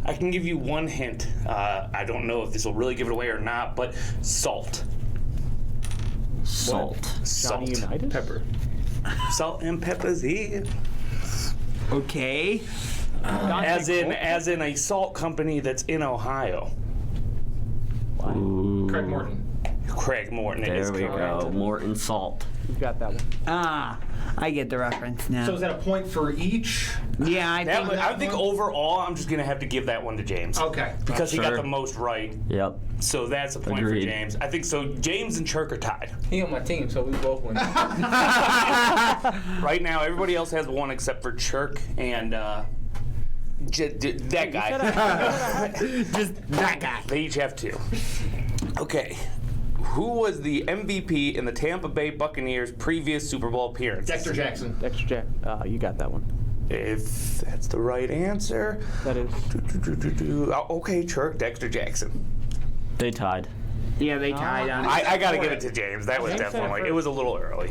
[SPEAKER 4] I can give you one hint. I don't know if this will really give it away or not, but salt.
[SPEAKER 5] Salt.
[SPEAKER 3] Johnny
[SPEAKER 4] Salt.
[SPEAKER 3] Unitas?
[SPEAKER 1] Pepper.
[SPEAKER 4] Salt and pepper's here.
[SPEAKER 2] Okay.
[SPEAKER 4] As in a salt company that's in Ohio.
[SPEAKER 5] Ooh.
[SPEAKER 1] Craig Morton.
[SPEAKER 4] Craig Morton is
[SPEAKER 5] There we
[SPEAKER 4] correct.
[SPEAKER 5] go. Morton Salt.
[SPEAKER 3] We've got that one.
[SPEAKER 2] I get the reference now.
[SPEAKER 1] So is that a point for each?
[SPEAKER 2] Yeah,
[SPEAKER 4] I think overall, I'm just gonna have to give that one to James.
[SPEAKER 1] Okay.
[SPEAKER 4] Because he got
[SPEAKER 5] Sure.
[SPEAKER 4] the most right.
[SPEAKER 5] Yep.
[SPEAKER 4] So that's a point
[SPEAKER 5] Agreed.
[SPEAKER 4] for James. I think so. James and Chirk are tied.
[SPEAKER 7] He on my team, so we both win.
[SPEAKER 4] Right now, everybody else has 1 except for Chirk and that guy.
[SPEAKER 2] Just that guy.
[SPEAKER 4] They each have 2. Okay. Who was the MVP in the Tampa Bay Buccaneers' previous Super Bowl appearance?
[SPEAKER 1] Dexter Jackson.
[SPEAKER 3] Dexter Jack. You got that one.
[SPEAKER 4] If that's the right answer.
[SPEAKER 3] That is.
[SPEAKER 4] Okay, Chirk, Dexter Jackson.
[SPEAKER 5] They tied.
[SPEAKER 2] Yeah, they tied on.
[SPEAKER 4] I gotta give it to James. That was
[SPEAKER 3] James said it
[SPEAKER 4] definitely,
[SPEAKER 3] first.
[SPEAKER 4] it was a little early.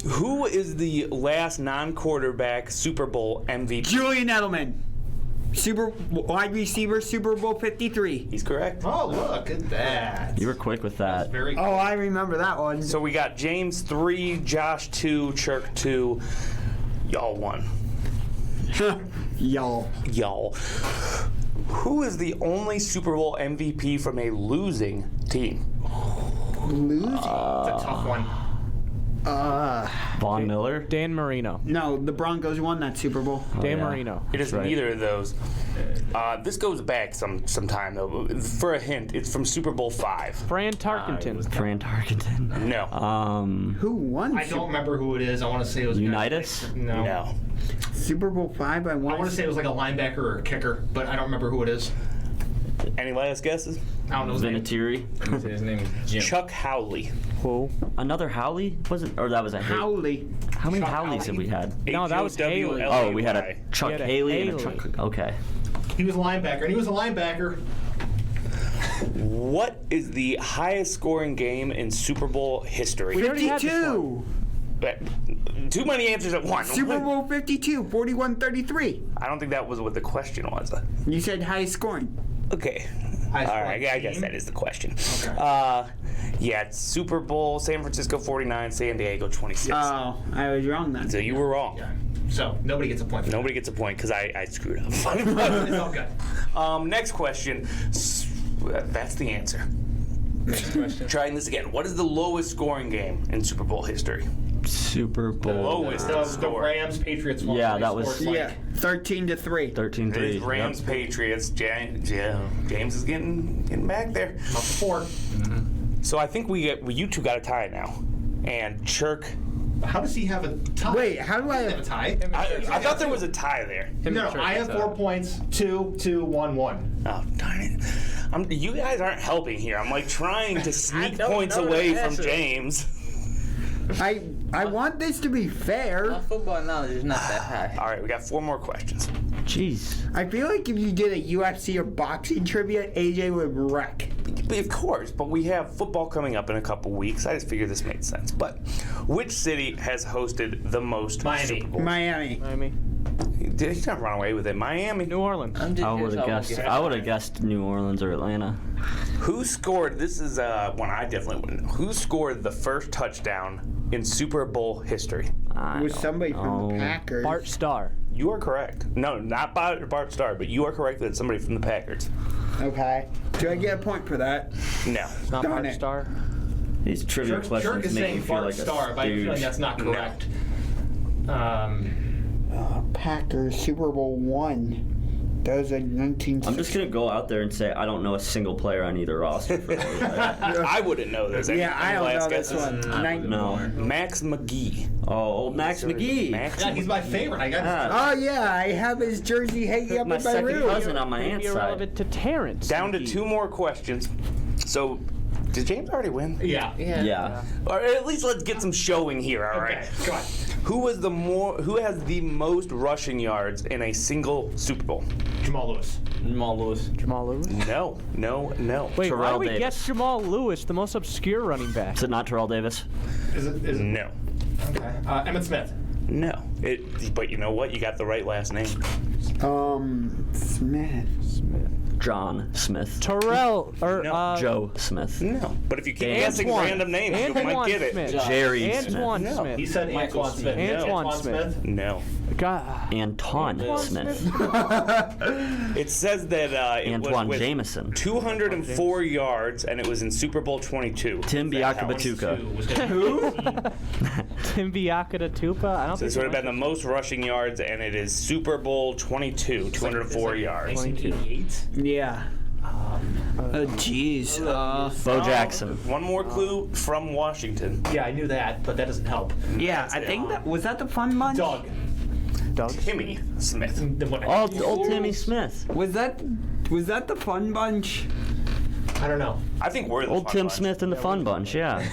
[SPEAKER 4] Who is the last non-quarterback Super Bowl MVP?
[SPEAKER 2] Julian Edelman. Wide receiver, Super Bowl 53.
[SPEAKER 4] He's correct.
[SPEAKER 1] Oh, look at that.
[SPEAKER 5] You were quick with that.
[SPEAKER 1] Very
[SPEAKER 2] Oh, I remember that one.
[SPEAKER 4] So we got James 3, Josh 2, Chirk 2, y'all 1.
[SPEAKER 2] Y'all.
[SPEAKER 4] Y'all. Who is the only Super Bowl MVP from a losing team?
[SPEAKER 2] Losing?
[SPEAKER 1] It's a tough one.
[SPEAKER 5] Von Miller.
[SPEAKER 3] Dan Marino.
[SPEAKER 2] No, the Broncos won that Super Bowl.
[SPEAKER 3] Dan
[SPEAKER 5] yeah.
[SPEAKER 3] Marino.
[SPEAKER 4] It is
[SPEAKER 5] right.
[SPEAKER 4] neither of those. This goes back some time though. For a hint, it's from Super Bowl 5.
[SPEAKER 3] Fran Tarkenton.
[SPEAKER 5] Fran Tarkenton.
[SPEAKER 4] No.
[SPEAKER 2] Who won?
[SPEAKER 1] I don't remember who it is. I want to say it was
[SPEAKER 5] Unitas?
[SPEAKER 1] No.
[SPEAKER 4] No.
[SPEAKER 2] Super Bowl 5. I
[SPEAKER 1] I want to say it was like a linebacker or a kicker, but I don't remember who it is.
[SPEAKER 4] Any last guesses?
[SPEAKER 1] I don't know his name.
[SPEAKER 5] Vinatieri.
[SPEAKER 7] His name is Jim.
[SPEAKER 4] Chuck Howley.
[SPEAKER 3] Who?
[SPEAKER 5] Another Howley? Was it? Or that was a
[SPEAKER 2] Howley.
[SPEAKER 5] How many
[SPEAKER 1] Chuck
[SPEAKER 5] Howleys have we had?
[SPEAKER 3] No, that was Haley.
[SPEAKER 5] Oh, we had a Chuck
[SPEAKER 3] We had a
[SPEAKER 5] Haley and a
[SPEAKER 3] Haley.
[SPEAKER 5] Chuck. Okay.
[SPEAKER 1] He was a linebacker, and he was a linebacker.
[SPEAKER 4] What is the highest scoring game in Super Bowl history?
[SPEAKER 3] We already had this
[SPEAKER 2] 52.
[SPEAKER 4] Too many answers at once.
[SPEAKER 2] Super Bowl 52. 41-33.
[SPEAKER 4] I don't think that was what the question was.
[SPEAKER 2] You said highest scoring.
[SPEAKER 4] Okay.
[SPEAKER 1] Highest
[SPEAKER 4] All
[SPEAKER 1] scoring
[SPEAKER 4] right, I guess
[SPEAKER 1] team?
[SPEAKER 4] that is the question.
[SPEAKER 1] Okay.
[SPEAKER 4] Yeah, it's Super Bowl, San Francisco 49, San Diego 26.
[SPEAKER 2] Oh, I was wrong then.
[SPEAKER 4] So you were wrong.
[SPEAKER 1] Yeah. So nobody gets a point.
[SPEAKER 4] Nobody gets a point because I screwed up.
[SPEAKER 1] It's all good.
[SPEAKER 4] Next question. That's the answer.
[SPEAKER 7] Next question.
[SPEAKER 4] Trying this again. What is the lowest scoring game in Super Bowl history?
[SPEAKER 5] Super Bowl.
[SPEAKER 4] Lowest
[SPEAKER 1] The
[SPEAKER 4] score.
[SPEAKER 1] Rams Patriots one.
[SPEAKER 5] Yeah,
[SPEAKER 1] where they
[SPEAKER 5] that was-
[SPEAKER 1] scored,
[SPEAKER 2] Yeah, 13-3.
[SPEAKER 5] 13-3.
[SPEAKER 4] It is Rams Patriots. James is getting back there.
[SPEAKER 1] Up to 4.
[SPEAKER 4] So I think you two got a tie now, and Chirk.
[SPEAKER 1] How does he have a tie?
[SPEAKER 2] Wait, how do I
[SPEAKER 1] He doesn't have a tie?
[SPEAKER 4] I thought there was a tie there.
[SPEAKER 1] No, I have 4 points. 2-2-1-1.
[SPEAKER 4] Oh darn it! You guys aren't helping here. I'm like trying to sneak
[SPEAKER 7] don't
[SPEAKER 4] points
[SPEAKER 7] know the
[SPEAKER 4] away from
[SPEAKER 7] answer.
[SPEAKER 4] James.
[SPEAKER 2] I want this to be fair.
[SPEAKER 7] My football knowledge is not that high.
[SPEAKER 4] All right, we got 4 more questions.
[SPEAKER 5] Jeez.
[SPEAKER 2] I feel like if you did a UFC or boxing trivia, AJ would wreck.
[SPEAKER 4] Of course, but we have football coming up in a couple weeks. I just figured this made sense. But which city has hosted the most
[SPEAKER 1] Miami.
[SPEAKER 4] Super Bowls?
[SPEAKER 2] Miami.
[SPEAKER 3] Miami.
[SPEAKER 4] He's not run away with it. Miami.
[SPEAKER 3] New Orleans.
[SPEAKER 7] I'm just
[SPEAKER 5] I
[SPEAKER 7] here
[SPEAKER 5] would
[SPEAKER 7] so
[SPEAKER 5] have
[SPEAKER 7] won't
[SPEAKER 5] guessed.
[SPEAKER 7] get
[SPEAKER 5] I would have guessed New Orleans or Atlanta.
[SPEAKER 4] Who scored? This is one I definitely wouldn't know. Who scored the first touchdown in Super Bowl history?
[SPEAKER 5] I
[SPEAKER 2] It was
[SPEAKER 5] don't
[SPEAKER 2] somebody from the
[SPEAKER 5] know.
[SPEAKER 2] Packers.
[SPEAKER 3] Bart Starr.
[SPEAKER 4] You are correct. No, not Bart Starr, but you are correct that it's somebody from the Packers.
[SPEAKER 2] Okay. Do I get a point for that?
[SPEAKER 4] No.
[SPEAKER 3] Not
[SPEAKER 2] Darn
[SPEAKER 3] Bart
[SPEAKER 2] it.
[SPEAKER 3] Starr.
[SPEAKER 5] These trivia
[SPEAKER 1] Jerk
[SPEAKER 5] questions
[SPEAKER 1] is
[SPEAKER 5] make
[SPEAKER 1] saying
[SPEAKER 5] me feel
[SPEAKER 1] Bart
[SPEAKER 5] like a
[SPEAKER 1] Starr, but I feel like
[SPEAKER 5] stooge.
[SPEAKER 1] that's not
[SPEAKER 4] No.
[SPEAKER 1] correct.
[SPEAKER 2] Packers Super Bowl 1. That was in 1960.
[SPEAKER 5] I'm just gonna go out there and say I don't know a single player on either roster. For
[SPEAKER 4] I wouldn't know this.
[SPEAKER 2] Yeah, I don't know this
[SPEAKER 4] guesses?
[SPEAKER 2] one.
[SPEAKER 5] no.
[SPEAKER 4] Max McGee.
[SPEAKER 5] Oh, old Max McGee.
[SPEAKER 4] Max
[SPEAKER 1] Yeah, he's my favorite. I got
[SPEAKER 5] Ah,
[SPEAKER 2] Oh yeah, I have his jersey hanging up
[SPEAKER 5] my
[SPEAKER 2] in my
[SPEAKER 5] second
[SPEAKER 2] room.
[SPEAKER 5] cousin on my
[SPEAKER 3] Maybe
[SPEAKER 5] aunt's side.
[SPEAKER 3] irrelevant to Terrence.
[SPEAKER 4] Down to
[SPEAKER 3] McGee.
[SPEAKER 4] 2 more questions. So, did James already win?
[SPEAKER 1] Yeah.
[SPEAKER 5] Yeah.
[SPEAKER 4] Or at least let's get some showing here, all right?
[SPEAKER 1] Okay, come on.
[SPEAKER 4] Who has the most rushing yards in a single Super Bowl?
[SPEAKER 1] Jamal Lewis.
[SPEAKER 7] Jamal Lewis.
[SPEAKER 3] Jamal Lewis.
[SPEAKER 4] No.
[SPEAKER 3] Wait, why
[SPEAKER 5] Terrell
[SPEAKER 3] do we
[SPEAKER 5] Davis.
[SPEAKER 3] guess Jamal Lewis, the most obscure running back?
[SPEAKER 5] Is it not Terrell Davis?
[SPEAKER 1] Is it?
[SPEAKER 4] No.
[SPEAKER 1] Okay. Emmett Smith.
[SPEAKER 4] No. But you know what? You got the right last name.
[SPEAKER 2] Smith.
[SPEAKER 5] John Smith.
[SPEAKER 3] Terrell or
[SPEAKER 4] No.
[SPEAKER 5] Joe Smith.
[SPEAKER 4] No. But if you keep guessing
[SPEAKER 3] Antoine.
[SPEAKER 4] random names, you might
[SPEAKER 3] Antoine
[SPEAKER 4] get it.
[SPEAKER 3] Smith.
[SPEAKER 5] Jerry
[SPEAKER 3] Antoine
[SPEAKER 5] Smith.
[SPEAKER 3] Smith.
[SPEAKER 1] He said
[SPEAKER 7] Michael
[SPEAKER 1] Antoine
[SPEAKER 7] Smith.
[SPEAKER 1] Smith.
[SPEAKER 3] Antoine Smith.
[SPEAKER 4] No.
[SPEAKER 3] God.
[SPEAKER 5] Antoine Smith.
[SPEAKER 4] It says that it
[SPEAKER 5] Antoine
[SPEAKER 4] was with
[SPEAKER 5] Jameson.
[SPEAKER 4] 204 yards, and it was in Super Bowl 22.
[SPEAKER 5] Tim
[SPEAKER 4] That counts.
[SPEAKER 5] Biakabatuka.
[SPEAKER 1] Who?
[SPEAKER 3] Tim Biakabatuka. I don't
[SPEAKER 4] So this
[SPEAKER 3] think
[SPEAKER 4] would have been the most rushing yards, and it is Super Bowl 22, 204 yards.
[SPEAKER 1] 1988.
[SPEAKER 2] Yeah. Oh jeez.
[SPEAKER 5] Bo Jackson.
[SPEAKER 4] One more clue from Washington.
[SPEAKER 1] Yeah, I knew that, but that doesn't help.
[SPEAKER 2] Yeah, I think that was that the fun bunch.
[SPEAKER 1] Doug.
[SPEAKER 3] Doug.
[SPEAKER 4] Timmy Smith.
[SPEAKER 5] Old Timmy Smith.
[SPEAKER 2] Was that the fun bunch?
[SPEAKER 1] I don't know.
[SPEAKER 4] I think we're the
[SPEAKER 5] Old
[SPEAKER 4] fun
[SPEAKER 5] Tim
[SPEAKER 4] bunch.
[SPEAKER 5] Smith and the Fun Bunch, yeah.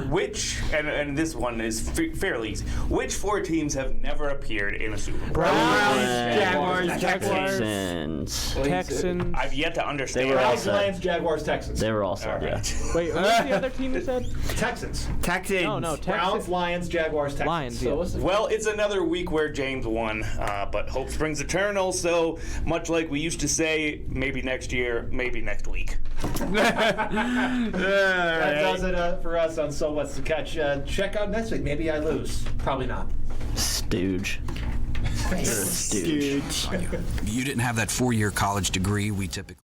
[SPEAKER 4] Which and this one is fairly easy. Which 4 teams have never appeared in a Super Bowl?
[SPEAKER 2] Jaguars,
[SPEAKER 5] Texans.
[SPEAKER 3] Texans.
[SPEAKER 4] I've yet to understand.
[SPEAKER 5] They were all
[SPEAKER 1] Browns,
[SPEAKER 5] set.
[SPEAKER 1] Lions, Jaguars, Texans.
[SPEAKER 5] They were also,
[SPEAKER 4] All
[SPEAKER 5] yeah.
[SPEAKER 4] right.
[SPEAKER 3] Wait, who's the other team you said?
[SPEAKER 1] Texans.
[SPEAKER 2] Texans.
[SPEAKER 3] No,
[SPEAKER 1] Browns,
[SPEAKER 3] Texans.
[SPEAKER 1] Lions, Jaguars, Texans.
[SPEAKER 3] Lions.
[SPEAKER 7] So
[SPEAKER 3] Yeah.
[SPEAKER 7] what's the
[SPEAKER 4] Well, it's another week where James won, but hope springs eternal. So much like we used to say, maybe next year, maybe next week.
[SPEAKER 1] That does it for us on So What's the Catch. Check out next week. Maybe I lose. Probably not.
[SPEAKER 5] Stooge. You're a stooge.
[SPEAKER 11] You didn't have that 4-year college degree we typically